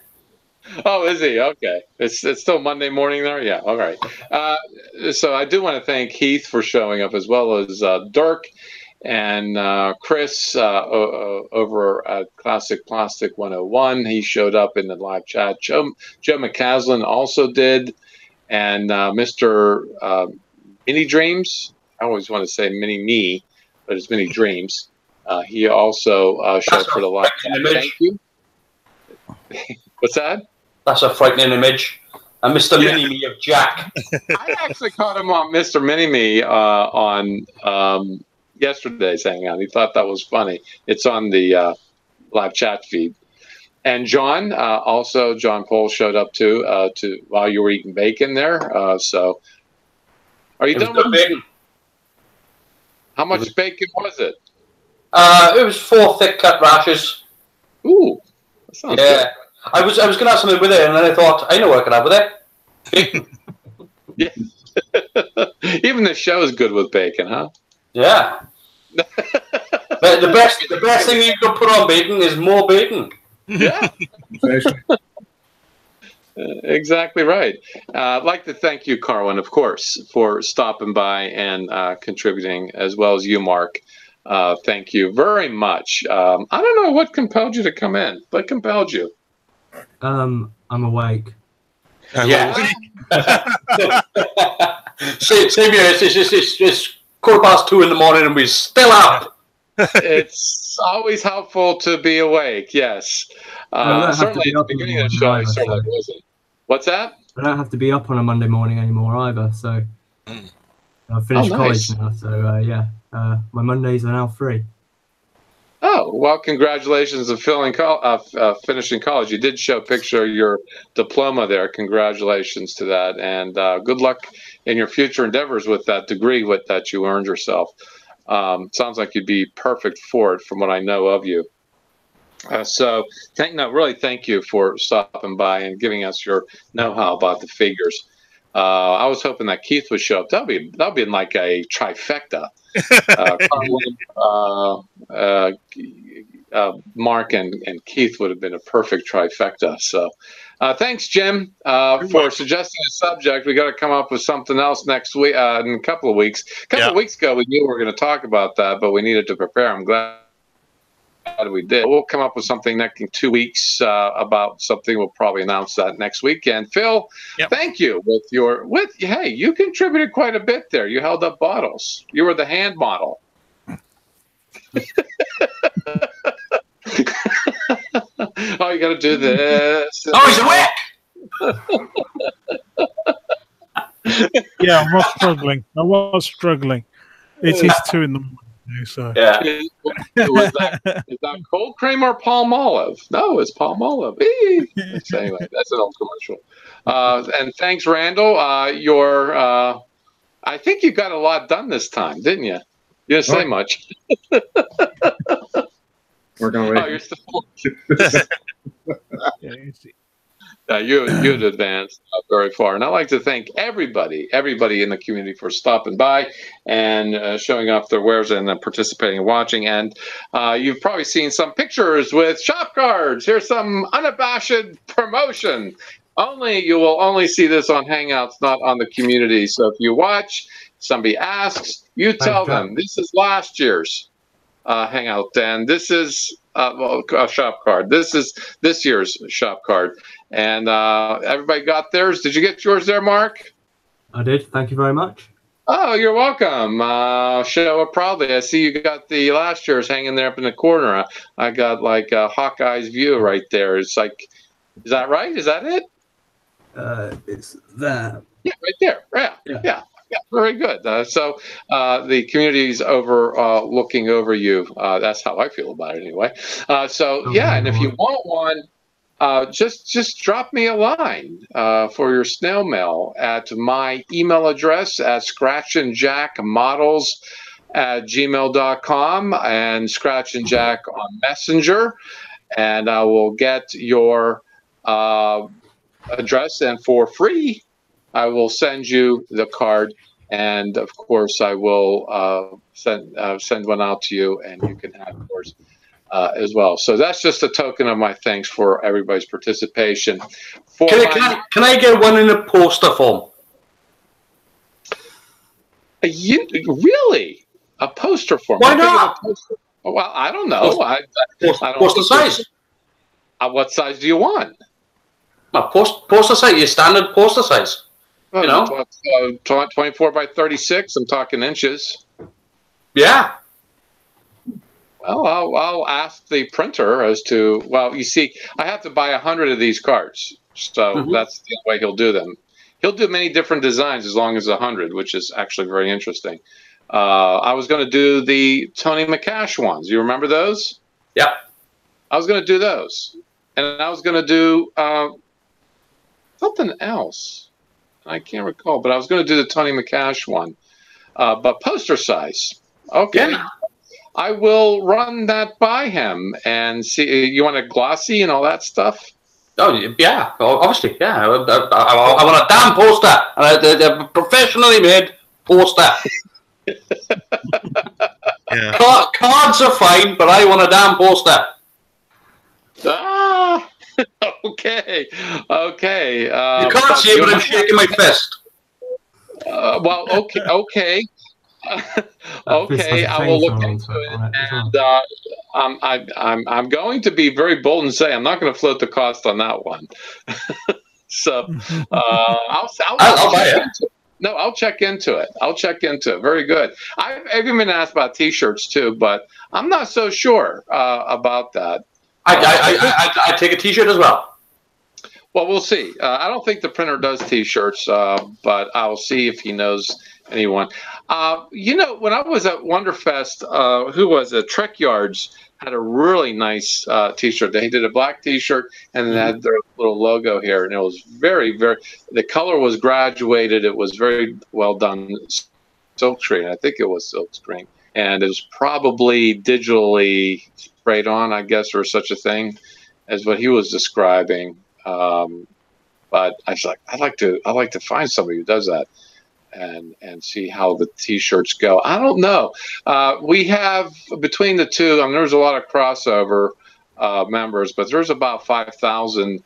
Oh, is he? Okay. It's still Monday morning there? Yeah, all right. So I do want to thank Heath for showing up, as well as Dirk and Chris over at Classic Plastic 101. He showed up in the live chat. Joe McCaslin also did. And Mr. Mini Dreams, I always want to say Mini Me, but it's Mini Dreams. He also showed up for the live chat. Thank you. What's that? That's a frightening image. And Mr. Mini Me of Jack. I actually caught him on Mr. Mini Me on yesterday's Hangout. He thought that was funny. It's on the live chat feed. And John, also John Pohl showed up too while you were eating bacon there. So, are you done with bacon? How much bacon was it? It was 4 thick cut rashers. Ooh, that sounds good. I was going to have something with it, and then I thought, I know what I could have with it. Yeah. Even the show is good with bacon, huh? Yeah. the best thing you can put on bacon is more bacon. Yeah. Exactly right. I'd like to thank you, Carwin, of course, for stopping by and contributing, as well as you, Mark. Thank you very much. I don't know what compelled you to come in. What compelled you? I'm awake. Yeah. Same here. It's 2:15 in the morning and we're still up. It's always helpful to be awake, yes. Certainly at the beginning of the show, I certainly wasn't. What's that? I don't have to be up on a Monday morning anymore either, so I've finished college now, so yeah, my Mondays are now free. Oh, well, congratulations on finishing college. You did show a picture of your diploma there. Congratulations to that, and good luck in your future endeavors with that degree that you earned yourself. Sounds like you'd be perfect for it from what I know of you. So really thank you for stopping by and giving us your know-how about the figures. I was hoping that Keith would show up. That'll be in like a trifecta. Mark and Keith would have been a perfect trifecta. So, thanks, Jim, for suggesting a subject. We got to come up with something else next week. In a couple of weeks. A couple of weeks ago, we knew we were going to talk about that, but we needed to prepare. I'm glad we did. We'll come up with something next in 2 weeks about something. We'll probably announce that next week. And Phil, thank you hey, you contributed quite a bit there. You held up bottles. You were the hand model. Oh, you got to do this. Oh, he's awake. Yeah, I was struggling. It is 2 in the morning. So. Yeah. Is that cold cream or palm olive? No, it's palm olive. Anyway, that's an old commercial. And thanks, Randall. I think you got a lot done this time, didn't you? You didn't say much. Working away. Oh, you're still. You'd advanced very far, and I'd like to thank everybody in the community for stopping by and showing off their wares and participating and watching. And you've probably seen some pictures with shop cards. Here's some unabashed promotion. You will only see this on Hangouts, not on the community. So if you watch, somebody asks, you tell them this is last year's Hangout, and this is a shop card. This is this year's shop card. And everybody got theirs. Did you get yours there, Mark? I did. Thank you very much. Oh, you're welcome. Show it proudly. I see you got the last year's hanging there up in the corner. I got like a Hawkeye's view right there. It's like, is that right? Is that it? It's that. Yeah, right there. Yeah. Very good. So the community's looking over you. That's how I feel about it anyway. And if you want one, just drop me a line for your snail mail at my email address at scratchinjackmodels@gmail.com and Scratch and Jack on Messenger, and I will get your address, and for free I will send you the card, and of course I will send one out to you, and you can have yours as well. So that's just a token of my thanks for everybody's participation. Can I get one in a poster form? Really? A poster form? Why not? Well, I don't know. Poster size. What size do you want? Poster size. Your standard poster size. 24 by 36. I'm talking inches. Yeah. Well, I'll ask the printer as to. Well, you see, I have to buy 100 of these cards, so that's the way he'll do them. He'll do many different designs as long as 100, which is actually very interesting. I was going to do the Tony McCash ones. You remember those? Yeah. I was going to do those, and I was going to do something else. I can't recall, but I was going to do the Tony McCash one, but poster size. Okay. Yeah. I will run that by him and see. You want a glossy and all that stuff? Oh, yeah. Obviously, yeah. I want a damn poster. A professionally made poster. Yeah. Cards are fine, but I want a damn poster. Okay. You can't see it, but I'm shaking my fist. Well, okay. Okay, I will look into it, and I'm going to be very bold and say I'm not going to float the cost on that one. So I'll buy it. No, I'll check into it. Very good. I've even been asked about T-shirts too, but I'm not so sure about that. I take a T-shirt as well. Well, we'll see. I don't think the printer does T-shirts, but I'll see if he knows anyone. When I was at Wonderfest, who was it? Trek Yards had a really nice T-shirt. They did a black T-shirt and they had their little logo here, and it was very, very. The color was graduated. It was very well done, silkscreen. I think it was silkscreen, and it was probably digitally sprayed on, I guess, or such a thing, as what he was describing. But I was like, I'd like to find somebody who does that and see how the T-shirts go. I don't know. We have between the two. I mean, there's a lot of crossover members, but there's about 5,000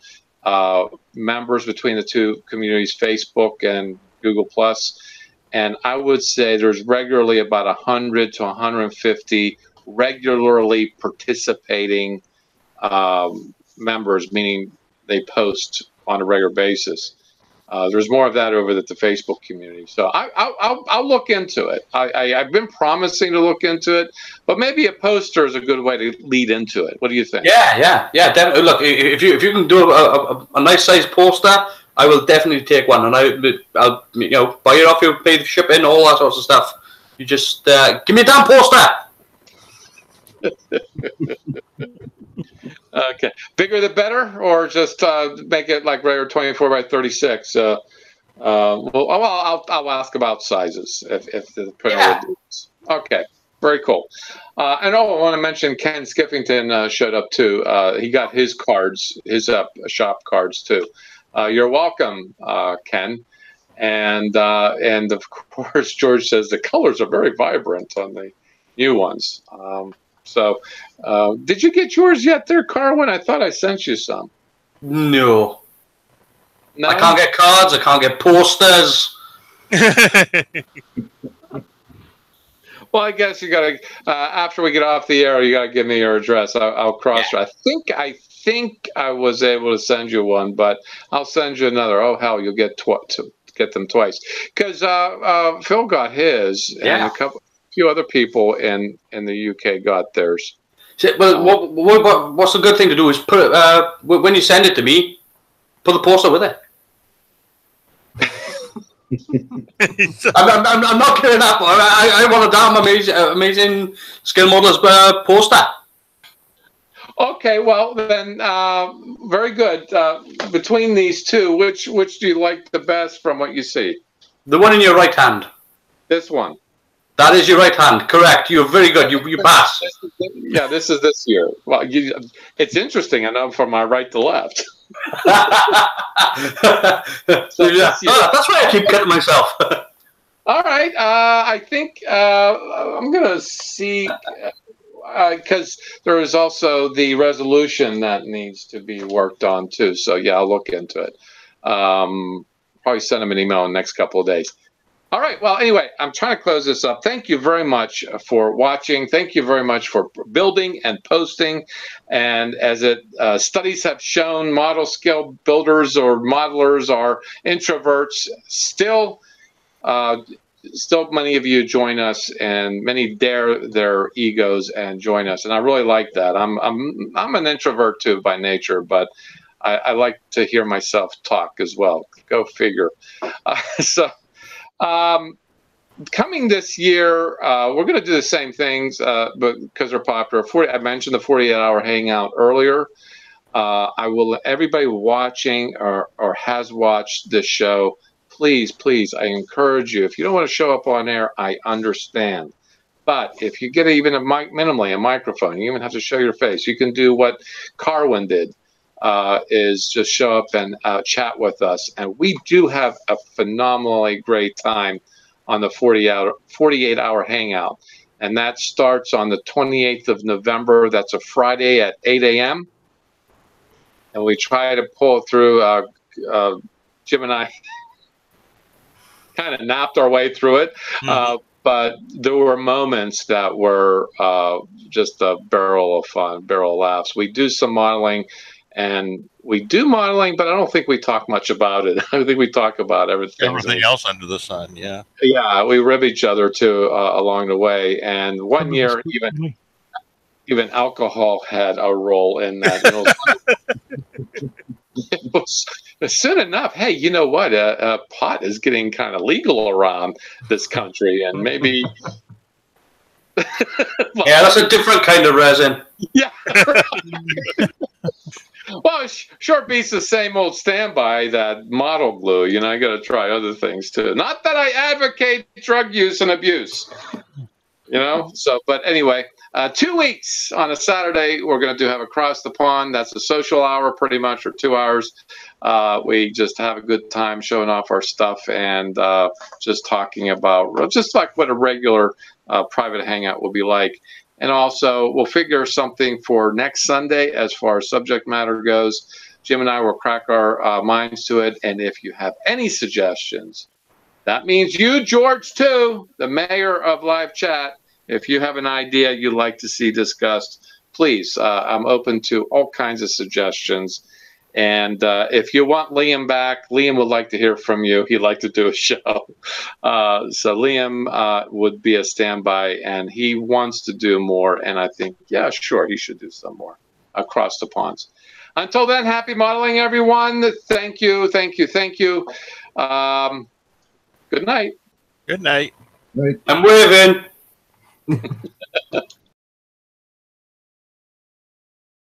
members between the two communities, Facebook and Google Plus. And I would say there's regularly about 100 to 150 regularly participating members, meaning they post on a regular basis. There's more of that over at the Facebook community. So I'll look into it. I've been promising to look into it, but maybe a poster is a good way to lead into it. What do you think? Yeah. Definitely. Look, if you can do a nice size poster, I will definitely take one, and I'll buy it off you, pay the shipping, all that sorts of stuff. You just give me a damn poster. Okay, bigger the better, or just make it like regular 24 by 36. Well, I'll ask about sizes if the printer would do this. Okay, very cool. And I want to mention Ken Skiffington showed up too. He got his cards, his shop cards too. You're welcome, Ken. And of course, George says the colors are very vibrant on the new ones. So, did you get yours yet there, Carwin? I thought I sent you some. No. I can't get cards. I can't get posters. Well, I guess you got to, after we get off the air, you got to give me your address. I'll cross it. I think I was able to send you one, but I'll send you another. Oh, hell, you'll get them twice. Because Phil got his, and a few other people in the UK got theirs. Well, what's a good thing to do is put it, when you send it to me, put the poster with it. I'm not kidding that, but I want a damn amazing skill models poster. Okay, well then, very good. Between these two, which do you like the best from what you see? The one in your right hand. This one. That is your right hand, correct. You're very good. You passed. Yeah, this is this year. Well, it's interesting. I know from my right to left. That's why I keep cutting myself. All right. I think I'm going to see, because there is also the resolution that needs to be worked on too. So yeah, I'll look into it. Probably send them an email in the next couple of days. All right. Well, anyway, I'm trying to close this up. Thank you very much for watching. Thank you very much for building and posting. And as studies have shown, model skill builders or modelers are introverts. Still many of you join us, and many dare their egos and join us. And I really like that. I'm an introvert too by nature, but I like to hear myself talk as well. Go figure. Coming this year, we're going to do the same things, but because they're popular. I mentioned the 48-hour hangout earlier. Everybody watching or has watched this show, please, I encourage you. If you don't want to show up on air, I understand. But if you get even minimally a microphone, you even have to show your face. You can do what Carwin did. Is just show up and chat with us. And we do have a phenomenally great time on the 48-hour hangout. And that starts on the 28th of November. That's a Friday at 8 a.m. And we try to pull through. Jim and I kind of napped our way through it. But there were moments that were just a barrel of fun, barrel of laughs. We do some modeling. And we do modeling, but I don't think we talk much about it. I think we talk about everything else under the sun. Yeah. Yeah, we rib each other too along the way. And one year, even alcohol had a role in that. It was soon enough. Hey, you know what? Pot is getting kind of legal around this country, and maybe. Yeah, that's a different kind of resin. Yeah. Well, it sure beats the same old standby, that model glue. You know, I got to try other things too. Not that I advocate drug use and abuse, you know. So, but anyway, 2 weeks on a Saturday, we're going to have Across the Pond. That's a social hour pretty much, or 2 hours. We just have a good time showing off our stuff and just talking about just like what a regular private hangout will be like. And also, we'll figure something for next Sunday as far as subject matter goes. Jim and I will crack our minds to it. And if you have any suggestions, that means you, George, too, the mayor of Live Chat. If you have an idea you'd like to see discussed, please, I'm open to all kinds of suggestions. And if you want Liam back, Liam would like to hear from you. He'd like to do a show. So Liam would be a standby, and he wants to do more. And I think, yeah, sure, he should do some more Across the Ponds. Until then, happy modeling, everyone. Thank you, thank you, thank you. Good night. Good night. Right. I'm waving.